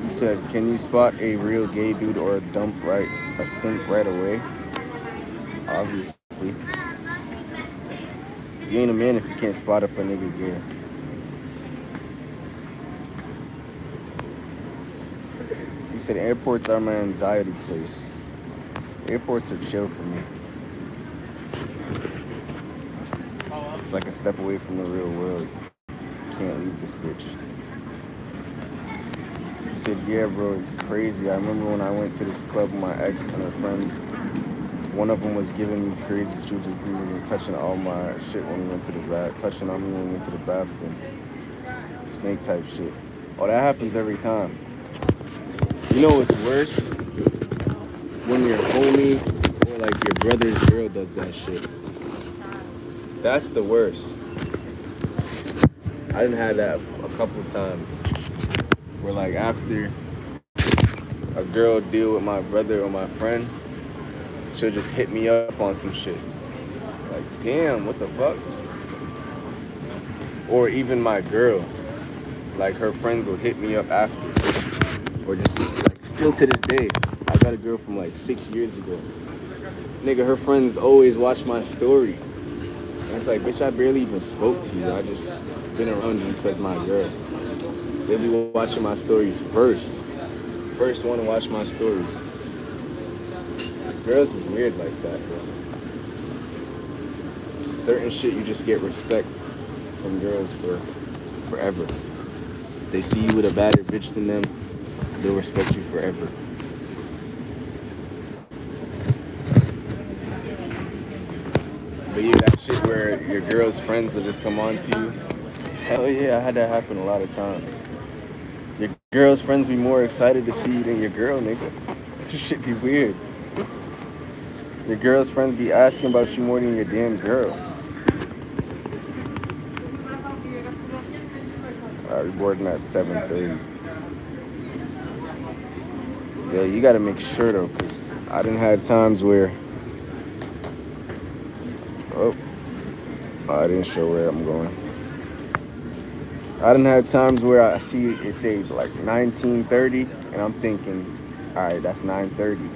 He said, can you spot a real gay dude or a simp right away? Obviously. You ain't a man if you can't spot if a nigga gay. said airports are my anxiety place. Airports are chill for me. It's like a step away from the real world. Can't leave this bitch. He said, yeah, bro, it's crazy. I remember when I went to this club with my ex and her friends. One of them was giving me crazy. She was just breathing, touching all my shit when we went to the bath, touching on me when we went to the bathroom. Snake type shit. Oh, that happens every time. You know what's worse? When your homie or like your brother's girl does that shit. That's the worst. I didn't have that a couple times. Where like after a girl deal with my brother or my friend, she'll just hit me up on some shit. Like, damn, what the fuck? Or even my girl, like her friends will hit me up after. Or just like still to this day. I got a girl from like 6 years ago. Nigga, her friends always watch my story. And it's like, bitch, I barely even spoke to you. I just been around you because my girl. They'll be watching my stories first. First one to watch my stories. Girls is weird like that, bro. Certain shit you just get respect from girls for forever. They see you with a badder bitch than them, they'll respect you forever. But yeah, that shit where your girl's friends will just come on to you. Hell yeah, I had that happen a lot of times. Your girl's friends be more excited to see you than your girl, nigga. Shit be weird. Your girl's friends be asking about you more than your damn girl. Alright, we boarding at 7:30. Yeah, you gotta make sure though, cause I done had times where I didn't show where I'm going. I done had times where I see it say like 19:30 and I'm thinking, alright, that's 9:30.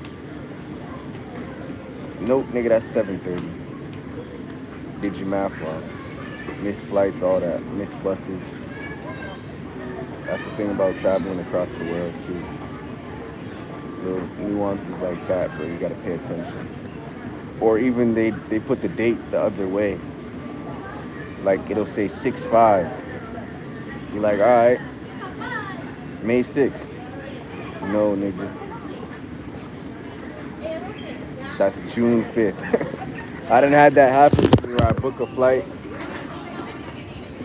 Nope, nigga, that's 7:30. Did your math wrong. Missed flights, all that. Missed buses. That's the thing about traveling across the world too. Little nuances like that, bro, you gotta pay attention. Or even they put the date the other way. Like it'll say 6/5. You're like, alright, May 6th. No, nigga. That's June 5th. I done had that happen to me where I book a flight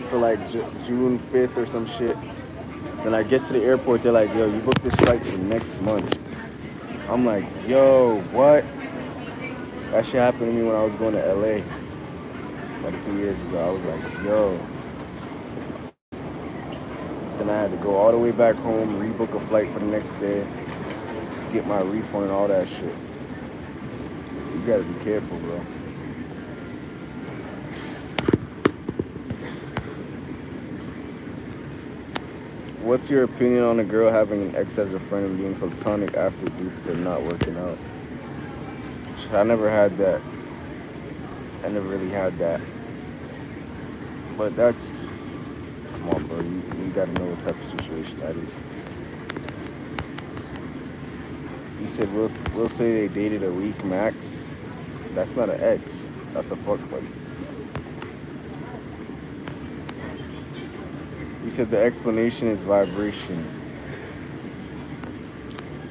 for like June 5th or some shit. Then I get to the airport, they're like, yo, you booked this flight for next month. I'm like, yo, what? That shit happened to me when I was going to LA like 2 years ago. I was like, yo. Then I had to go all the way back home, rebook a flight for the next day, get my refund and all that shit. You gotta be careful, bro. What's your opinion on a girl having an ex as a friend and being platonic after due to them not working out? I never had that. I never really had that. But that's, come on, bro. You gotta know what type of situation that is. He said, we'll say they dated a week max. That's not an ex. That's a fuck buddy. He said the explanation is vibrations.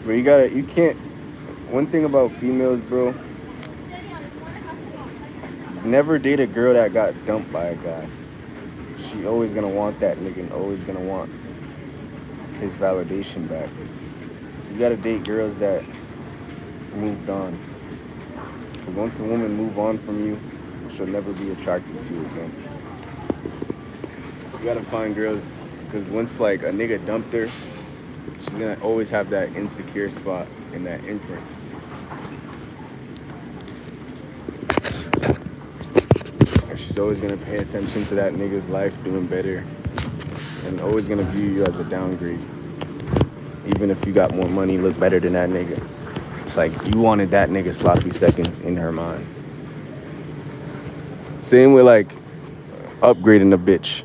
But you can't, one thing about females, bro, never date a girl that got dumped by a guy. She always gonna want that nigga and always gonna want his validation back. You gotta date girls that moved on. Because once a woman move on from you, she'll never be attracted to you again. You gotta find girls, because once like a nigga dumped her, she's gonna always have that insecure spot and that imprint. And she's always gonna pay attention to that nigga's life doing better and always gonna view you as a downgrade. Even if you got more money, look better than that nigga. It's like you wanted that nigga sloppy seconds in her mind. Same with like upgrading a bitch.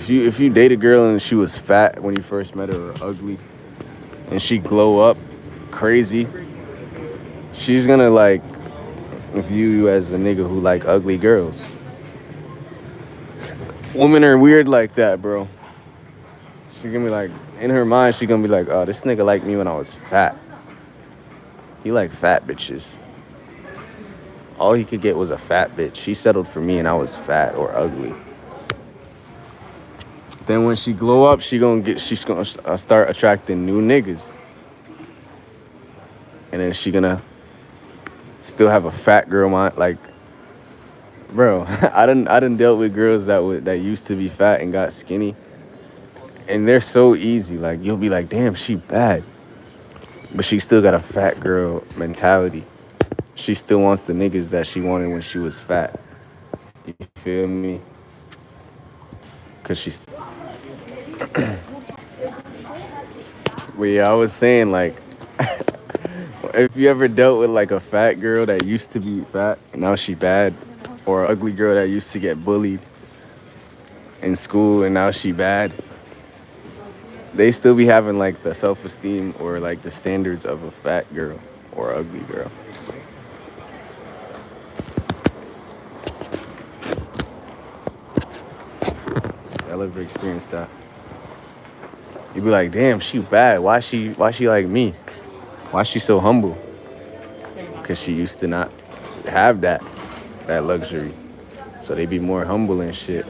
if you date a girl and she was fat when you first met her or ugly, and she glow up crazy, she's gonna like view you as a nigga who like ugly girls. Women are weird like that, bro. She gonna be like, in her mind, she gonna be like, oh, this nigga liked me when I was fat. He like fat bitches. All he could get was a fat bitch. She settled for me and I was fat or ugly. Then when she glow up, she's gonna start attracting new niggas. And then she gonna still have a fat girl mind. Like, bro, I done dealt with girls that used to be fat and got skinny. And they're so easy. Like, you'll be like, damn, she bad. But she still got a fat girl mentality. She still wants the niggas that she wanted when she was fat. You feel me? Cause she's. But yeah, I was saying, like, if you ever dealt with like a fat girl that used to be fat and now she bad, or an ugly girl that used to get bullied in school and now she bad, they still be having like the self-esteem or like the standards of a fat girl or ugly girl. Y'all ever experienced that? You be like, damn, she bad. Why she like me? Why she so humble? Cause she used to not have that luxury. So they be more humble and shit.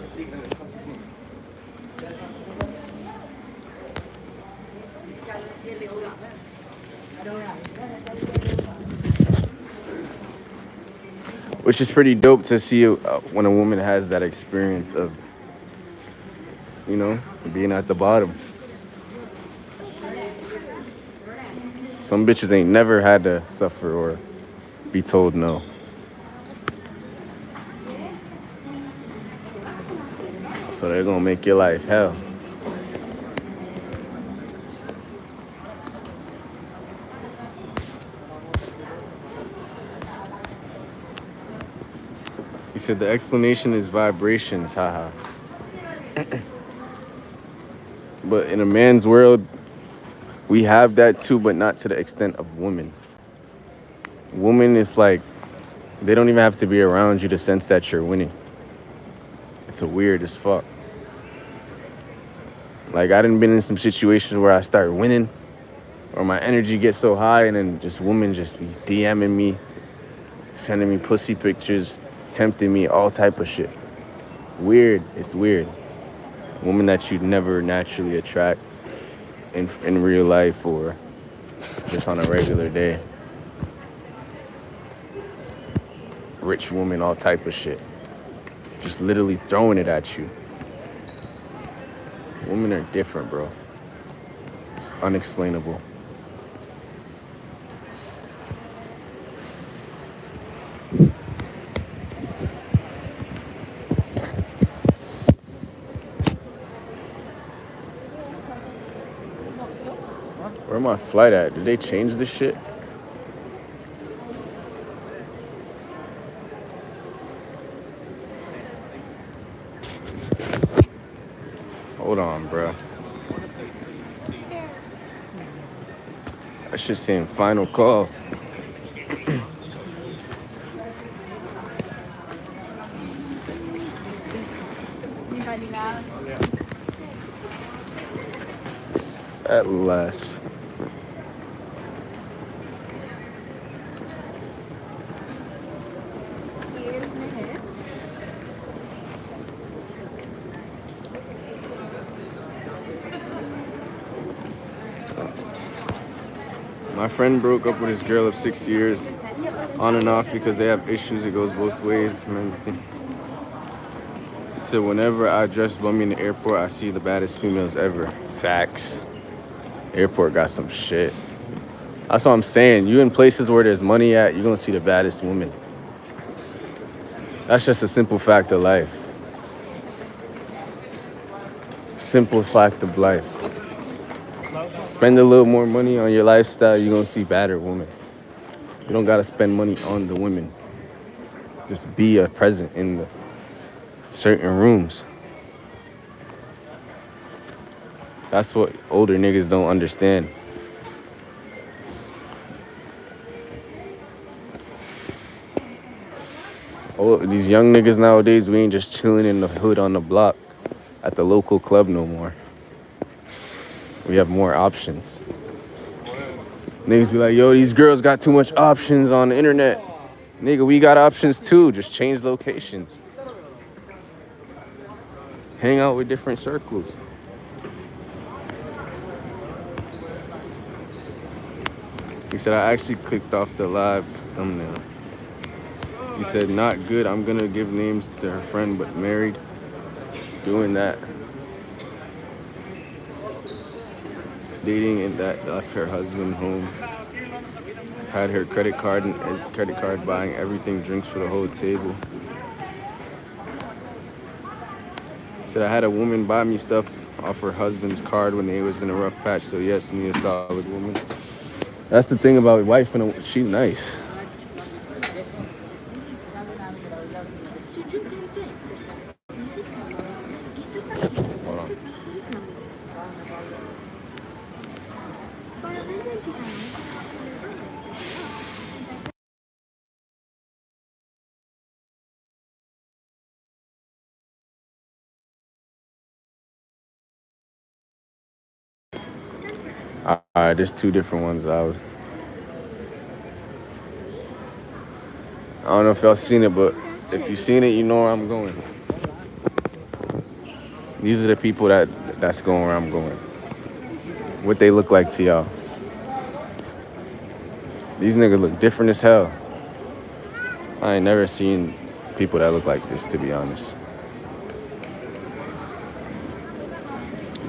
Which is pretty dope to see when a woman has that experience of, being at the bottom. Some bitches ain't never had to suffer or be told no. So they're gonna make your life hell. He said the explanation is vibrations, haha. But in a man's world, we have that too, but not to the extent of women. Women is like, they don't even have to be around you to sense that you're winning. It's a weird as fuck. Like, I done been in some situations where I start winning, or my energy gets so high, and then just women just be DMing me, sending me pussy pictures, tempting me, all type of shit. Weird. It's weird. Women that you'd never naturally attract in real life or just on a regular day. Rich woman, all type of shit. Just literally throwing it at you. Women are different, bro. It's unexplainable. Where my flight at? Did they change this shit? Hold on, bro. That shit saying final call. At last. My friend broke up with his girl of 6 years, on and off because they have issues. It goes both ways. So whenever I dress bummy in the airport, I see the baddest females ever. Facts. Airport got some shit. That's what I'm saying. You in places where there's money at, you're gonna see the baddest women. That's just a simple fact of life. Simple fact of life. Spend a little more money on your lifestyle, you're gonna see badder women. You don't gotta spend money on the women. Just be a present in the certain rooms. That's what older niggas don't understand. Oh, these young niggas nowadays, we ain't just chilling in the hood on the block at the local club no more. We have more options. Niggas be like, yo, these girls got too much options on the internet. Nigga, we got options too. Just change locations. Hang out with different circles. He said, I actually clicked off the live thumbnail. He said, not good. I'm going to give names to her friend, but married. Doing that. Dating and that left her husband home. Had her credit card and his credit card buying everything, drinks for the whole table. Said I had a woman buy me stuff off her husband's card when they was in a rough patch. So yes, need a solid woman. That's the thing about wife and she nice. Hold on. All right, there's two different ones out. I don't know if y'all seen it, but if you seen it, you know where I'm going. These are the people that's going where I'm going. What they look like to y'all. These niggas look different as hell. I ain't never seen people that look like this, to be honest.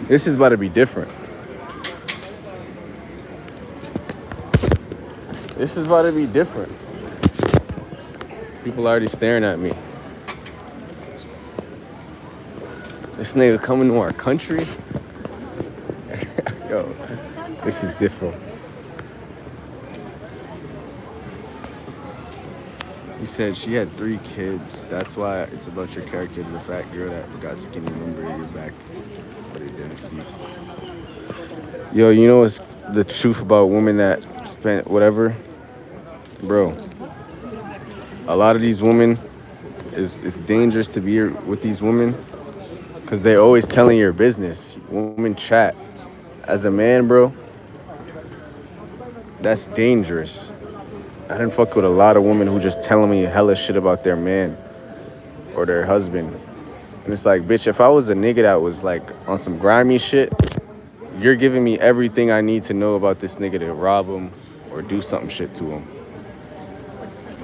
This is about to be different. This is about to be different. People already staring at me. This nigga coming to our country? Yo, this is different. He said she had 3 kids. That's why it's about your character. The fat girl that got skinny, remember your back. But it didn't keep. Yo, you know what's the truth about women that spent whatever? Bro, a lot of these women, it's dangerous to be with these women because they're always telling your business. Women chat. As a man, bro, that's dangerous. I didn't fuck with a lot of women who just telling me hella shit about their man or their husband. And it's like, bitch, if I was a nigga that was like on some grimy shit, you're giving me everything I need to know about this nigga to rob him or do something shit to him.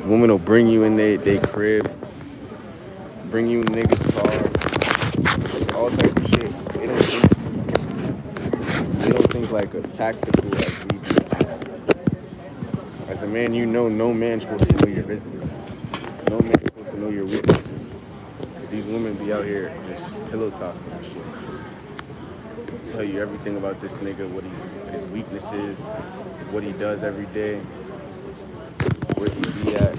Women will bring you in they crib, bring you in niggas' car. It's all type of shit. They don't think like a tactical as we do. As a man, you know no man's supposed to know your business. No man's supposed to know your weaknesses. But these women be out here just pillow talking and shit. Tell you everything about this nigga, what his weaknesses, what he does every day, where he be at.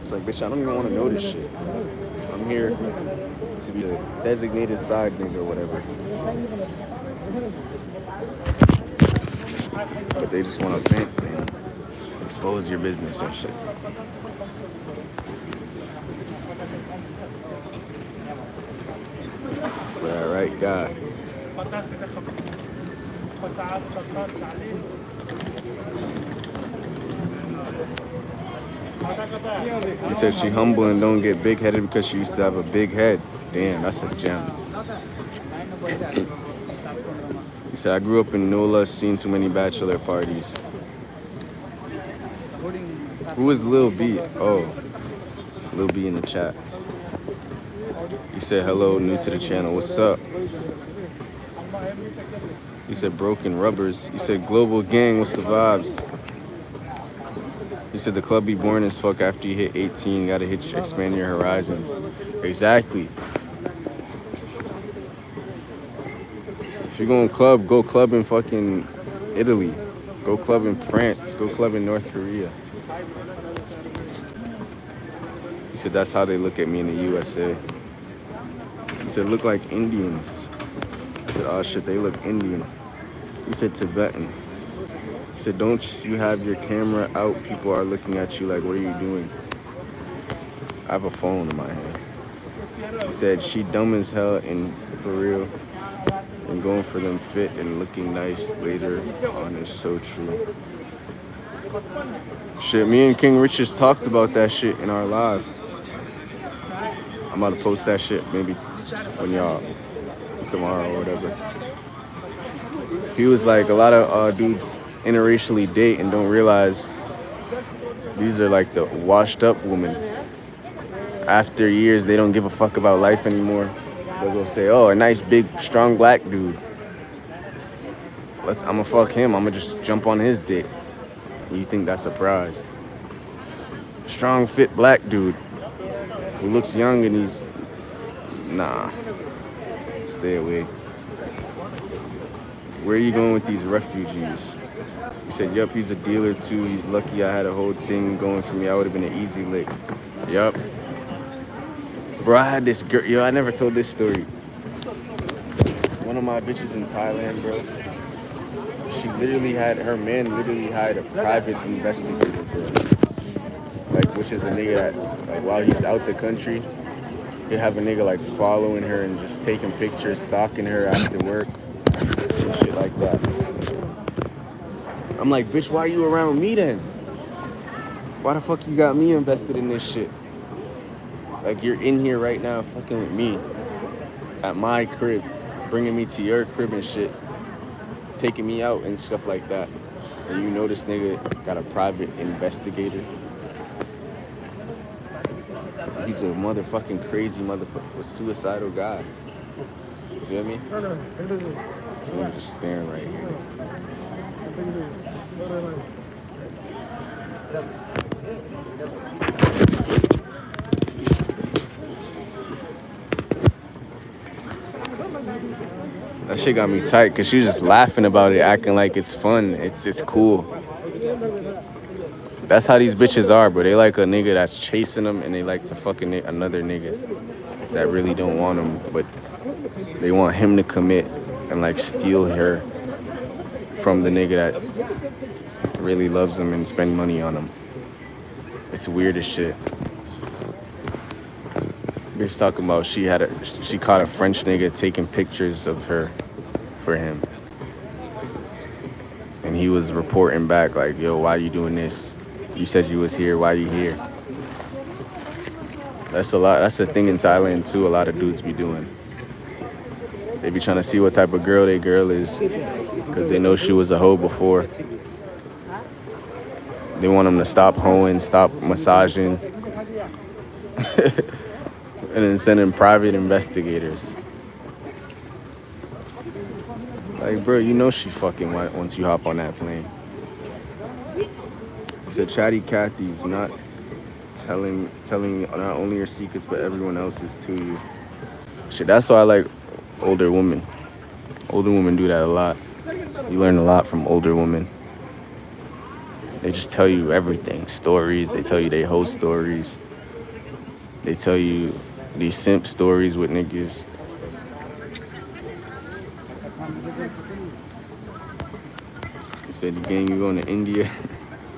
It's like, bitch, I don't even want to know this shit. I'm here to be a designated side nigga or whatever. But they just want to vent and expose your business and shit. For that right guy. He said she humble and don't get big-headed because she used to have a big head. Damn, that's a gem. He said, I grew up in NOLA, seen too many bachelor parties. Who is Lil B? Oh, Lil B in the chat. He said, hello, new to the channel. What's up? He said, broken rubbers. He said, global gang, what's the vibes? He said, the club be boring as fuck after you hit 18. You gotta expand your horizons. Exactly. If you're going club, go club in fucking Italy. Go club in France. Go club in North Korea. He said, that's how they look at me in the USA. He said, look like Indians. I said, oh shit, they look Indian. He said, Tibetan. He said, don't you have your camera out? People are looking at you like, what are you doing? I have a phone in my hand. He said, she dumb as hell and for real. And going for them fit and looking nice later on is so true. Shit, me and King Richards talked about that shit in our live. I'm about to post that shit maybe when y'all, tomorrow or whatever. He was like, a lot of dudes interracially date and don't realize these are like the washed up women. After years, they don't give a fuck about life anymore. They'll go say, oh, a nice, big, strong black dude. I'ma fuck him. I'ma just jump on his dick. And you think that's a prize. Strong, fit black dude who looks young and he's... Nah. Stay away. Where are you going with these refugees? He said, yup, he's a dealer too. He's lucky I had a whole thing going for me. I would have been an easy lick. Yup. Bro, I had this girl. Yo, I never told this story. One of my bitches in Thailand, bro. Her man literally hired a private investigator, bro. Like, which is a nigga that, like, while he's out the country, he'll have a nigga, like, following her and just taking pictures, stalking her after work, and shit like that. I'm like, bitch, why are you around me then? Why the fuck you got me invested in this shit? Like, you're in here right now fucking with me at my crib, bringing me to your crib and shit, taking me out and stuff like that. And you know this nigga got a private investigator. He's a motherfucking crazy motherfucker, a suicidal guy. You feel me? This nigga just staring right here next to me. That shit got me tight because she was just laughing about it, acting like it's fun. It's cool. That's how these bitches are, bro. They like a nigga that's chasing them, and they like to fucking another nigga that really don't want them, but they want him to commit and like steal her from the nigga that really loves them and spend money on them. It's weird as shit. Bitch talking about she caught a French nigga taking pictures of her for him. And he was reporting back like, yo, why you doing this? You said you was here, why you here? That's a lot. That's the thing in Thailand too, a lot of dudes be doing. They be trying to see what type of girl they girl is because they know she was a hoe before. They want them to stop hoeing, stop massaging. And then sending private investigators. Like, bro, you know she fucking once you hop on that plane. He said, Chatty Cathy's not telling not only your secrets, but everyone else's to you. Shit, that's why I like older women. Older women do that a lot. You learn a lot from older women. They just tell you everything. Stories. They tell you they hoe stories. They tell you these simp stories with niggas. He said, the gang, you going to India?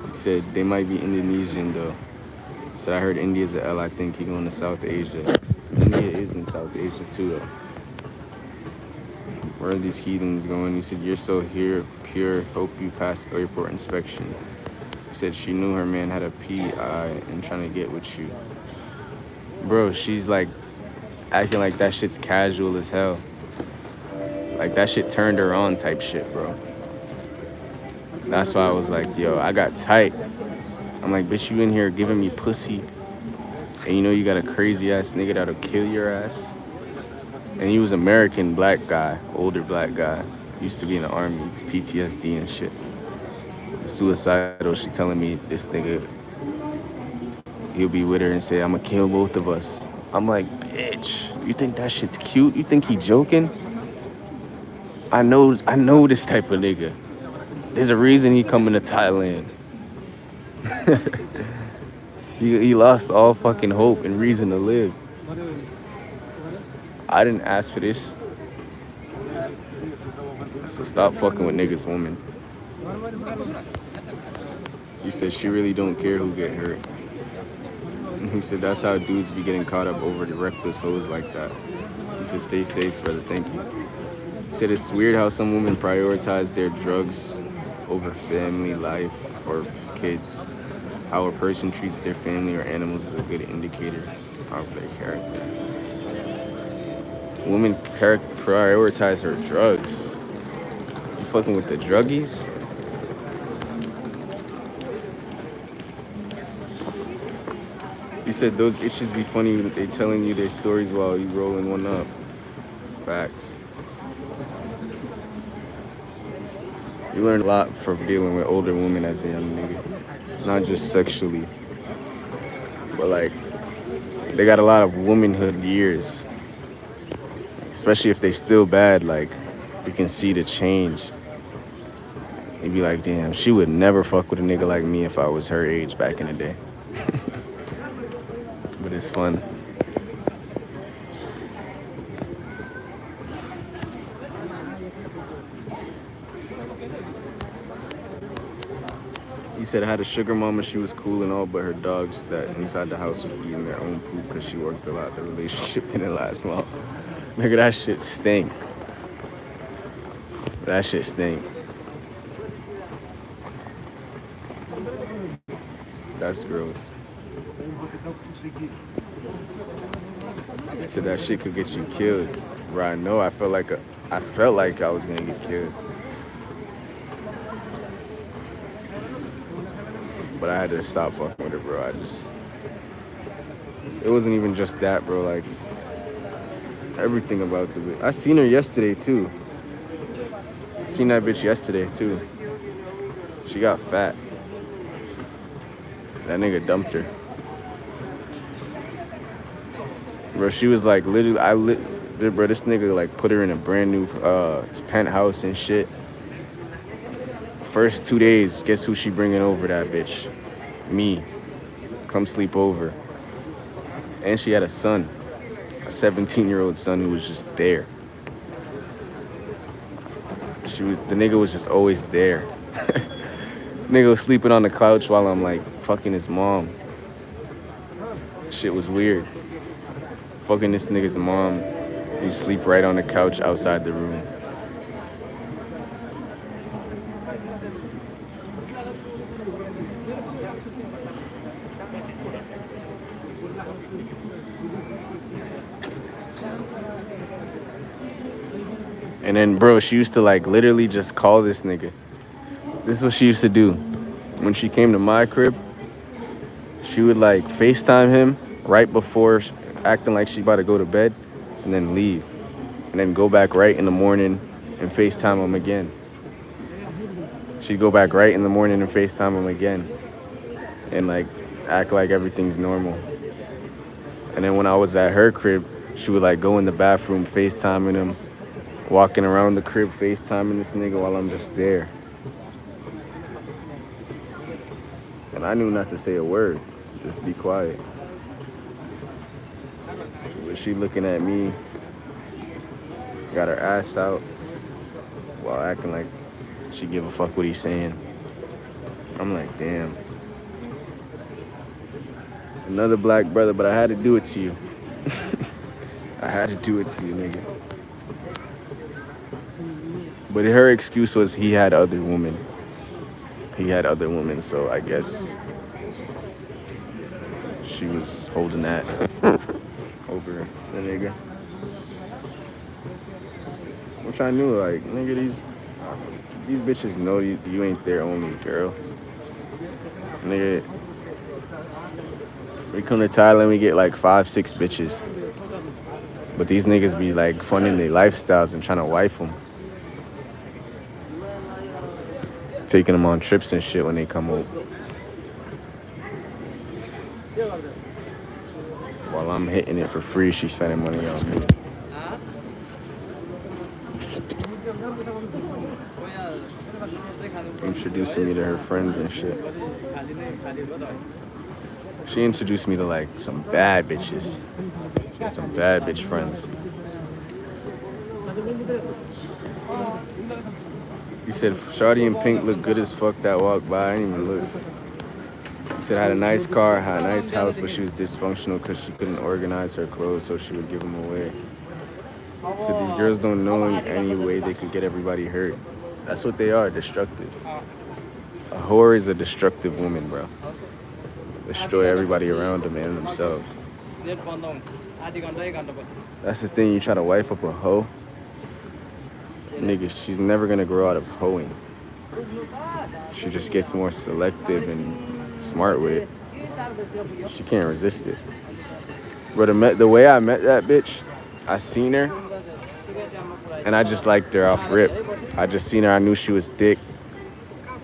He said, they might be Indonesian, though. He said, I heard India's a L. I think he going to South Asia. India is in South Asia, too, though. Where are these heathens going? He said, you're so here, pure. Hope you pass airport inspection. He said, she knew her man had a PI and trying to get with you. Bro, she's like acting like that shit's casual as hell. Like that shit turned her on type shit, bro. That's why I was like, yo, I got tight. I'm like, bitch, you in here giving me pussy. And you know you got a crazy ass nigga that'll kill your ass. And he was American black guy, older black guy. Used to be in the army, he's PTSD and shit. Suicidal, she telling me this nigga, he'll be with her and say, I'ma kill both of us. I'm like, bitch, you think that shit's cute? You think he joking? I know this type of nigga. There's a reason he coming to Thailand. He lost all fucking hope and reason to live. I didn't ask for this. So stop fucking with niggas, woman. You said she really don't care who get hurt. He said that's how dudes be getting caught up over the reckless hoes like that. He said stay safe, brother. Thank you. He said it's weird how some women prioritize their drugs over family life or kids. How a person treats their family or animals is a good indicator of their character. Women prioritize her drugs. You fucking with the druggies? You said those itches be funny when they telling you their stories while you rolling one up. Facts. You learn a lot from dealing with older women as a young nigga. Not just sexually. But like, they got a lot of womanhood years. Especially if they still bad, like, you can see the change. You be like, damn, she would never fuck with a nigga like me if I was her age back in the day. But it's fun. He said I had a sugar mama, she was cool and all, but her dogs that inside the house was eating their own poop because she worked a lot. The relationship didn't last long. Nigga, that shit stink. That shit stink. That's gross. So that shit could get you killed. Right? No, I felt like I was gonna get killed. But I had to stop fucking with her, bro. It wasn't even just that, bro. Like, everything about the bitch. I seen her yesterday, too. Seen that bitch yesterday, too. She got fat. That nigga dumped her. Bro, she was like, literally, bro, this nigga, like, put her in a brand new penthouse and shit. First 2 days, guess who she bringing over, that bitch? Me. Come sleep over. And she had a son. A 17-year-old son who was just there. The nigga was just always there. Nigga was sleeping on the couch while I'm like fucking his mom. Shit was weird. Fucking this nigga's mom. You sleep right on the couch outside the room. And then, bro, she used to, like, literally just call this nigga. This is what she used to do. When she came to my crib, she would, like, FaceTime him right before, acting like she about to go to bed, and then leave. And then go back right in the morning and FaceTime him again. She'd go back right in the morning and FaceTime him again. And, like, act like everything's normal. And then when I was at her crib, she would, like, go in the bathroom FaceTiming him. Walking around the crib, FaceTiming this nigga while I'm just there. And I knew not to say a word. Just be quiet. But she looking at me, got her ass out, while acting like she give a fuck what he's saying. I'm like, damn. Another black brother, but I had to do it to you. I had to do it to you, nigga. But her excuse was he had other women. He had other women, so I guess she was holding that over the nigga. Which I knew, like, nigga, these bitches know you ain't their only girl. Nigga, we come to Thailand, we get like 5-6 bitches. But these niggas be like funding their lifestyles and trying to wife them. Taking them on trips and shit when they come home. While I'm hitting it for free, she's spending money on me. Introducing me to her friends and shit. She introduced me to like some bad bitches. She had some bad bitch friends. He said, Shawty and Pink look good as fuck that walked by. I didn't even look. He said, had a nice car, had a nice house, but she was dysfunctional because she couldn't organize her clothes, so she would give them away. He said, these girls don't know in any way they could get everybody hurt. That's what they are, destructive. A whore is a destructive woman, bro. Destroy everybody around them and themselves. That's the thing, you try to wife up a hoe. Nigga, she's never gonna grow out of hoeing. She just gets more selective and smart with it. She can't resist it. But the way I met that bitch, I seen her, and I just liked her off rip. I just seen her, I knew she was thick.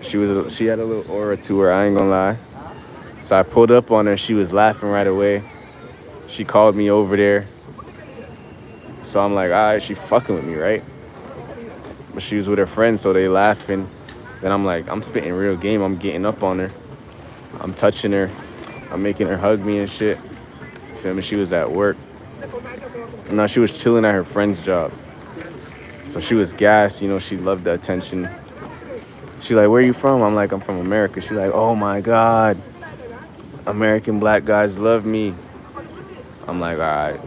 She had a little aura to her, I ain't gonna lie. So I pulled up on her, she was laughing right away. She called me over there. So I'm like, all right, she fucking with me, right? But she was with her friends, so they laughing. Then I'm like, I'm spitting real game. I'm getting up on her. I'm touching her. I'm making her hug me and shit. You feel me? She was at work. No, she was chilling at her friend's job. So she was gassed, you know, she loved the attention. She like, where you from? I'm like, I'm from America. She like, oh my God. American black guys love me. I'm like, all right,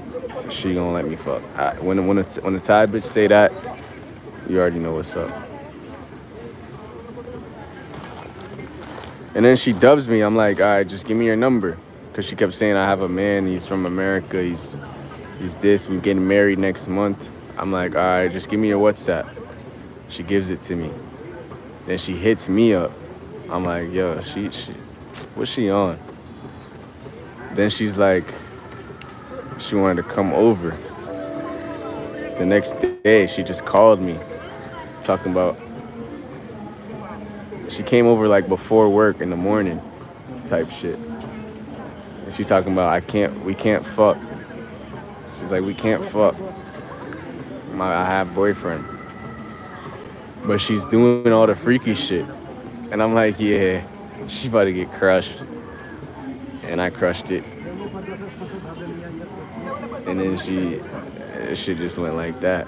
she gonna let me fuck. When the Thai bitch say that, you already know what's up. And then she dubs me. I'm like, all right, just give me your number. Because she kept saying I have a man. He's from America. He's this. We're getting married next month. I'm like, all right, just give me your WhatsApp. She gives it to me. Then she hits me up. I'm like, yo, she what's she on? Then she's like, she wanted to come over. The next day, she just called me. Talking about, she came over like before work in the morning type shit. And she's talking about, we can't fuck. She's like, we can't fuck. I have boyfriend. But she's doing all the freaky shit. And I'm like, yeah, she about to get crushed. And I crushed it. And then shit just went like that.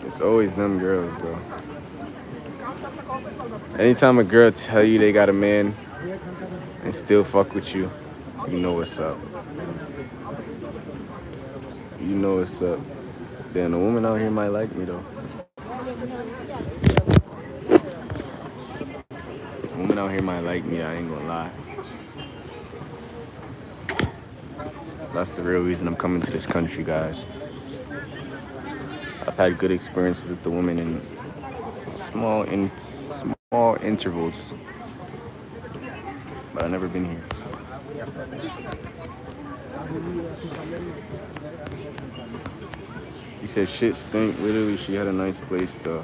It's always them girls, bro. Anytime a girl tell you they got a man and still fuck with you, you know what's up. You know what's up. Damn, the woman out here might like me, though. The woman out here might like me, I ain't gonna lie. That's the real reason I'm coming to this country, guys. I've had good experiences with the women in small intervals, but I've never been here. He said shit stink. Literally, she had a nice place though.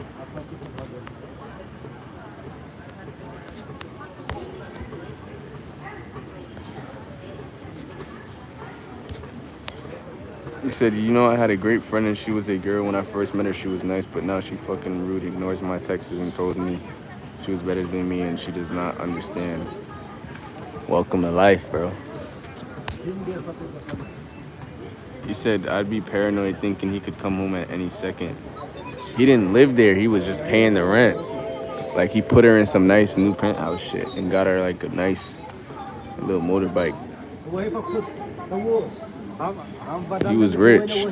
He said, you know, I had a great friend and she was a girl. When I first met her, she was nice, but now she fucking rude, ignores my texts and told me she was better than me and she does not understand. Welcome to life, bro. He said, I'd be paranoid thinking he could come home at any second. He didn't live there. He was just paying the rent. Like, he put her in some nice new penthouse shit and got her, like, a nice little motorbike. He was rich.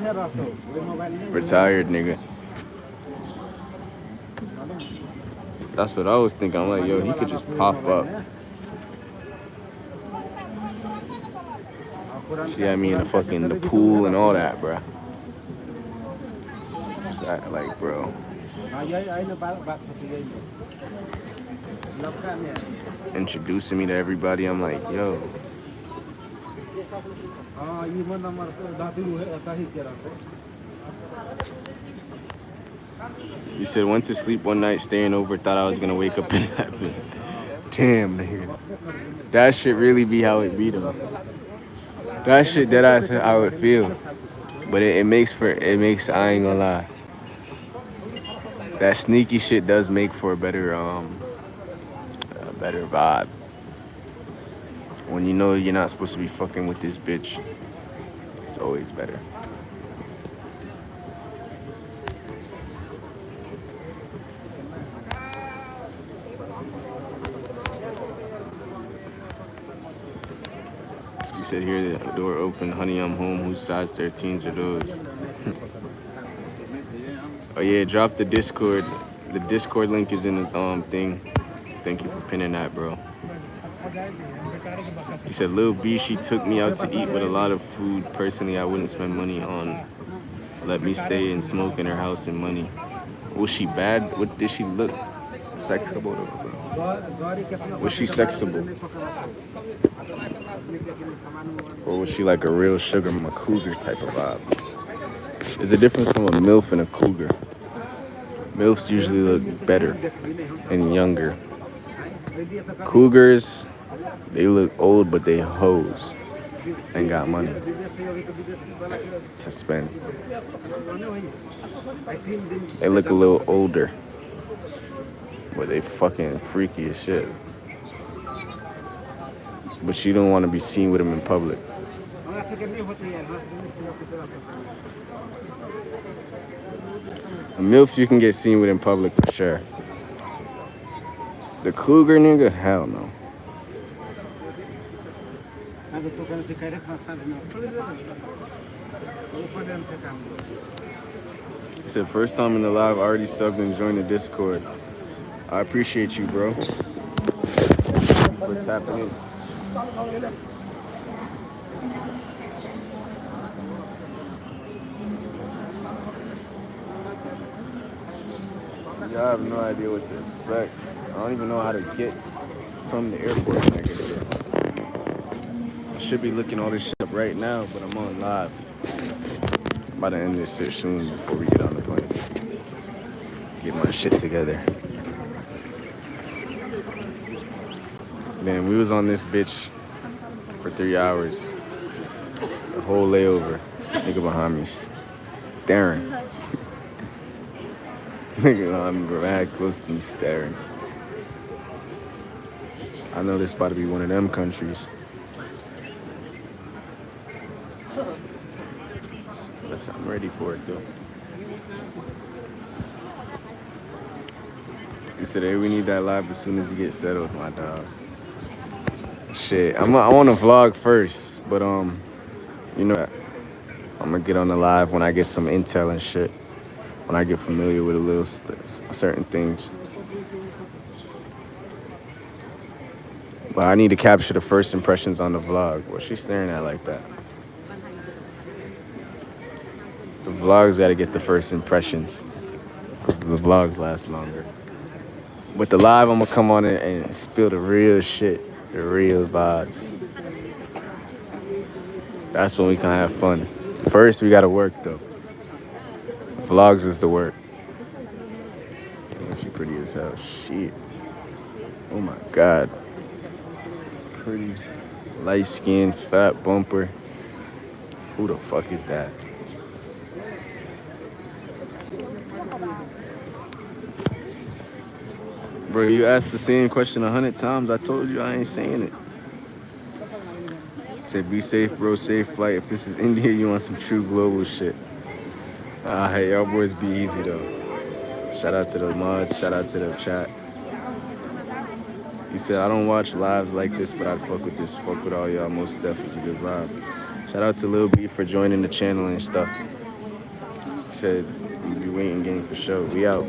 Retired nigga. That's what I was thinking. I'm like, yo, he could just pop up. She had me in the pool and all that, bro. Like, bro. Introducing me to everybody, I'm like, yo. He said, went to sleep one night, staying over, thought I was gonna wake up in heaven. Damn, nigga. That shit really be how it be, though. That shit that I said how it feel. But it makes, I ain't gonna lie. That sneaky shit does make for a better vibe. When you know you're not supposed to be fucking with this bitch. It's always better. You said here the door open, honey, I'm home. Whose size 13s are those? Oh yeah, drop the Discord. The Discord link is in the thing. Thank you for pinning that, bro. He said, Lil B, she took me out to eat with a lot of food. Personally, I wouldn't spend money on. Let me stay and smoke in her house and money. Was she bad? What did she look sexable? Was she sexable? Or was she like a real sugar mama cougar type of vibe? There's a difference from a MILF and a cougar. MILFs usually look better and younger. Cougars, they look old, but they hoes and got money to spend. They look a little older, but they fucking freaky as shit. But you don't want to be seen with them in public. A MILF you can get seen with in public for sure. The cougar nigga, hell no. He said, first time in the live, already subbed and joined the Discord. I appreciate you, bro. Thank you for tapping in. Y'all have no idea what to expect. I don't even know how to get from the airport when I get there. I should be looking all this shit up right now, but I'm on live. I'm about to end this shit soon before we get on the plane. Get my shit together. Man, we was on this bitch for 3 hours. The whole layover. Nigga behind me staring. Nigga behind me mad close to me staring. I know this about to be one of them countries. Listen, I'm ready for it though. He said, hey, we need that live as soon as you get settled, my dog. Shit, I want to vlog first, but you know, I'm gonna get on the live when I get some intel and shit. When I get familiar with a little certain things. But I need to capture the first impressions on the vlog. What's she staring at like that? The vlogs gotta get the first impressions, because the vlogs last longer. With the live, I'm gonna come on and spill the real shit, the real vibes. That's when we can have fun. First, we gotta work though. Vlogs is the work. She pretty as hell. Shit. Oh my God. Pretty, light skin, fat bumper. Who the fuck is that? Bro, you asked the same question 100 times. I told you I ain't saying it. Said be safe, bro. Safe flight. If this is India, you want some true global shit. Hey, y'all boys be easy though. Shout out to the mods. Shout out to the chat. He said, I don't watch lives like this, but I'd fuck with this. Fuck with all y'all. Most definitely was a good vibe. Shout out to Lil B for joining the channel and stuff. He said, you be waiting game for show. We out.